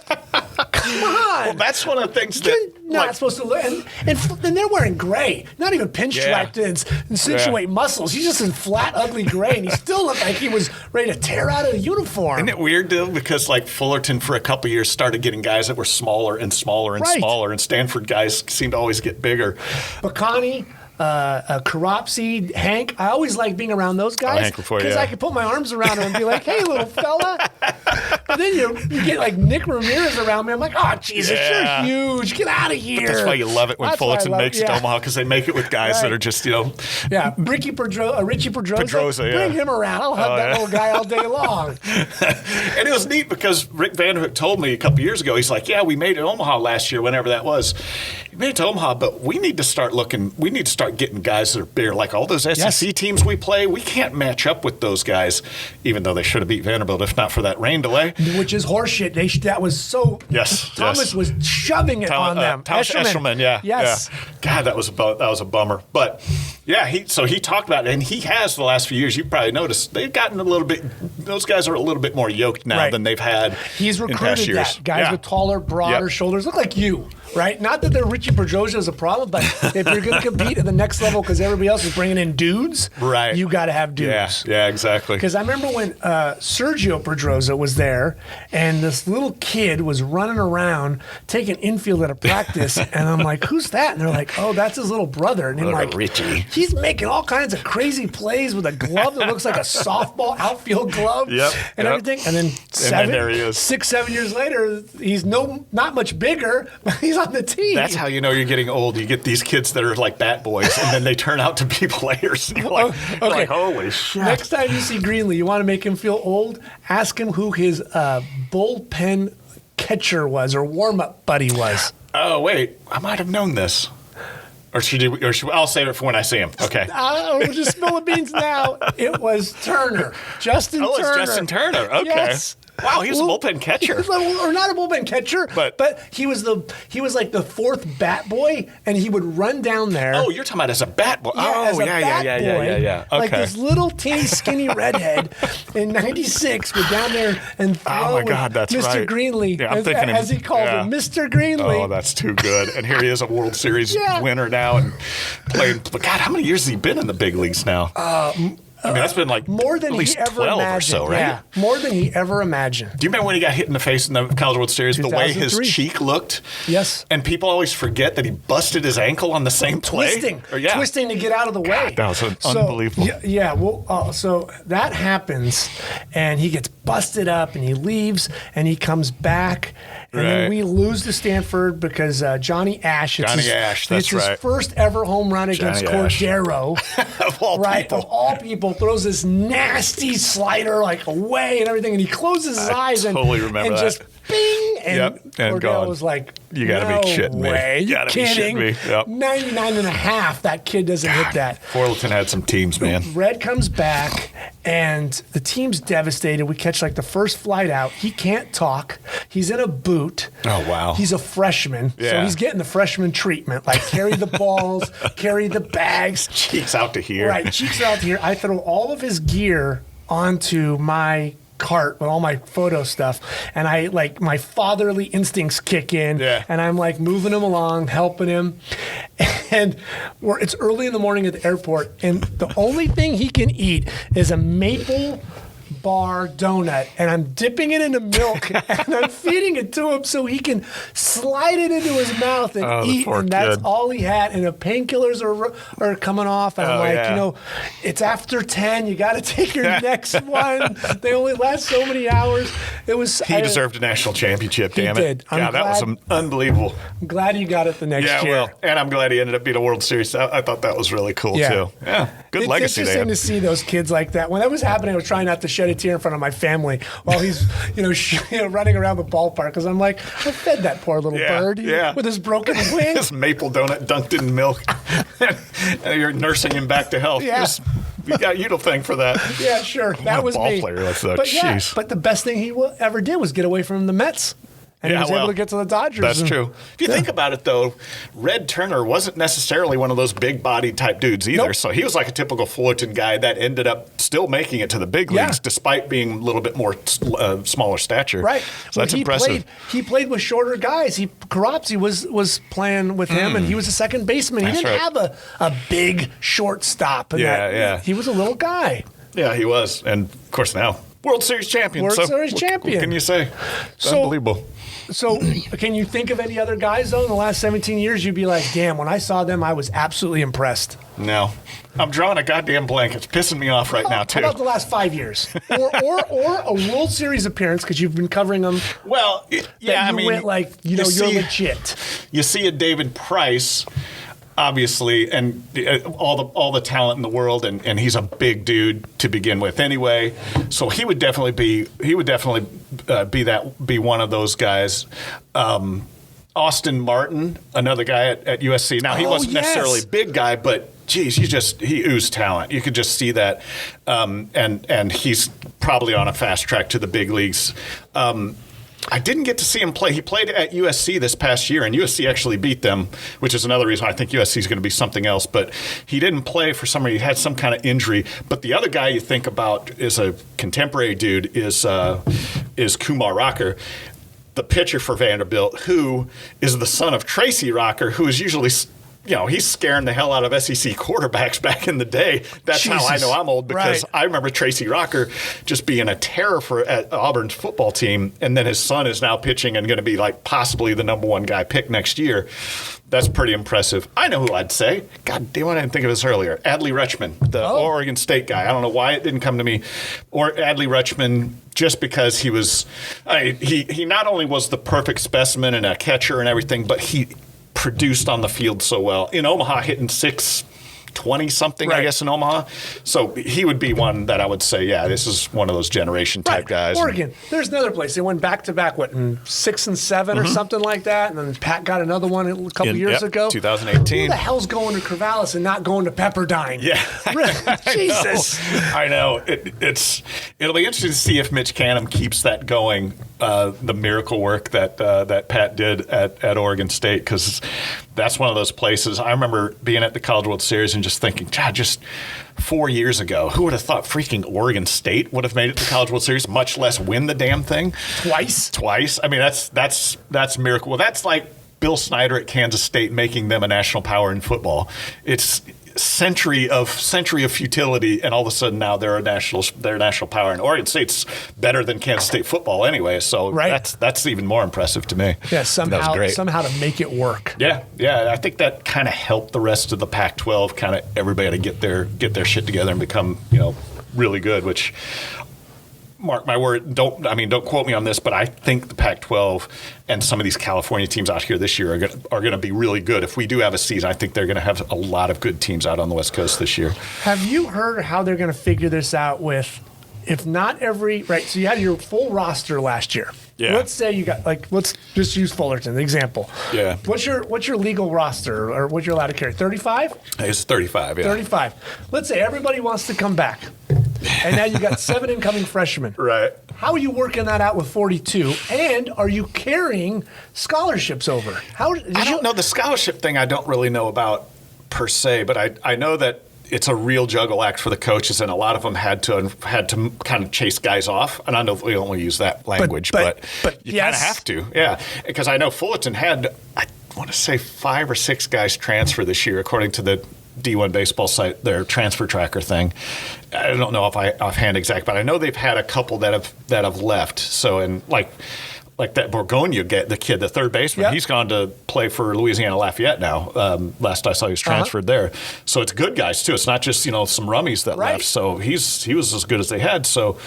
Come on. Well, that's one of the things You're not supposed to look. And they're wearing gray, not even pinstriped and insinuate muscles. He's just in flat, ugly gray, and he still looked like he was ready to tear out of the uniform. Isn't it weird, though? Because Fullerton for a couple years started getting guys that were smaller and smaller and smaller, and Stanford guys seemed to always get bigger. Bacani. Karopsy, Hank. I always like being around those guys because I could put my arms around them and be like, "Hey, little fella." But then you get like Nick Ramirez around me. I'm like, "Oh, Jesus, you're huge. Get out of here." But that's why you love it when Fullerton makes it to Omaha because they make it with guys that are just Richie Pedroza. Yeah. Bring him around. I'll hug that little guy all day long. And it was neat because Rick Vanderhook told me a couple years ago. He's like, "Yeah, we made it to Omaha last year, whenever that was. We made it to Omaha, but we need to start looking. We need to start getting guys that are bigger. Like all those SEC teams we play, we can't match up with those guys, even though they should have beat Vanderbilt if not for that rain delay." Which is horseshit. That was so. Thomas was shoving it on them. Thomas Eshelman, Yes. Yeah. God, that was a bummer. But yeah, he talked about it, and he has the last few years. You probably noticed they've gotten a little bit. Those guys are a little bit more yoked now than they've had. He's recruited in past years. Guys with taller, broader shoulders, look like you. Right? Not that the Richie Pedroza is a problem, but if you're going to compete at the next level because everybody else is bringing in dudes, you got to have dudes. Yeah, exactly. Because I remember when Sergio Pedroza was there, and this little kid was running around taking infield at a practice, and I'm like, "Who's that?" And they're like, "Oh, that's his little brother." And I'm like, Richie. He's making all kinds of crazy plays with a glove that looks like a softball outfield glove and everything. And then there he is. 6-7 years later, he's not much bigger, but he's on the team. That's how you know you're getting old. You get these kids that are like bat boys, and then they turn out to be players. You're like, holy shit. Next time you see Greenlee, you want to make him feel old, ask him who his bullpen catcher was or warm-up buddy was. Oh, wait. I might have known this. I'll save it for when I see him. Okay. We'll just spill the beans now. It was Turner. Justin Turner. Oh, it's Justin Turner. Okay. Yes. Wow, he was a bullpen catcher. Or not a bullpen catcher, but he was like the fourth bat boy, and he would run down there. Oh, you're talking about as a bat boy. Yeah. Okay. Like this little teeny skinny redhead in '96 would down there and throw Mr. Greenlee, as he called him, Mr. Greenlee. Oh, that's too good. And here he is, a World Series winner now, and playing. But God, how many years has he been in the big leagues now? That's been like more than at least he ever 12 imagined. or so, right? Yeah, more than he ever imagined. Do you remember when he got hit in the face in the College World Series, the way his cheek looked? Yes. And people always forget that he busted his ankle on the same play. Twisting to get out of the way. God, that was unbelievable. So that happens, and he gets busted up, and he leaves, and he comes back, and then we lose to Stanford because Johnny Ash. That's it's his first ever home run against Cordero. Of all people. Of all people, throws this nasty slider away and everything, and he closes his eyes and just bing, and Cordero was like, "You got to be kidding me! You gotta be kidding me!" 99 and a half. That kid doesn't hit that. Fullerton had some teams, man. Red comes back, and the team's devastated. We catch the first flight out. He can't talk. He's in a boot. Oh wow! He's a freshman, so he's getting the freshman treatment. Carry the balls, carry the bags. Cheeks out to here. Right, cheeks out to here. I throw all of his gear onto my cart with all my photo stuff, and I like my fatherly instincts kick in, and I'm like moving him along, helping him, and it's early in the morning at the airport, and the only thing he can eat is a maple bar donut, and I'm dipping it into milk and I'm feeding it to him so he can slide it into his mouth and eat, and that's all he had, and the painkillers are coming off, and I'm like, it's after 10, you got to take your next one, they only last so many hours. He deserved a national championship, damn it. He did. That was unbelievable. I'm glad he got it the next year. Well, and I'm glad he ended up being a World Series. I thought that was really cool too. Yeah, good legacy. It's interesting to see those kids like that. When that was happening, I was trying not to shed a tear in front of my family while he's running around the ballpark, because I'm like, I fed that poor little bird with his broken wing. His maple donut dunked in milk. And you're nursing him back to health. Yeah. You don't think for that. Yeah, sure. That was me. Player, but the best thing he ever did was get away from the Mets. And he was able to get to the Dodgers. That's true. If you think about it, though, Red Turner wasn't necessarily one of those big-bodied type dudes either. Nope. So he was like a typical Fullerton guy that ended up still making it to the big leagues despite being a little bit more smaller stature. Right. So that's impressive. He played with shorter guys. Karopsy was playing with him, and he was a second baseman. He didn't have a big shortstop. He was a little guy. Yeah, he was. And, of course, now World Series champion. World Series champion. What can you say? Unbelievable. So, can you think of any other guys, though, in the last 17 years you'd be like, damn, when I saw them, I was absolutely impressed? No. I'm drawing a goddamn blank. It's pissing me off right now, too. How about the last 5 years? or a World Series appearance, because you've been covering them. Well, went like, you're legit. You see a David Price, obviously, and all the talent in the world, and he's a big dude to begin with anyway. So he would definitely be one of those guys. Austin Martin, another guy at USC. Now he wasn't necessarily a big guy, but geez, he oozed talent. You could just see that, and he's probably on a fast track to the big leagues. I didn't get to see him play. He played at USC this past year, and USC actually beat them, which is another reason I think USC is going to be something else. But he didn't play for some reason. He had some kind of injury. But the other guy you think about is a contemporary dude is Kumar Rocker, the pitcher for Vanderbilt, who is the son of Tracy Rocker, who is usually he's scaring the hell out of SEC quarterbacks back in the day. That's how I know I'm old, because I remember Tracy Rocker just being a terror at Auburn's football team, and then his son is now pitching and going to be like possibly the number one guy picked next year. That's pretty impressive. I know who I'd say. God damn it, I didn't think of this earlier. Adley Rutschman, the Oregon State guy. I don't know why it didn't come to me. Or Adley Rutschman, just because he was he not only was the perfect specimen and a catcher and everything, but he produced on the field so well. In Omaha, hitting 620 something, I guess, in Omaha. So he would be one that I would say, this is one of those generation type guys. Oregon, there's another place. They went back to back, in 6 and 7 or something like that. And then Pat got another one a couple years ago. 2018. Who the hell's going to Corvallis and not going to Pepperdine? Yeah. Jesus. I know. It'll be interesting to see if Mitch Canham keeps that going, the miracle work that Pat did at Oregon State, because that's one of those places. I remember being at the College World Series and just thinking, God, just 4 years ago, who would have thought freaking Oregon State would have made it to the College World Series, much less win the damn thing? Twice. I mean, that's miracle. Well, that's like Bill Snyder at Kansas State making them a national power in football. It's century of futility, and all of a sudden now they're a national power. And Oregon State's better than Kansas State football anyway, so that's even more impressive to me. Yeah, somehow to make it work. Yeah, I think that kind of helped the rest of the Pac-12, kind of everybody to get their shit together and become really good. Which, mark my word, don't quote me on this, but I think the Pac-12 and some of these California teams out here this year are going to be really good. If we do have a season, I think they're going to have a lot of good teams out on the West Coast this year. Have you heard how they're going to figure this out with, if not every, so you had your full roster last year. Yeah. Let's say you got, let's just use Fullerton, the example. Yeah. What's your legal roster, or what you're allowed to carry? 35? It's 35, yeah. 35. Let's say everybody wants to come back. And now you got 7 incoming freshmen. Right. How are you working that out with 42? And are you carrying scholarships over? I don't know. The scholarship thing I don't really know about per se, but I know that it's a real juggle act for the coaches, and a lot of them had to kind of chase guys off. And I know we don't want to use that language, but you kind of have to, yeah. Because I know Fullerton had, I want to say 5 or 6 guys transfer this year, according to the D1 baseball site, their transfer tracker thing. I don't know if I offhand exact, but I know they've had a couple that have left. So, and like that Borgonia the kid, the third baseman, he's gone to play for Louisiana Lafayette now. Last I saw, he was transferred there. So it's good guys too. It's not just some rummies that left. So he was as good as they had. So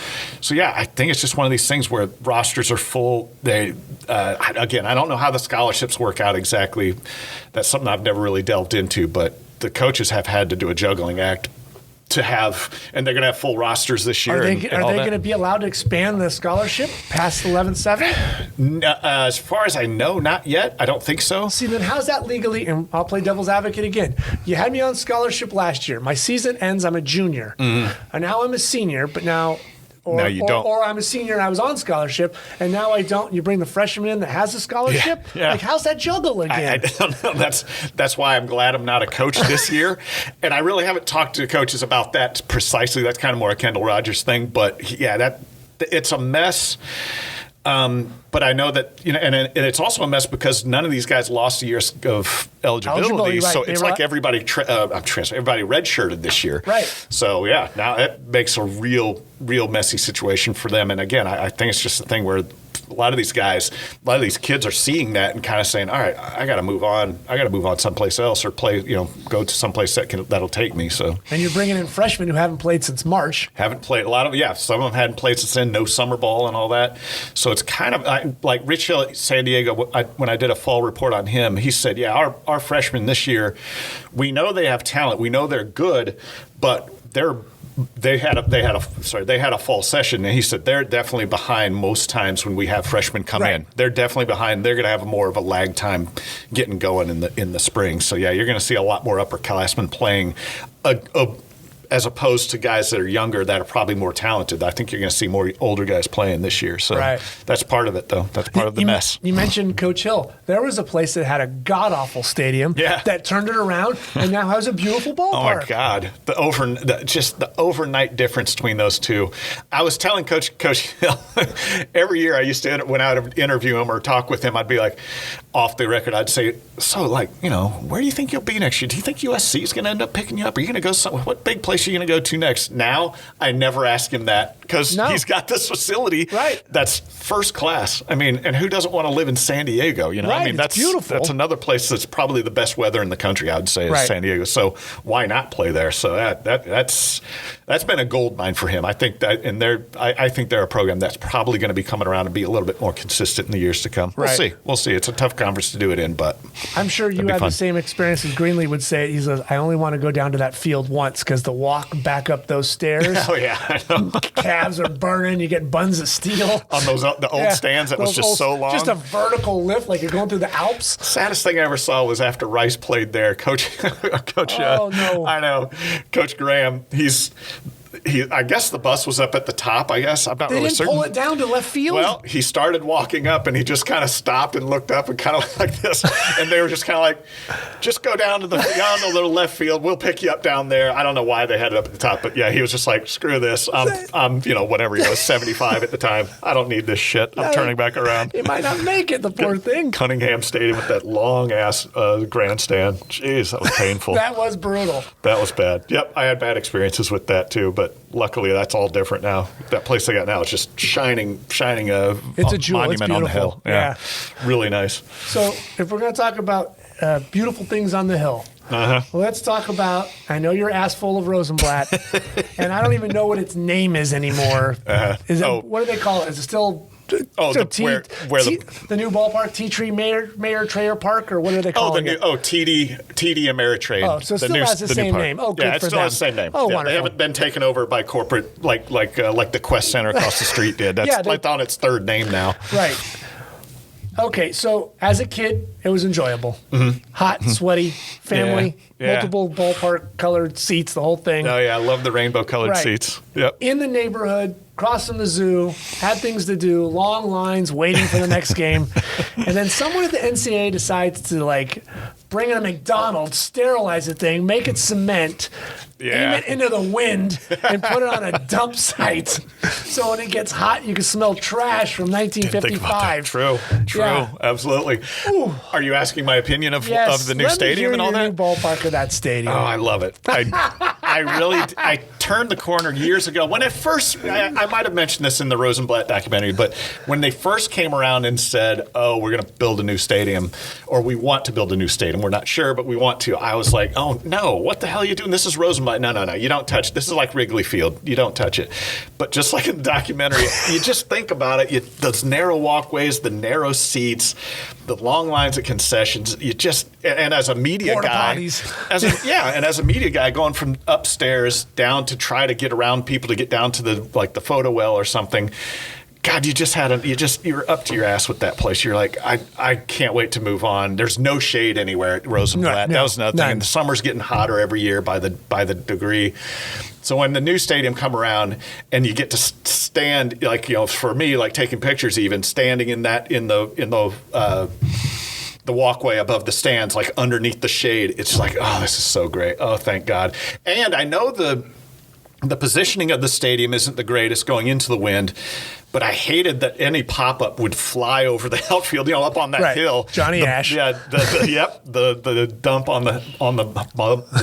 yeah, I think it's just one of these things where rosters are full. They again, I don't know how the scholarships work out exactly. That's something I've never really delved into, but the coaches have had to do a juggling act to have, and they're going to have full rosters this year. Are they going to be allowed to expand the scholarship past 11-7? As far as I know, not yet. I don't think so. See, then how's that legally? And I'll play devil's advocate again. You had me on scholarship last year. My season ends. I'm a junior. And now I'm a senior, but now... no, you don't. Or I'm a senior and I was on scholarship, and now I don't. You bring the freshman in that has a scholarship? Yeah. Like, how's that juggle again? I don't know. That's why I'm glad I'm not a coach this year. And I really haven't talked to coaches about that precisely. That's kind of more a Kendall Rogers thing. But, yeah, it's a mess. But I know that, and it's also a mess because none of these guys lost a year of eligibility. Right. So it's like everybody redshirted this year. Right. So, yeah, now it makes a real messy situation for them. And again, I think it's just a thing where a lot of these kids are seeing that and kind of saying, all right, I got to move on. I got to move on someplace else or play, go to someplace that'll take me. So. And you're bringing in freshmen who haven't played since March. Haven't played a lot of, some of them hadn't played since then, no summer ball and all that. So it's kind of like Rich Hill at San Diego, when I did a fall report on him, he said, our freshmen this year, we know they have talent. We know they're good, but they had a fall session, and he said they're definitely behind most times when we have freshmen come in. They're definitely behind. They're going to have more of a lag time getting going in the spring. So yeah, you're going to see a lot more upperclassmen playing as opposed to guys that are younger that are probably more talented. I think you're going to see more older guys playing this year. So that's part of it, though. That's part of the mess. You mentioned Coach Hill. There was a place that had a god-awful stadium that turned it around and now has a beautiful ballpark. Oh, my God. The overnight difference between those two. I was telling Coach Hill, every year I used to, when I would interview him or talk with him, I'd be like, off the record, I'd say, so, where do you think you'll be next year? Do you think USC is going to end up picking you up? Are you going to go somewhere? What big place are you going to go to next? Now, I never ask him that because he's got this facility that's first class. I mean, and who doesn't want to live in San Diego? I mean, that's beautiful. That's another place that's probably the best weather in the country, I would say, is San Diego. So why not play there? So that's been a gold mine for him. I think that, and I think they're a program that's probably going to be coming around and be a little bit more consistent in the years to come. We'll see. It's a tough conference to do it in, but I'm sure you had the same experience as Greenlee would say. He says, I only want to go down to that field once because the walk back up those stairs. Oh yeah, I know. Calves are burning. You get buns of steel on the old stands. That was just so long. Just a vertical lift, like you're going through the Alps. Saddest thing I ever saw was after Rice played there. Coach. Oh no! I know, Coach Graham. I guess the bus was up at the top. I'm not really certain. They didn't pull it down to left field? Well, he started walking up, and he just kind of stopped and looked up and kind of like this. And they were just kind of like, just go down to the left field. We'll pick you up down there. I don't know why they had it up at the top, but yeah, he was just like, screw this. I'm whatever he was, 75 at the time. I don't need this shit. I'm turning back around. He might not make it, the poor thing. Cunningham Stadium with that long-ass grandstand. Jeez, that was painful. That was brutal. That was bad. Yep, I had bad experiences with that too, but luckily that's all different now. That place they got now is just shining it's a jewel. Monument on the hill. Yeah. Really nice. So if we're going to talk about beautiful things on the hill, let's talk about, I know your ass full of Rosenblatt, and I don't even know what its name is anymore. What do they call it? Is it still... the new ballpark, Tea Tree Mayor Trayer Park, or what are they calling it? TD Ameritrade. Oh, so it still has the same name. Oh, good it for still them. has the same name. Oh, wonderful. They haven't been taken over by corporate like the Quest Center across the street did. That's on its third name now. Right. Okay, so as a kid, it was enjoyable. Mm-hmm. Hot, sweaty, family. multiple ballpark colored seats, the whole thing. Oh, yeah. I love the rainbow colored seats. Yep. In the neighborhood, across from the zoo, had things to do, long lines waiting for the next game. And then someone at the NCAA decides to bring in a McDonald's, sterilize the thing, make it cement, aim it into the wind, and put it on a dump site. So when it gets hot, you can smell trash from 1955. True. Yeah. Absolutely. Ooh. Are you asking my opinion of the new stadium and all that? New ballpark of that stadium. Oh, I love it. I turned the corner years ago when I might have mentioned this in the Rosenblatt documentary, but when they first came around and said, "Oh, we're going to build a new stadium," or "We want to build a new stadium," we're not sure, but we want to. I was like, "Oh no, what the hell are you doing? This is Rosenblatt. No, you don't touch. This is like Wrigley Field. You don't touch it." But just like in the documentary, you just think about it. Those narrow walkways, the narrow seats, the long lines at concessions. And as a media Porta guy, potties. and as a media guy going from upstairs down to try to get around people to get down to the photo well or something. God, you're up to your ass with that place. You're like, I can't wait to move on. There's no shade anywhere at Rosenblatt. That was another thing. And the summer's getting hotter every year by the degree. So when the new stadium come around and you get to stand, for me, taking pictures, even standing in the walkway above the stands, underneath the shade, it's just like, oh, this is so great. Oh, thank God. And I know the positioning of the stadium isn't the greatest going into the wind, but I hated that any pop-up would fly over the outfield, up on that hill. Johnny Ash. Yeah, the dump on the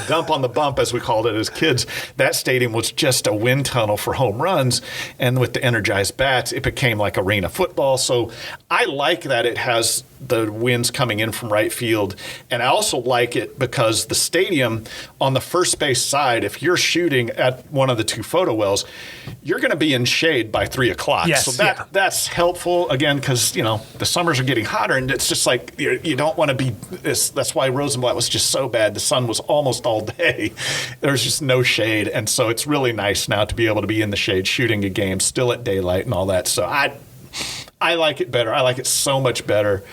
dump on the bump, as we called it as kids. That stadium was just a wind tunnel for home runs, and with the energized bats, it became like arena football. So I like that it has the winds coming in from right field, and I also like it because the stadium on the first base side, if you're shooting at one of the two photo wells, you're going to be in shade by 3 o'clock. Yes, so that's helpful, again, because, the summers are getting hotter, and it's just like you don't want to be this. That's why Rosenblatt was just so bad. The sun was almost all day. There's just no shade, and so it's really nice now to be able to be in the shade shooting a game still at daylight and all that. So I like it better. I like it so much better.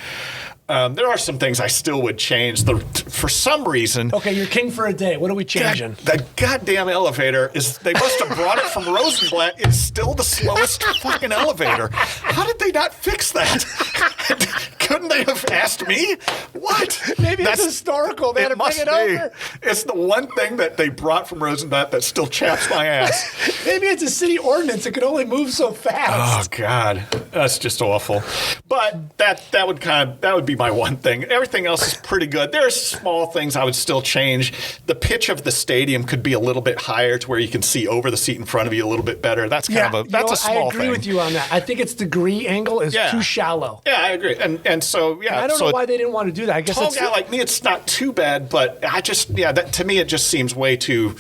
There are some things I still would change. For some reason. Okay, you're king for a day. What are we changing? The goddamn elevator they must have brought it from Rosenblatt. It's still the slowest fucking elevator. How did they not fix that? Couldn't they have asked me? What? Maybe it's historical. They had to bring it over. It's the one thing that they brought from Rosenblatt that still chaps my ass. Maybe it's a city ordinance. It could only move so fast. Oh God, that's just awful. But that would be my one thing. Everything else is pretty good. There's small things I would still change. The pitch of the stadium could be a little bit higher to where you can see over the seat in front of you a little bit better. That's a small thing. I agree with you on that. I think its degree angle is too shallow. Yeah, I agree. And so I don't know why they didn't want to do that. I guess a guy like me, it's not too bad, but that to me it just seems way too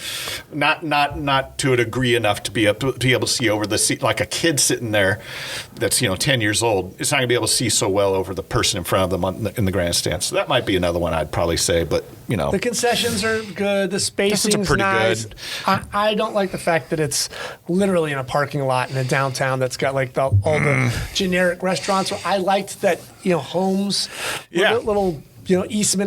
not to a degree enough to be able to see over the seat, like a kid sitting there that's 10 years old. It's not going to be able to see so well over the person in front of them in the grandstand. So that might be another one I'd probably say, but the concessions are good. The spacing's pretty nice. Good. I don't like the fact that it's literally in a parking lot in a downtown that's got all the generic restaurants. I liked that homes, little Eastman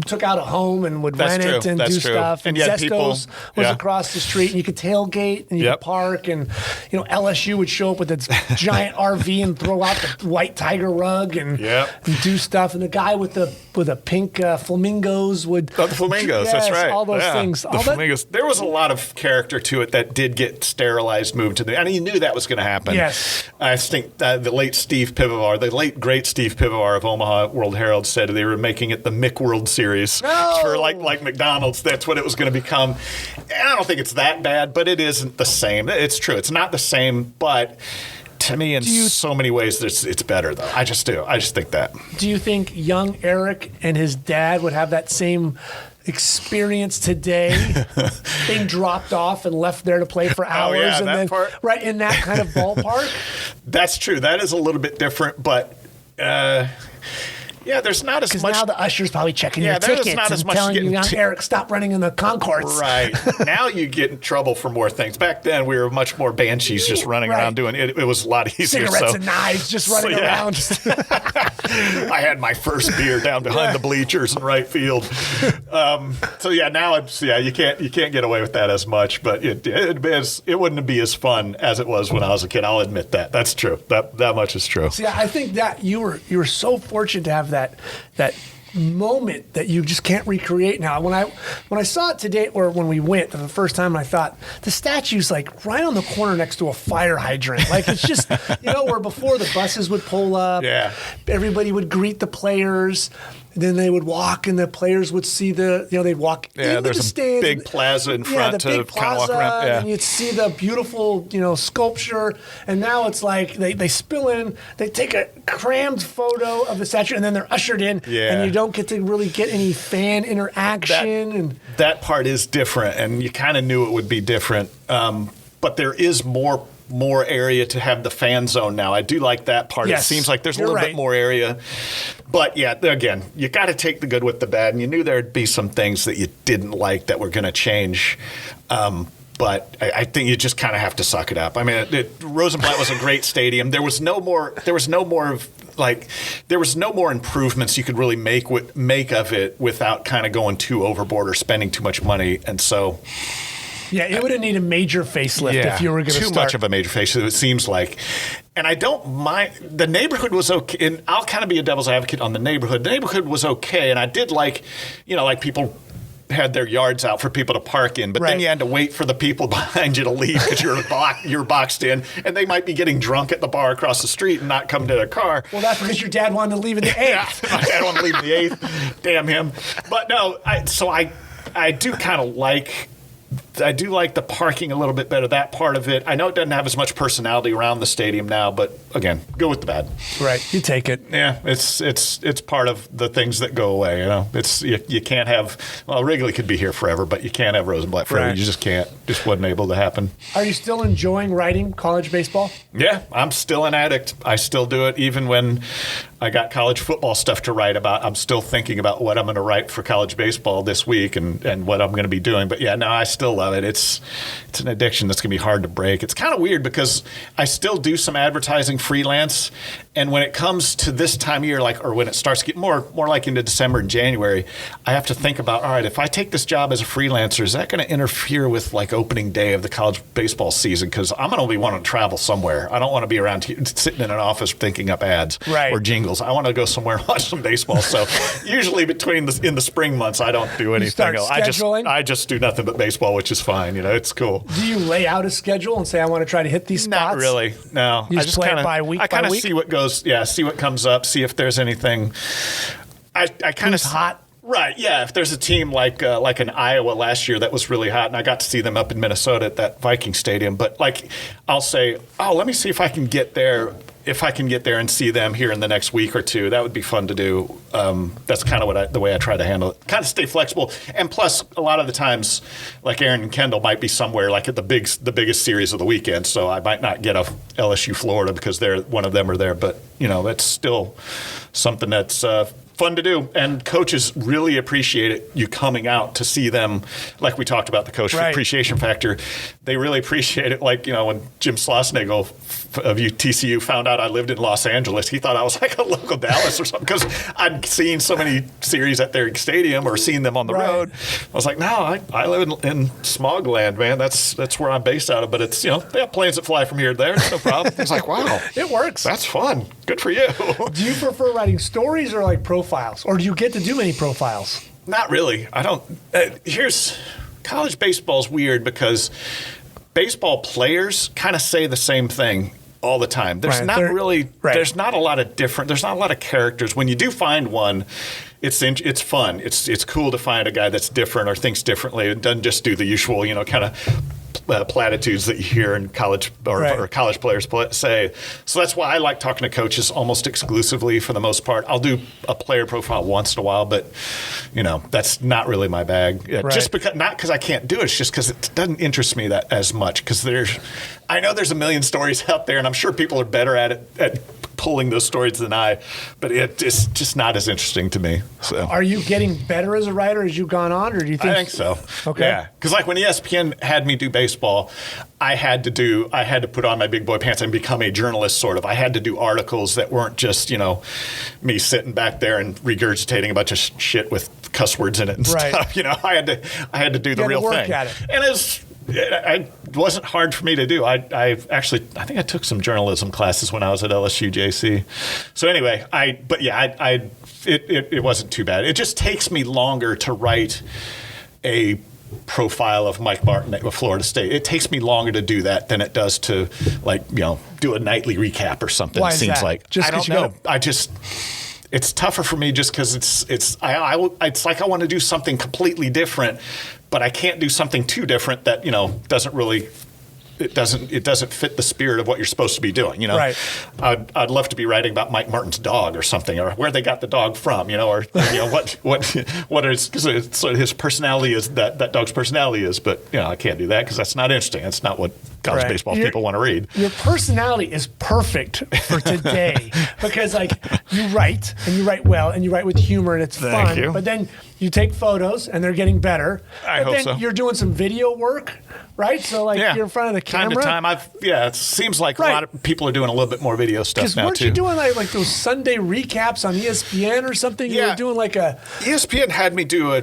took out a home and would rent it and do stuff. And Zesco's was across the street, and you could tailgate and you could park. And LSU would show up with its giant RV and throw out the white tiger rug and do stuff. And the guy with the pink flamingos would. Oh, the flamingos, that's right. All those things. The flamingos. There was a lot of character to it that did get sterilized, moved to and you knew that was going to happen. Yes. I think the late great Steve Pivovar of Omaha World Herald said they were making it the Mick World Series for like McDonald's. That's what it was going to become. And I don't think it's that bad, but it isn't the same. It's true. It's not the same, but to me, in so many ways, it's better, though. I just do. I just think that. Do you think young Eric and his dad would have that same experience today, being dropped off and left there to play for hours, and then right in that kind of ballpark? That's true. That is a little bit different, but. There's not as much. Because now the usher's probably checking your tickets and telling you, Eric, stop running in the concourse. Right. Now you get in trouble for more things. Back then, we were much more banshees just running around doing it. It was a lot easier. Cigarettes and knives just running around. I had my first beer down behind the bleachers in right field. So yeah, now you can't get away with that as much, but it wouldn't be as fun as it was when I was a kid. I'll admit that. That's true. That much is true. See, I think that you were so fortunate to have that moment that you just can't recreate now. When I saw it today, or when we went for the first time, I thought the statue's like right on the corner next to a fire hydrant. Like it's just where before the buses would pull up, everybody would greet the players. Then they would walk, and the players would see they'd walk into the stands. There's a big plaza in front to kind of walk around. Yeah. And you'd see the beautiful, sculpture. And now it's like they spill in, they take a crammed photo of the statue, and then they're ushered in, and you don't get to really get any fan interaction. That part is different, and you kind of knew it would be different. But there is more area to have the fan zone now. I do like that part. Yes, it seems like there's a little bit more area. But yeah, again, you got to take the good with the bad, and you knew there'd be some things that you didn't like that were going to change. But I think you just kind of have to suck it up. I mean, Rosenblatt was a great stadium. There was no more improvements you could really make of it without kind of going too overboard or spending too much money. And so, yeah, it would have needed a major facelift if you were going to start. Too much of a major facelift, it seems like. And I don't mind. The neighborhood was okay. And I'll kind of be a devil's advocate on the neighborhood. The neighborhood was okay. And I did like people had their yards out for people to park in, but then you had to wait for the people behind you to leave because you're boxed in, and they might be getting drunk at the bar across the street and not come to their car. Well, that's because your dad wanted to leave in the 8th. My dad wanted to leave in the 8th. Damn him. But no, I do kind of like. I do like the parking a little bit better, that part of it. I know it doesn't have as much personality around the stadium now, but again, go with the bad. Right, you take it. Yeah, it's part of the things that go away. You can't have. Well, Wrigley could be here forever, but you can't have Rosenblatt forever. Right. You just can't. Just wasn't able to happen. Are you still enjoying writing college baseball? Yeah, I'm still an addict. I still do it even when I got college football stuff to write about. I'm still thinking about what I'm going to write for college baseball this week and what I'm going to be doing. But yeah, no, I still love it. It's an addiction that's going to be hard to break. It's kind of weird because I still do some advertising freelance, and when it comes to this time of year, or when it starts to get more like into December and January, I have to think about, all right, if I take this job as a freelancer, is that going to interfere with opening day of the college baseball season? Because I'm going to be wanting to travel somewhere. I don't want to be around here, sitting in an office thinking up ads or jingles. I want to go somewhere and watch some baseball. So usually in the spring months, I don't do anything else. I just do nothing but baseball, which is fine. It's cool. Do you lay out a schedule and say, I want to try to hit these spots? Not really. No. You just play it by week. I kind of see what goes. Yeah, see what comes up. See if there's anything. I kind of hot. Right, yeah. If there's a team like in Iowa last year that was really hot, and I got to see them up in Minnesota at that Viking stadium, but I'll say, let me see if I can get there. If I can get there and see them here in the next week or two, that would be fun to do. That's kind of the way I try to handle it. Kind of stay flexible, and plus, a lot of the times, Aaron and Kendall might be somewhere at the biggest series of the weekend, so I might not get a LSU Florida because one of them are there. But that's still something that's fun to do, and coaches really appreciate it. You coming out to see them, like we talked about the coach appreciation factor. They really appreciate it. When Jim Slosnagel of TCU found out I lived in Los Angeles, he thought I was like a local Dallas or something because I'd seen so many series at their stadium or seen them on the road. I was like, no, I live in Smogland, man. That's where I'm based out of. But it's they have planes that fly from here to there. It's no problem. It's like, wow, it works. That's fun. Good for you. Do you prefer writing stories or profiles, or do you get to do many profiles? Not really. I don't. College baseball's weird because baseball players kind of say the same thing all the time. There's there's not a lot of there's not a lot of characters. When you do find one, it's fun. It's cool to find a guy that's different or thinks differently. It doesn't just do the usual, kind of platitudes that you hear in college or college players say. So that's why I like talking to coaches almost exclusively for the most part. I'll do a player profile once in a while, but that's not really my bag. Just not because I can't do it. It's just because it doesn't interest me that as much. Because I know there's a million stories out there, and I'm sure people are better at pulling those stories than I, but it's just not as interesting to me. So. Are you getting better as a writer as you've gone on, or do you think? I think so. Okay. Yeah, because like when ESPN had me do baseball, I had to put on my big boy pants and become a journalist. Sort of. I had to do articles that weren't just me sitting back there and regurgitating a bunch of shit with cuss words in it and stuff. I had to do the real thing. At it. And it wasn't hard for me to do. I think I took some journalism classes when I was at LSU JC. So anyway, it wasn't too bad. It just takes me longer to write a profile of Mike Martin at Florida State. It takes me longer to do that than it does to do a nightly recap or something. Why it is seems that? like Just I don't know. It's tougher for me just because it's like I want to do something completely different, but I can't do something too different that doesn't really. It doesn't fit the spirit of what you're supposed to be doing, Right. I'd love to be writing about Mike Martin's dog or something, or where they got the dog from, or what is sort of his personality is, that dog's personality is, but I can't do that because that's not interesting. That's not what college baseball people want to read. Your personality is perfect for today because you write and you write well and you write with humor and it's Thank fun. you. But then you take photos and they're getting better. I hope then so. You're doing some video work, right? So you're in front of the camera. Time to time, it seems like a lot of people are doing a little bit more video stuff now too. Because weren't you doing like those Sunday recaps on ESPN or something? Yeah. You were doing like a ESPN had me do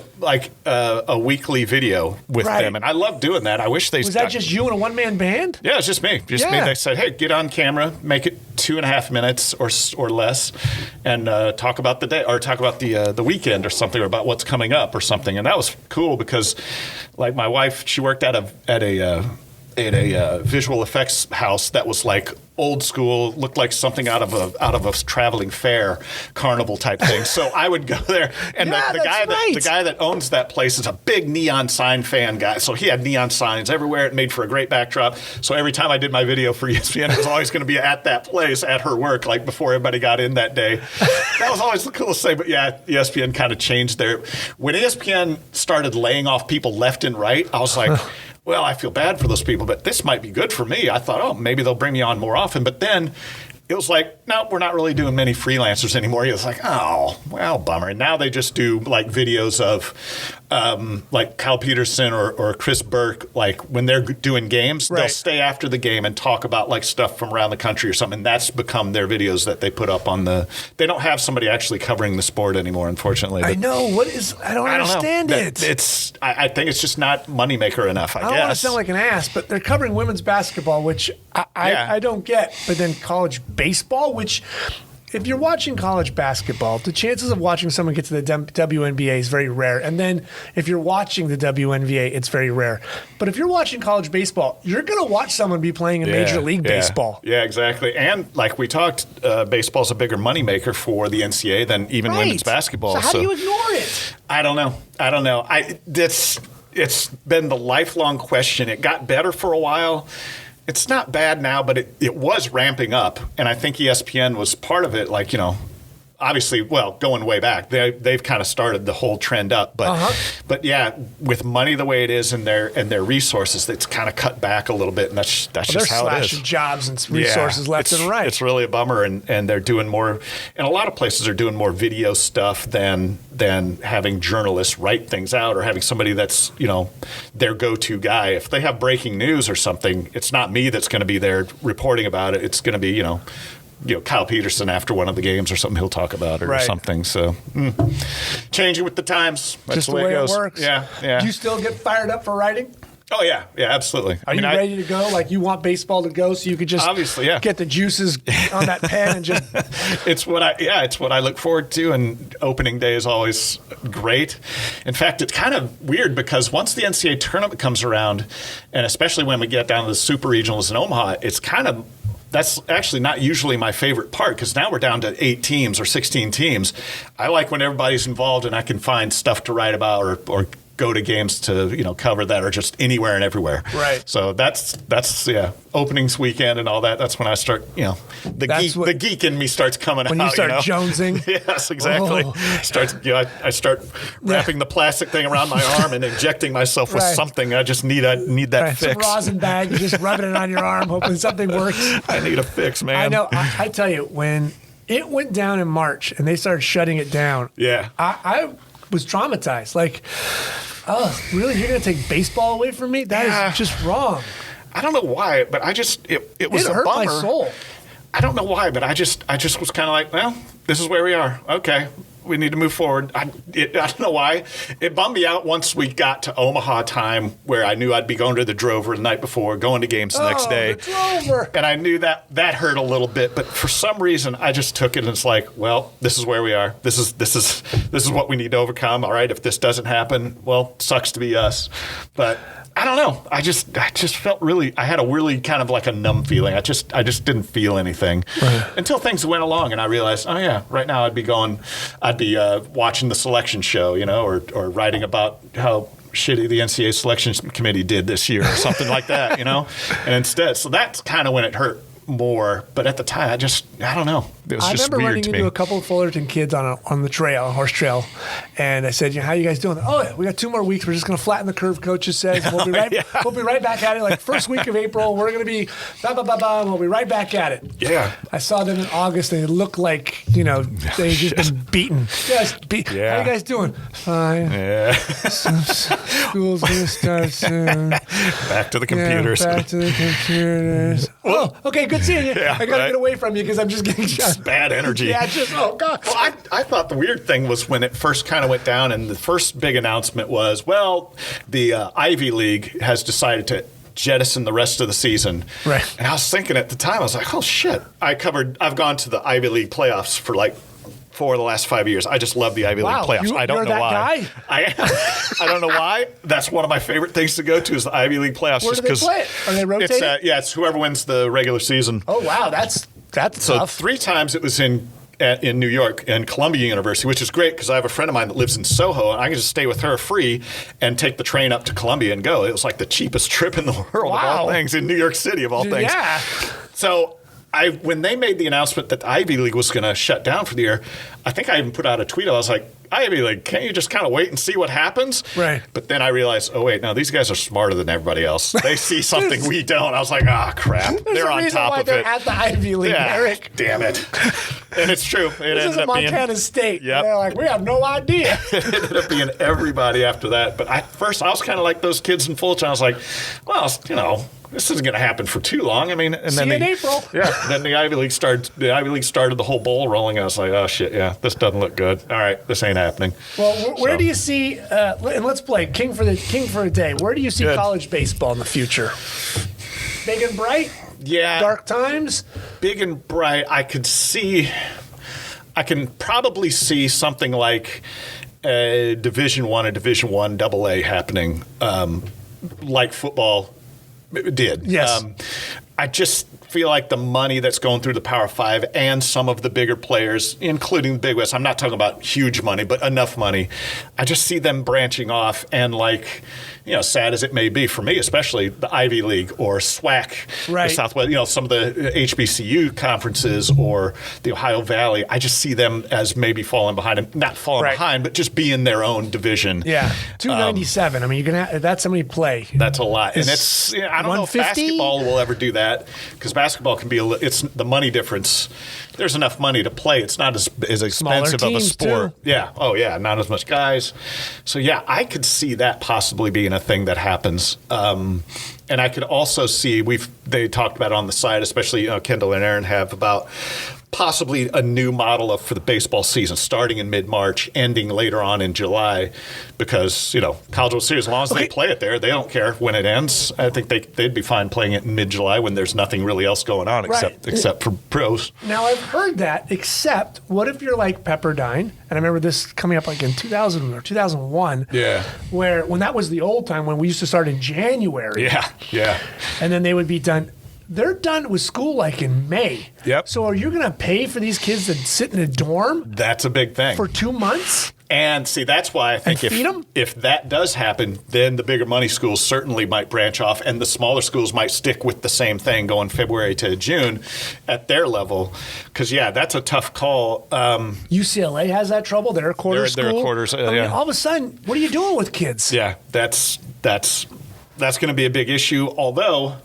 a weekly video with them, and I love doing that. I wish they was that just you and a one-man band? Yeah, it's just me. Just me. They said, "Hey, get on camera, make it 2.5 minutes or less, and talk about the day or talk about the weekend or something, or about what's coming up or something." And that was cool because, like, my wife, she worked at a visual effects house that was like old school, looked like something out of a traveling fair carnival type thing. So I would go there, and the guy that owns that place is a big neon sign fan guy. So he had neon signs everywhere. It made for a great backdrop. So every time I did my video for ESPN, it was always going to be at that place at her work, like before everybody got in that day. That was always the coolest thing. But yeah, ESPN kind of changed when ESPN started laying off people left and right, I was like, well, I feel bad for those people, but this might be good for me. I thought, maybe they'll bring me on more often. But then it was like, no, we're not really doing many freelancers anymore. It was like, oh, well, bummer. And now they just do like videos of like Kyle Peterson or Chris Burke, like when they're doing games, they'll stay after the game and talk about like stuff from around the country or something. And that's become their videos that they put up on they don't have somebody actually covering the sport anymore, unfortunately. I know. I don't understand it. I think it's just not moneymaker enough, I guess. I don't want to sound like an ass, but they're covering women's basketball, which I don't get. But then college baseball, which if you're watching college basketball, the chances of watching someone get to the WNBA is very rare. And then if you're watching the WNBA, it's very rare. But if you're watching college baseball, you're going to watch someone be playing in Major League Baseball. Yeah, exactly. And like we talked, baseball's a bigger moneymaker for the NCAA than even women's basketball. So how do you ignore it? I don't know. It's been the lifelong question. It got better for a while. It's not bad now, but it was ramping up, and I think ESPN was part of it. Like, obviously, well, going way back, they've kind of started the whole trend up. But yeah, with money the way it is and their resources, it's kind of cut back a little bit, and that's just how it is. They're slashing jobs and resources left and right. It's really a bummer, and they're doing more. And a lot of places are doing more video stuff than having journalists write things out or having somebody that's their go-to guy. If they have breaking news or something, it's not me that's going to be there reporting about it. It's going to be Kyle Peterson after one of the games or something, he'll talk about it or something. So changing with the times. That's just the way it works. Yeah. Do you still get fired up for writing? Oh, yeah, absolutely. Are you ready to go? Like, you want baseball to go so you could just obviously, get the juices on that pen and just... It's what I look forward to, and opening day is always great. In fact, it's kind of weird because once the NCAA tournament comes around, and especially when we get down to the super regionals in Omaha, that's actually not usually my favorite part because now we're down to 8 teams or 16 teams. I like when everybody's involved and I can find stuff to write about or go to games to cover that are just anywhere and everywhere. Right. So that's openings weekend and all that. That's when I start the geek in me starts coming out. When you start jonesing. Yes, exactly. I start wrapping the plastic thing around my arm and injecting myself with something. I just need that fix. Some rosin bag, you're just rubbing it on your arm, hoping something works. I need a fix, man. I know. I tell you, when it went down in March and they started shutting it down, I was traumatized. Like, oh, really? You're going to take baseball away from me? That is just wrong. I don't know why, but it was a hurt bummer. My soul. I don't know why, but I just was kind of like, well, this is where we are. Okay, we need to move forward. I don't know why. It bummed me out once we got to Omaha time, where I knew I'd be going to the Drover the night before, going to games the next day. The Drover. And I knew that hurt a little bit, but for some reason I just took it and it's like, well, this is where we are. This is what we need to overcome. All right, if this doesn't happen, well, sucks to be us. But I don't know. I just felt I had a really kind of like a numb feeling. I just didn't feel anything until things went along and I realized, oh yeah, right now I'd be watching the selection show, or writing about how shitty the NCAA selection committee did this year or something like that, And instead, so that's kind of when it hurt more. But at the time, I don't know. It was just weird to me. I remember running into a couple of Fullerton kids on the trail, horse trail, and I said, how you guys doing? Oh, yeah, we got 2 more weeks. We're just going to flatten the curve, coaches says. We'll be right back at it. Like first week of April, we're going to be blah, blah, blah, blah. We'll be right back at it. Yeah. I saw them in August. They looked like, they just been beaten. Yes, How you guys doing? Fine. Yeah. School's going to start soon. Back to the computers. Yeah, back to the computers. Oh, okay, good seeing you. Yeah, I got to get away from you because I'm just getting shot. Bad energy. Yeah, oh, God. Well, I thought the weird thing was when it first kind of went down and the first big announcement was, well, the Ivy League has decided to jettison the rest of the season. Right. And I was thinking at the time, I was like, oh, shit. I've gone to the Ivy League playoffs for like 4 of the last 5 years. I just love the Ivy League playoffs. I don't know why. I don't know why. That's one of my favorite things to go to is the Ivy League playoffs. Where do they play it? Are they rotating? It's whoever wins the regular season. Oh, wow. That's so tough. 3 times it was in New York and Columbia University, which is great because I have a friend of mine that lives in Soho and I can just stay with her free and take the train up to Columbia and go. It was like the cheapest trip in the world of all things, in New York City of all things. Yeah. So when they made the announcement that the Ivy League was going to shut down for the year, I think I even put out a tweet. I was like, Ivy League, can't you just kind of wait and see what happens? Right. But then I realized, oh, wait, no, these guys are smarter than everybody else. They see something we don't. I was like, crap. They're on top of they're it. At the Ivy League, Eric. Damn it. And it's true. This is Montana State. Yep. They're like, we have no idea. It ended up being everybody after that. But at first, I was kind of like those kids in Fulton. I was like, well, this isn't going to happen for too long. I mean, and see you in April. Yeah. Then the Ivy League started. The Ivy League started the whole bowl rolling. I was like, oh shit, yeah, this doesn't look good. All right, this ain't happening. Well, where do you see? And let's play King for a day. Where do you see college baseball in the future? Big and bright. Yeah. Dark times. Big and bright. I can probably see something like a Division I, a Division I AA happening, like football did. Yes. I just feel like the money that's going through the Power 5 and some of the bigger players, including the Big West, I'm not talking about huge money, but enough money. I just see them branching off and sad as it may be for me, especially the Ivy League or SWAC, the Southwest, some of the HBCU conferences or the Ohio Valley. I just see them as maybe falling behind, not falling behind, but just being their own division. Yeah, 297. I mean, that's how many play. That's a lot, and it's I don't know if basketball will ever do that because basketball can be it's the money difference. There's enough money to play. It's not as expensive of a sport. Too. Yeah. Oh, yeah. Not as much guys. So, yeah, I could see that possibly being a thing that happens. And I could also see they talked about it on the side, especially Kendall and Aaron have about possibly a new model for the baseball season starting in mid-March, ending later on in July, because College World Series, as long as they play it there, they don't care when it ends. I think they'd be fine playing it in mid-July when there's nothing really else going on except for pros. Now I've heard that. Except, what if you're like Pepperdine? And I remember this coming up like in 2000 or 2001. Yeah. When that was the old time when we used to start in January. Yeah. Yeah. And then they would be done. They're done with school like in May. Yep. So are you going to pay for these kids to sit in a dorm? That's a big thing. For 2 months? And see, that's why I think if that does happen, then the bigger money schools certainly might branch off, and the smaller schools might stick with the same thing going February to June at their level. Because, that's a tough call. UCLA has that trouble. They're a quarter school. They're a quarter. I mean, all of a sudden, what are you doing with kids? Yeah, that's going to be a big issue. Although,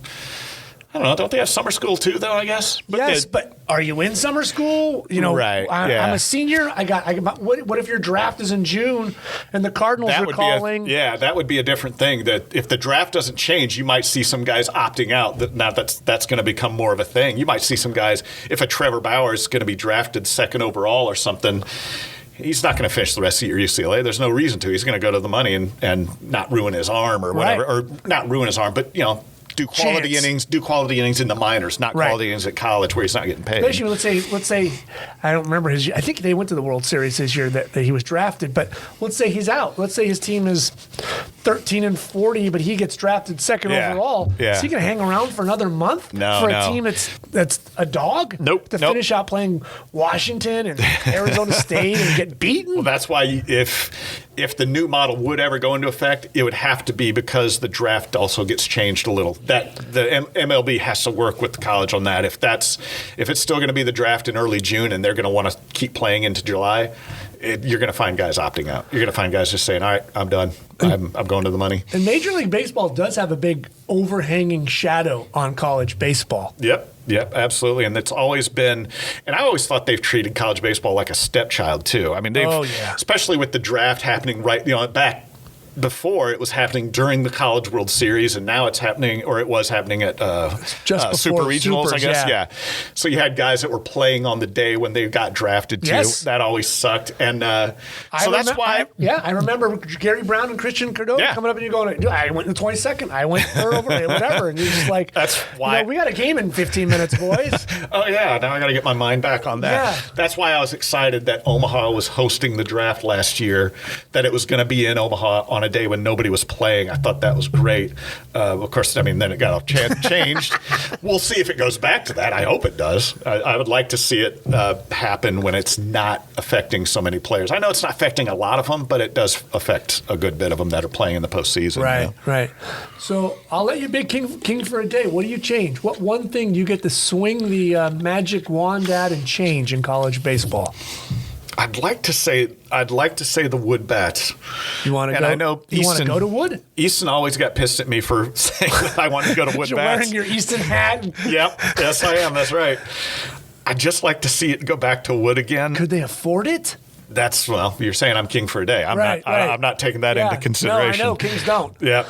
I don't know. Don't they have summer school too, though? I guess. But are you in summer school? Right. I'm a senior. I got. What if your draft is in June and the Cardinals are calling? That would be a different thing. That if the draft doesn't change, you might see some guys opting out. That's going to become more of a thing. You might see some guys, if a Trevor Bauer is going to be drafted second overall or something. He's not going to finish the rest of your UCLA. There's no reason to. He's going to go to the money and not ruin his arm or whatever, or not ruin his arm, but do quality innings in the minors, not quality innings at college where he's not getting paid. Especially, let's say, I don't remember his. I think they went to the World Series this year that he was drafted. But let's say he's out. Let's say his team is 13-40, but he gets drafted second overall. Yeah. Is he going to hang around for another month for a team that's a dog? Nope. To finish out playing Washington and Arizona State and get beaten. Well, that's why if the new model would ever go into effect, it would have to be because the draft also gets changed a little. That the MLB has to work with the college on that. If it's still going to be the draft in early June and they're going to want to keep playing into July, you're going to find guys opting out. You're going to find guys just saying, "All right, I'm done. I'm going to the money." And Major League Baseball does have a big overhanging shadow on college baseball. Yep, absolutely. And it's always been, and I always thought they've treated college baseball like a stepchild too. I mean, especially with the draft happening back before, it was happening during the College World Series, and now it's happening, or it was happening at Super Regionals, I guess. Yeah. So you had guys that were playing on the day when they got drafted too. Yes. That always sucked. And that's why. I remember Gary Brown and Christian Cordova coming up and you going, I went in the 22nd. I went third over whatever. And you're just like, that's why. We got a game in 15 minutes, boys. Oh, yeah. Now I got to get my mind back on that. Yeah. That's why I was excited that Omaha was hosting the draft last year, that it was going to be in Omaha on a day when nobody was playing. I thought that was great. Of course, then it got changed. We'll see if it goes back to that. I hope it does. I would like to see it happen when it's not affecting so many players. I know it's not affecting a lot of them, but it does affect a good bit of them that are playing in the postseason. Right. So I'll let you be king for a day. What do you change? What one thing do you get to swing the magic wand at and change in college baseball? I'd like to say the wood bats. You want to go? I know you want to go to wood? Easton always got pissed at me for saying that I wanted to go to wood You're bats. Wearing your Easton hat. Yep. Yes, I am. That's right. I'd just like to see it go back to wood again. Could they afford it? You're saying I'm king for a day. I'm right. I'm not taking that into consideration. No, I know kings don't. Yeah.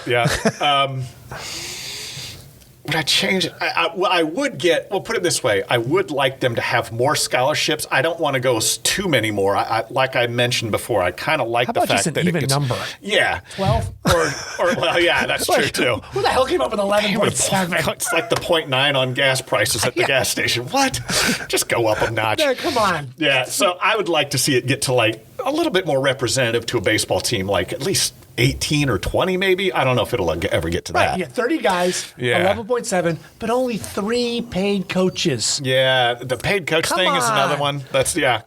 Would I change it? I would put it this way. I would like them to have more scholarships. I don't want to go too many more. Like I mentioned before, I kind of like the fact just an that even it gets, number. Yeah. 12? That's true too. Who the hell came up with 11.7? It's like the 0.9 on gas prices at the gas station. What? Just go up a notch. Yeah, come on. Yeah, so I would like to see it get to like a little bit more representative to a baseball team, like at least 18 or 20 maybe. I don't know if it'll ever get to that. Yeah, 30 guys, 11.7, but only 3 paid coaches. Yeah, the paid coach thing is another one.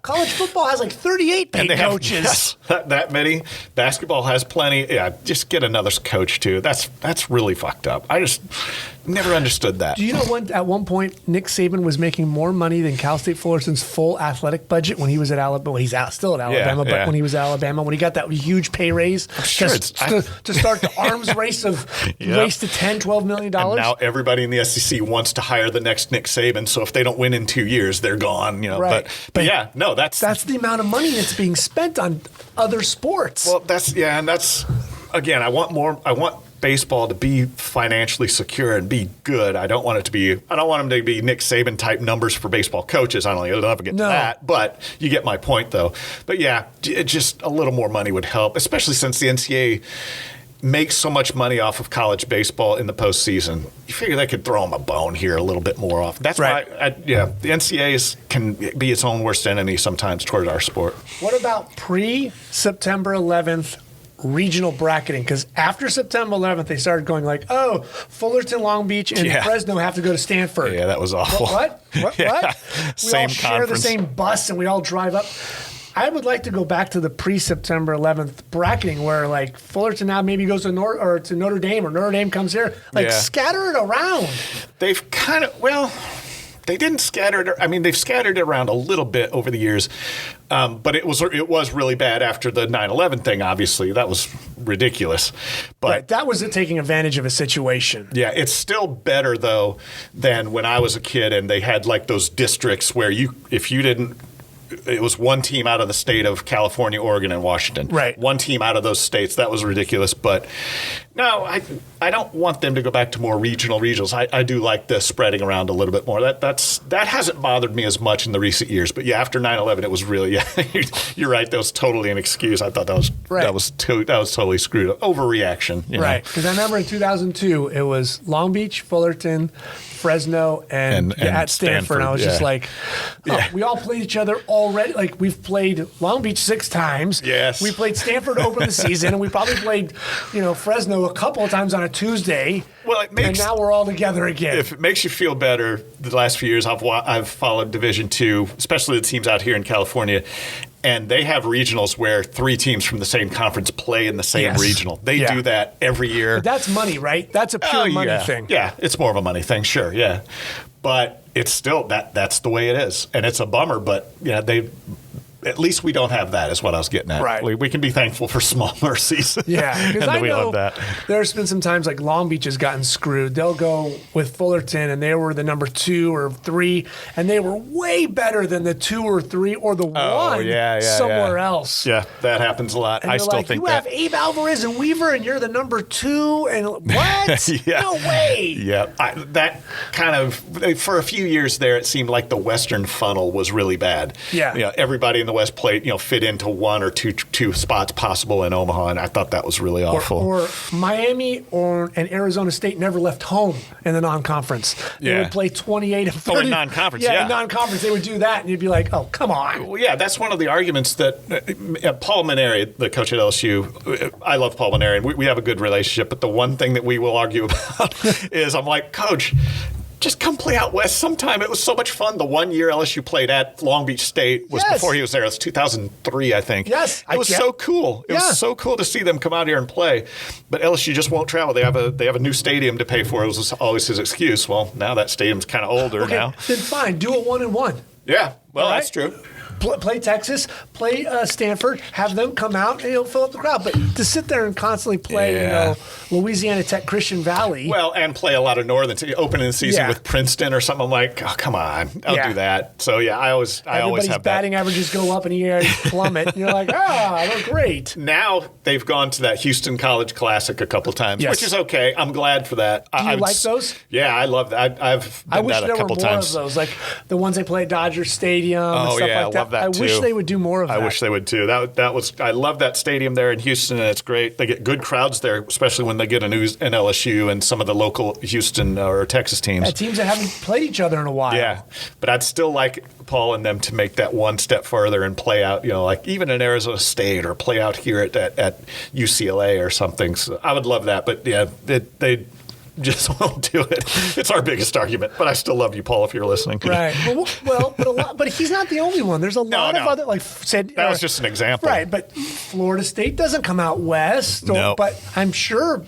College football has like 38 paid coaches. That many. Basketball has plenty. Yeah, just get another coach too. That's really fucked up. I just never understood that. Do you know at one point Nick Saban was making more money than Cal State Fullerton's full athletic budget when he was at Alabama? Well, he's still at Alabama, but when he was at Alabama, when he got that huge pay raise to start the arms race of race to $10-12 million. And now everybody in the SEC wants to hire the next Nick Saban. So if they don't win in 2 years, they're gone. But that's the amount of money that's being spent on other sports. Well, that's again. I want baseball to be financially secure and be good. I don't want them to be Nick Saban type numbers for baseball coaches. I don't think it'll ever get to that, but you get my point though. But yeah, just a little more money would help, especially since the NCAA makes so much money off of college baseball in the postseason. You figure they could throw them a bone here a little bit more often. That's why, the NCAA can be its own worst enemy sometimes toward our sport. What about pre-September 11th regional bracketing? Because after September 11th, they started going like, Fullerton, Long Beach, and Fresno have to go to Stanford. Yeah, that was awful. What? Yeah. We all share the same bus and we all drive up. I would like to go back to the pre-September 11th bracketing where like Fullerton now maybe goes to Notre Dame or Notre Dame comes here. Like scatter it around. They've kind of, they didn't scatter it. I mean, they've scattered it around a little bit over the years, but it was really bad after the 9/11 thing. Obviously, that was ridiculous. But that was it taking advantage of a situation. Yeah, it's still better though than when I was a kid and they had like those districts where if you didn't. It was one team out of the state of California, Oregon, and Washington. Right. One team out of those states. That was ridiculous. But no, I don't want them to go back to more regionals. I do like the spreading around a little bit more. That hasn't bothered me as much in the recent years. But yeah, after 9/11, it was really you're right. That was totally an excuse. I thought that was totally screwed up. Overreaction. Right. Because I remember in 2002, it was Long Beach, Fullerton, Fresno, and at Stanford. And I was just like, we all played each other already. Like we've played Long Beach 6 times. Yes. We played Stanford to open the season, and we probably played, Fresno a couple of times on a Tuesday. Well, and now we're all together again. If it makes you feel better, the last few years I've followed Division II, especially the teams out here in California. And they have regionals where 3 teams from the same conference play in the same regional. They do that every year. But that's money, right? That's a pure money thing. Yeah, it's more of a money thing, sure, yeah. But it's still, that's the way it is. And it's a bummer, but at least we don't have that is what I was getting at. Right. We can be thankful for small mercies. Yeah, because I we know love that. There's been some times like Long Beach has gotten screwed. They'll go with Fullerton, and they were the number 2 or 3, and they were way better than the 2 or 3 or the 1 somewhere else. Yeah, that happens a lot. And I still think you have Abe Alvarez and Weaver, and you're the number 2, and what? No way. Yeah, that kind of for a few years there, it seemed like the Western funnel was really bad. Yeah, everybody in the West played, fit into 1 or 2 spots possible in Omaha, and I thought that was really awful. Or Miami and Arizona State never left home in the non-conference. They would play 28 of 30. Oh, in non-conference, in non-conference, they would do that, and you'd be like, oh, come on. Well, yeah, that's one of the arguments that Paul Maneri, the coach at LSU, I love Paul Maneri, and we have a good relationship, but the one thing that we will argue about is I'm like, Coach, just come play out west sometime. It was so much fun. The 1 year LSU played at Long Beach State was before he was there. It was 2003, I think. Yes. It was so cool. It was so cool to see them come out here and play. But LSU just won't travel. They have a new stadium to pay for. It was always his excuse. Well, now that stadium's kind of older now. Then fine. Do a 1-1. Yeah. Well, that's true. Play Texas, play Stanford, have them come out, and fill up the crowd. But to sit there and constantly play, Louisiana Tech, Christian Valley. Well, and play a lot of Northern, opening the season with Princeton or something. I'm like, oh, come on, don't do that. So, I always have that. Everybody's batting averages go up and you plummet. And you're like, they're great. Now they've gone to that Houston College Classic a couple times, which is okay. I'm glad for that. Do you like those? Yeah, I love that. I've been that a couple times. I wish there were more of those, like the ones they play at Dodger Stadium and stuff like that. Love that I too. wish they would do more of that. I wish they would too. I love that stadium there in Houston, and it's great. They get good crowds there, especially when they get an LSU and some of the local Houston or Texas teams. Yeah, teams that haven't played each other in a while. Yeah, but I'd still like Paul and them to make that one step further and play out, like even in Arizona State or play out here at UCLA or something. So I would love that, but they just won't do it. It's our biggest argument, but I still love you, Paul, if you're listening. Right. Well, but he's not the only one. There's a lot of other, like said. That was just an example. Right, but Florida State doesn't come out west. No. But I'm sure,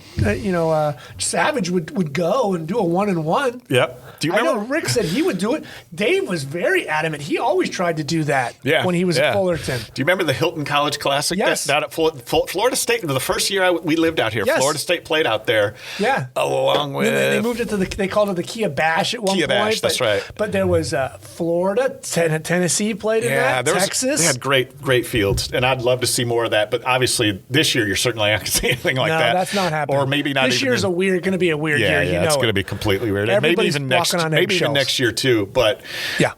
Savage would go and do a 1-1. Yep. Do you remember? I know Rick said he would do it. Dave was very adamant. He always tried to do that when he was at Fullerton. Do you remember the Hilton College Classic? Yes. Down at Florida State, the first year we lived out here, Florida State played out there. Yeah. Along with... They moved it to they called it the Kia Bash at one point. Kia Bash, that's right. But there was Florida, Tennessee played in that, Texas. They had great fields, and I'd love to see more of that. But obviously, this year you're certainly not going to see anything like that. No, that's not happening. Or maybe not. This year's going to be a weird year. Yeah, it's going to be completely weird. Everybody's maybe even next year too. But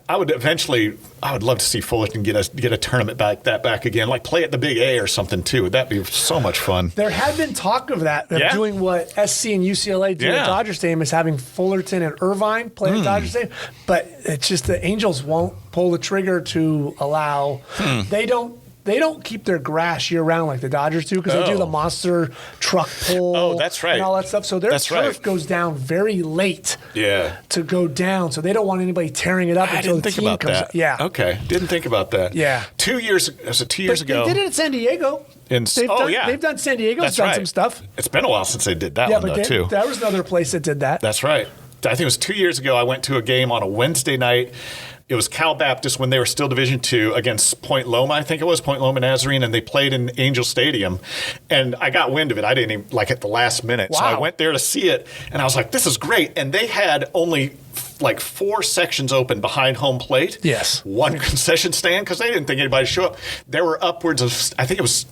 I would love to see Fullerton get a tournament back again, like play at the Big A or something too. That'd be so much fun. There had been talk of that, doing what SC and UCLA do at Dodger Stadium, is having Fullerton and Irvine play at Dodger Stadium, but it's just the Angels won't pull the trigger to allow. They don't they don't keep their grass year round like the Dodgers do because they do the monster truck pull. Oh, that's right. And all that stuff. So their turf goes down very late. Yeah. To go down, so they don't want anybody tearing it up until the team comes. Yeah. Okay. Didn't think about that. Yeah. 2 years. Was it 2 years ago? They did it at San Diego. They've done San Diego's done some stuff. It's been a while since they did that one though too. That was another place that did that. That's right. I think it was 2 years ago. I went to a game on a Wednesday night. It was Cal Baptist when they were still Division II against Point Loma, I think it was, Point Loma Nazarene, and they played in Angel Stadium. And I got wind of it. I didn't even at the last minute. Wow. So I went there to see it, and I was like, this is great. And they had only 4 sections open behind home plate. Yes. 1 concession stand because they didn't think anybody would show up. There were upwards of, I think it was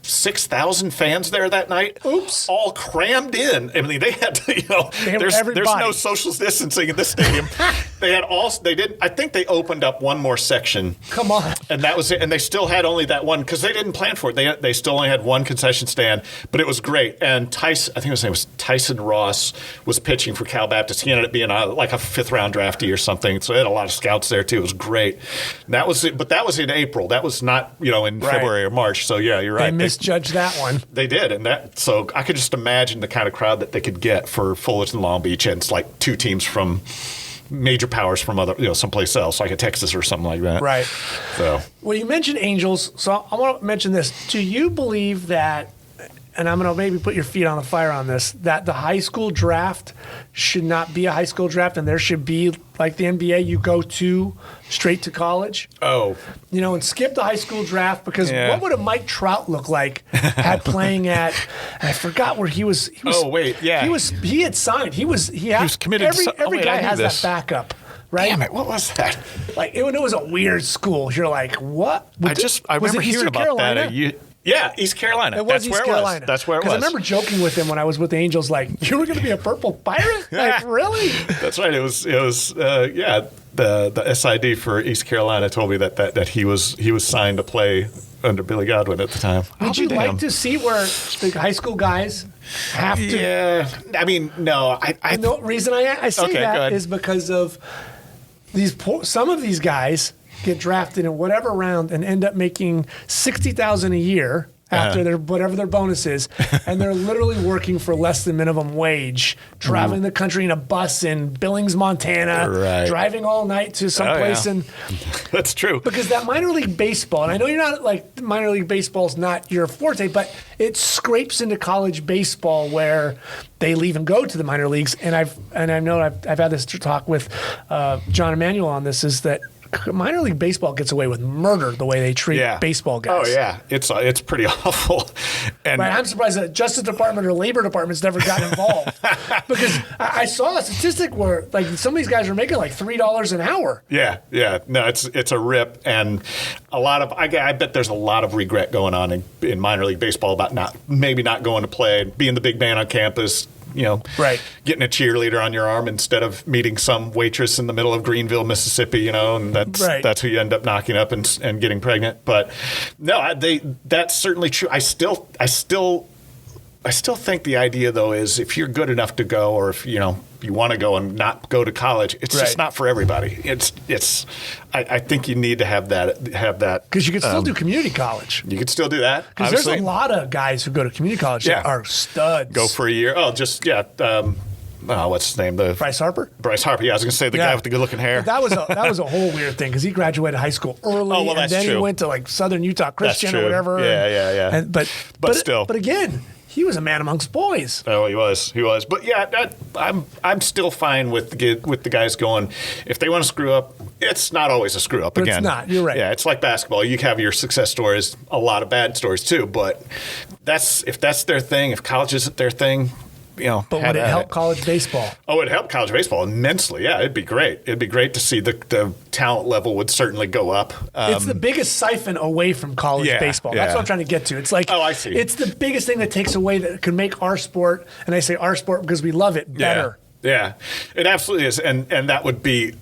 6,000 fans there that night. Oops. All crammed in. I mean, they had to, there's no social distancing in this stadium. I think they opened up one more section. Come on. And that was it. And they still had only that one because they didn't plan for it. They still only had 1 concession stand, but it was great. And Tyson, I think his name was Tyson Ross, was pitching for Cal Baptist. He ended up being a 5th round draftee or something. So they had a lot of scouts there too. It was great. And that was it. But that was in April. That was not, in February or March. So yeah, you're right. They misjudged that one. They did. So I could just imagine the kind of crowd that they could get for Fullerton Long Beach. And it's like 2 teams from major powers from other, someplace else, like a Texas or something like that. Right. So. Well, you mentioned Angels, so I want to mention this. Do you believe that, and I'm going to maybe put your feet on the fire on this, that the high school draft should not be a high school draft and there should be, like the NBA, you go straight to college? Oh. And skip the high school draft because what would a Mike Trout look like playing at, I forgot where he was. Oh, wait, yeah. He had signed. He was committed. Every guy has that backup. Right? Damn it! What was that? It was a weird school. You're like, what? I remember hearing about Carolina? that. Yeah, East Carolina. That's where it was. That's where it was. Because I remember joking with him when I was with the Angels, like, you were going to be a purple pirate? Like, really? That's right. It was. The SID for East Carolina told me that he was signed to play under Billy Godwin at the time. Would you like to see where the high school guys have to? Yeah. I mean, no. The reason I say that is because of some of these guys get drafted in whatever round and end up making $60,000 a year after whatever their bonus is, and they're literally working for less than minimum wage, traveling the country in a bus in Billings, Montana, driving all night to someplace. And that's true. Because that minor league baseball, and I know you're not minor league baseball is not your forte, but it scrapes into college baseball where they leave and go to the minor leagues. And I've had this talk with John Emanuel on this, is that minor league baseball gets away with murder the way they treat baseball guys. Oh yeah, it's pretty awful. And I'm surprised that Justice Department or Labor Department's never gotten involved because I saw a statistic where some of these guys are making $3 an hour. Yeah. No, it's a rip, and a lot of I bet there's a lot of regret going on in minor league baseball about not going to play, being the big man on campus. Getting a cheerleader on your arm instead of meeting some waitress in the middle of Greenville, Mississippi, and that's who you end up knocking up and getting pregnant. But no, that's certainly true. I still think the idea though is if you're good enough to go, or if you want to go and not go to college, it's just not for everybody. I think you need to have that because you can still do community college. You can still do that because there's a lot of guys who go to community college that are studs. Go for a year. What's his name? Bryce Harper. Bryce Harper. Yeah, I was going to say the guy with the good-looking hair. But that was a whole weird thing because he graduated high school early, and then he went to Southern Utah Christian or whatever. Yeah. But still, but again. He was a man amongst boys. Oh, he was. But yeah, I'm still fine with the guys going. If they want to screw up, it's not always a screw up. Again, it's not. You're right. Yeah, it's like basketball. You have your success stories, a lot of bad stories too. But if that's their thing, if college isn't their thing. But would it help college baseball? Oh, it'd help college baseball immensely. Yeah, it'd be great. It'd be great to see the talent level would certainly go up. It's the biggest siphon away from college baseball. That's what I'm trying to get to. It's I see. It's the biggest thing that takes away that could make our sport, and I say our sport because we love it, better. Yeah, it absolutely is, and that would be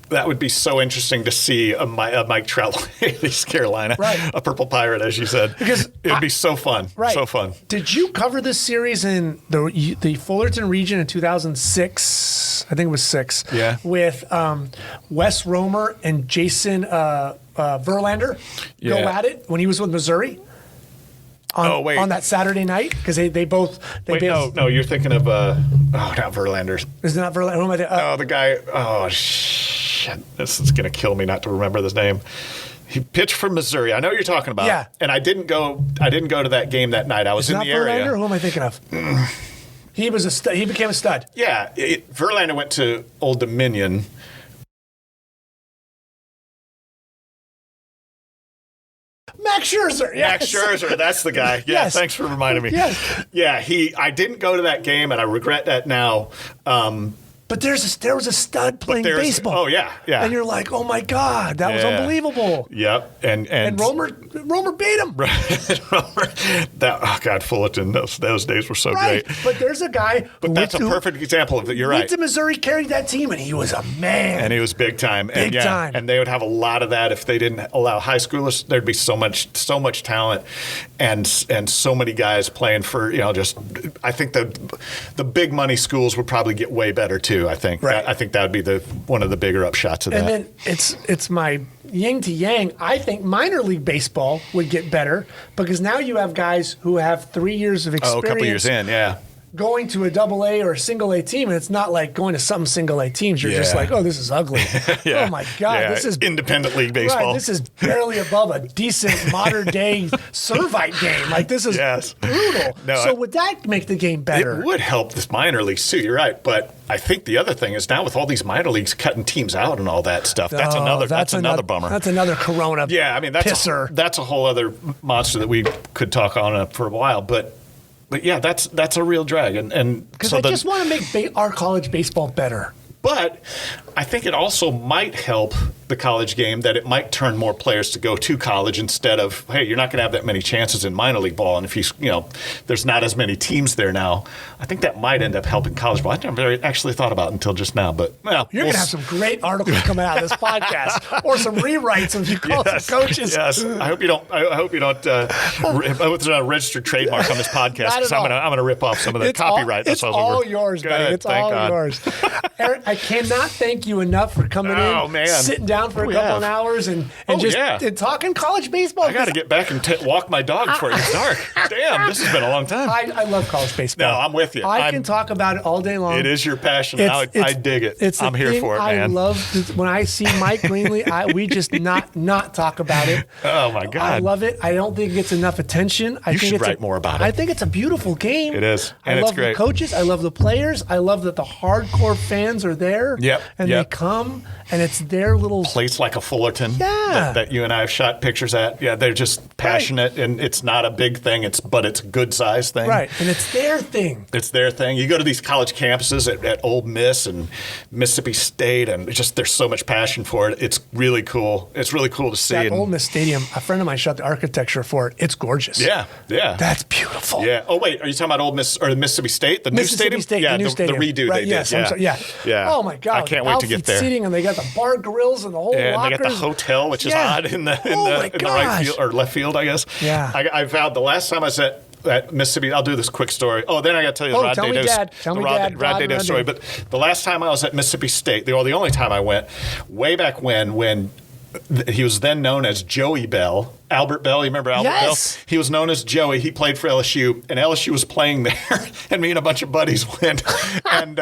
so interesting to see a Mike Trout in East Carolina, a purple pirate, as you said, because it'd be so fun, so fun. Did you cover this series in the Fullerton region in 2006? I think it was 6. Yeah, with Wes Romer and Jason Verlander go at it when he was with Missouri? On that Saturday night? Because they both... No, you're thinking of... not Verlander. Is it not Verlander? Who am I thinking? No, the guy... Oh, shit. This is going to kill me not to remember his name. He pitched for Missouri. I know what you're talking about. Yeah. And I didn't go to that game that night. I was in the area. Verlander? Who am I thinking of? He was a stud. He became a stud. Yeah. Verlander went to Old Dominion. Max Scherzer. Yes. Max Scherzer, that's the guy. Yeah, Yes. Thanks for reminding me. Yes. Yeah, I didn't go to that game, and I regret that now. But there was a stud playing baseball. Oh, yeah. And you're like, oh, my God, that was unbelievable. Yep. And Romer beat him. Fullerton, those days were so great. But there's a guy But that's a perfect example of it. You're right. Went to Missouri, carried that team, and he was a man. And he was big time. Big time. And they would have a lot of that if they didn't allow high schoolers. There'd be so much talent and so many guys playing for, just I think the big money schools would probably get way better too, I think. Right. I think that would be one of the bigger upshots of that. And then it's my yin to yang. I think minor league baseball would get better because now you have guys who have 3 years of experience. A couple years in, yeah. Going to a double A or a single A team, and it's not like going to some single A teams. You're just like, oh, this is ugly. Oh my God, this is independent league baseball. Right, this is barely above a decent modern day Servite game. Like this is brutal. So would that make the game better? It would help this minor leagues too. You're right, but I think the other thing is now with all these minor leagues cutting teams out and all that stuff, that's another bummer. That's another Corona. Yeah, I mean that's a whole other monster that we could talk on for a while, But yeah, that's a real drag, and because I just want to make our college baseball better. But I think it also might help the college game that it might turn more players to go to college instead of, hey, you're not going to have that many chances in minor league ball. And if there's not as many teams there now, I think that might end up helping college ball. I never actually thought about it until just now. But you're going to have some great articles coming out of this podcast, or some rewrites if you call some coaches. Yes, I hope you don't. I hope there's not a registered trademark on this podcast because I'm going to rip off some of the copyright. It's all yours, buddy. It's all yours. Eric, I cannot thank you enough for coming in, sitting down for a couple of hours, and talking college baseball. I got to get back and walk my dog before it gets dark. Damn, this has been a long time. I love college baseball. No, I'm with you. I can talk about it all day long. It is your passion. I dig it. I'm here for it, man. I love when I see Mike Greenlee. We just not talk about it. Oh my God, I love it. I don't think it gets enough attention. You should write more about it. I think it's a beautiful game. It is, and it's love great. The coaches. I love the players. I love that the hardcore fans are there. And they come, and it's their little place like a Fullerton that you and I have shot pictures at. Yeah, they're just passionate, and it's not a big thing. But it's a good size thing. Right, and it's their thing. It's their thing. You go to these college campuses at Ole Miss and Mississippi State, and there's so much passion for it. It's really cool. It's really cool to see. That Ole Miss Stadium, a friend of mine shot the architecture for it. It's gorgeous. Yeah. That's beautiful. Yeah. Oh wait, are you talking about Ole Miss or Mississippi State? The new stadium? The new stadium. The redo right, they did. Yeah. Oh my God. I can't wait to get there. Seating, and they got the bar grills and the whole and lockers. they got the hotel, which is odd in the right field or left field, I guess. Yeah. I vowed the last time I was at Mississippi. I'll do this quick story. Oh, then I got to tell you the Rod Day story. But the last time I was at Mississippi State, the only time I went, way back when he was then known as Joey Bell. Albert Bell, you remember Albert Bell? He was known as Joey. He played for LSU, and LSU was playing there, and me and a bunch of buddies went, and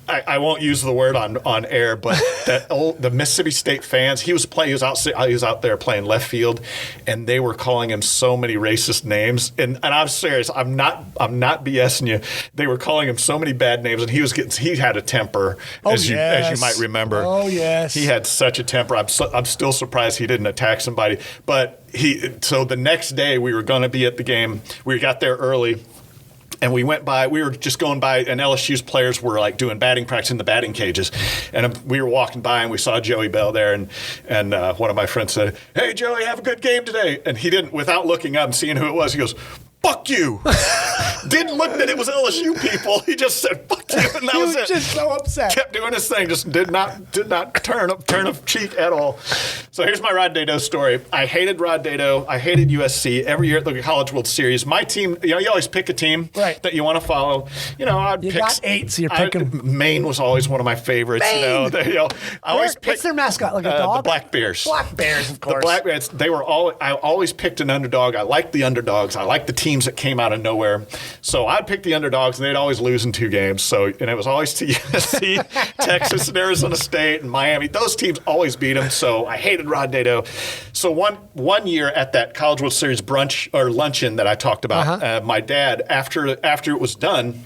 I won't use the word on air, but the Mississippi State fans. He was out there playing left field, and they were calling him so many racist names. And I'm serious. I'm not BSing you. They were calling him so many bad names, and he had a temper, as you might remember. Oh yes, he had such a temper. I'm still surprised he didn't attack somebody. But so the next day we were going to be at the game. We got there early. And we were just going by, and LSU's players were like doing batting practice in the batting cages. And we were walking by, and we saw Joey Bell there. And one of my friends said, "Hey, Joey, have a good game today." And he didn't, without looking up and seeing who it was, he goes, "Fuck you." Didn't look that it was LSU people. He just said, "Fuck team, and that was it. Just so upset. Kept doing his thing, just did not turn a cheek at all. So here's my Rod Dedeaux story. I hated Rod Dedeaux. I hated USC. Every year at the College World Series, my team, you always pick a team that you want to follow. You got 8, so you're picking. Maine was always one of my favorites. Maine. I always picked. What's their mascot? Like a dog? The Black Bears. Black Bears, of course. The Black Bears. I always picked an underdog. I liked the underdogs. I liked the teams that came out of nowhere. So I'd pick the underdogs, and they'd always lose in 2 games. And it was always to USC, Texas, and Arizona State, and Miami. Those teams always beat them. So I hated Rod Dedeaux. So one year at that College World Series brunch or luncheon that I talked about, my dad, after it was done,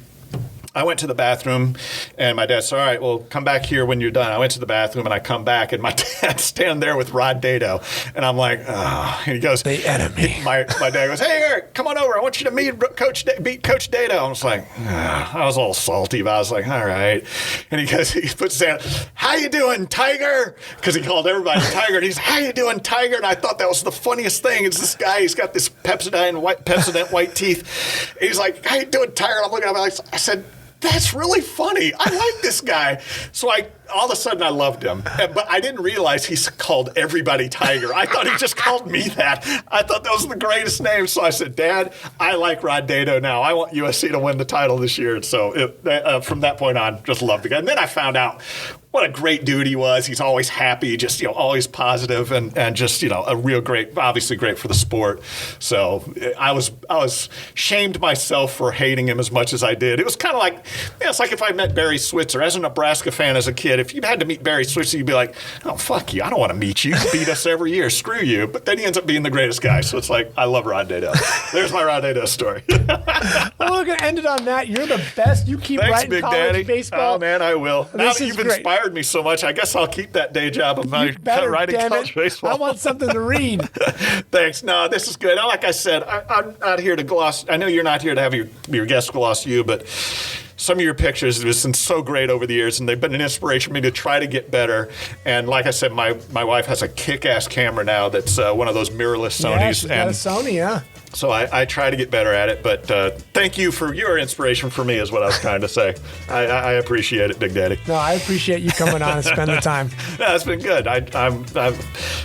I went to the bathroom, and my dad said, all right, well, come back here when you're done. I went to the bathroom, and I come back, and my dad's standing there with Rod Dedeaux. And I'm like, oh. And he goes, the enemy. My dad goes, hey, Eric, come on over. I want you to meet Coach Dedeaux. I was like, I was a little salty, but I was like, all right. And he puts his hand, how you doing, Tiger? Because he called everybody Tiger. And he's, how you doing, Tiger? And I thought that was the funniest thing. It's this guy, he's got this Pepsodent white teeth. And he's like, how you doing, Tiger? I'm looking at him, I said, that's really funny. I like this guy. So all of a sudden I loved him. But I didn't realize he called everybody Tiger. I thought he just called me that. I thought that was the greatest name. So I said, Dad, I like Rod Dedeaux now. I want USC to win the title this year. And so from that point on, just loved the guy. And then I found out what a great dude he was. He's always happy, just always positive, and just a real great, obviously great for the sport. So I was shamed myself for hating him as much as I did. It was kind of like it's like if I met Barry Switzer as a Nebraska fan as a kid. If you had to meet Barry Switzer, you'd be like, oh fuck you, I don't want to meet you. You beat us every year, screw you. But then he ends up being the greatest guy. So it's like I love Rod Dedeaux. There's my Rod Dedeaux story. Well, we're gonna end it on that. You're the best. You keep Thanks, writing Big college Daddy. baseball. Oh man, I will. Now that you've great. inspired me so much, I guess I'll keep that day job of my writing college baseball. I want something to read. Thanks. No, this is good. Like I said, I'm not here to gloss. I know you're not here to have your guests gloss you, but some of your pictures have been so great over the years, and they've been an inspiration for me to try to get better. And like I said, my wife has a kick-ass camera now that's one of those mirrorless Sonys. Yeah, she's got a Sony, yeah. So I try to get better at it, but thank you for your inspiration for me is what I was trying to say. I appreciate it, Big Daddy. No, I appreciate you coming on and spending the time. Yeah, it's been good.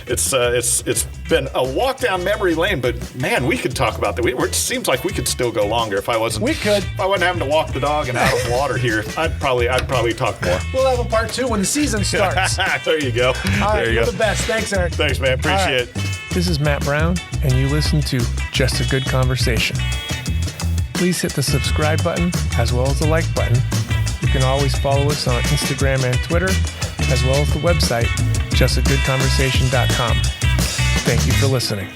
It's been a walk down memory lane, but man, we could talk about that. It seems like we could still go longer if I wasn't. If I wasn't having to walk the dog and out of water here. I'd probably talk more. We'll have a part 2 when the season starts. There you go. All right, you're the best. Thanks, Eric. Thanks, man. Appreciate it. This is Matt Brown, and you listen to Just a Good Conversation. Please hit the subscribe button as well as the like button. You can always follow us on Instagram and Twitter, as well as the website, justagoodconversation.com. Thank you for listening.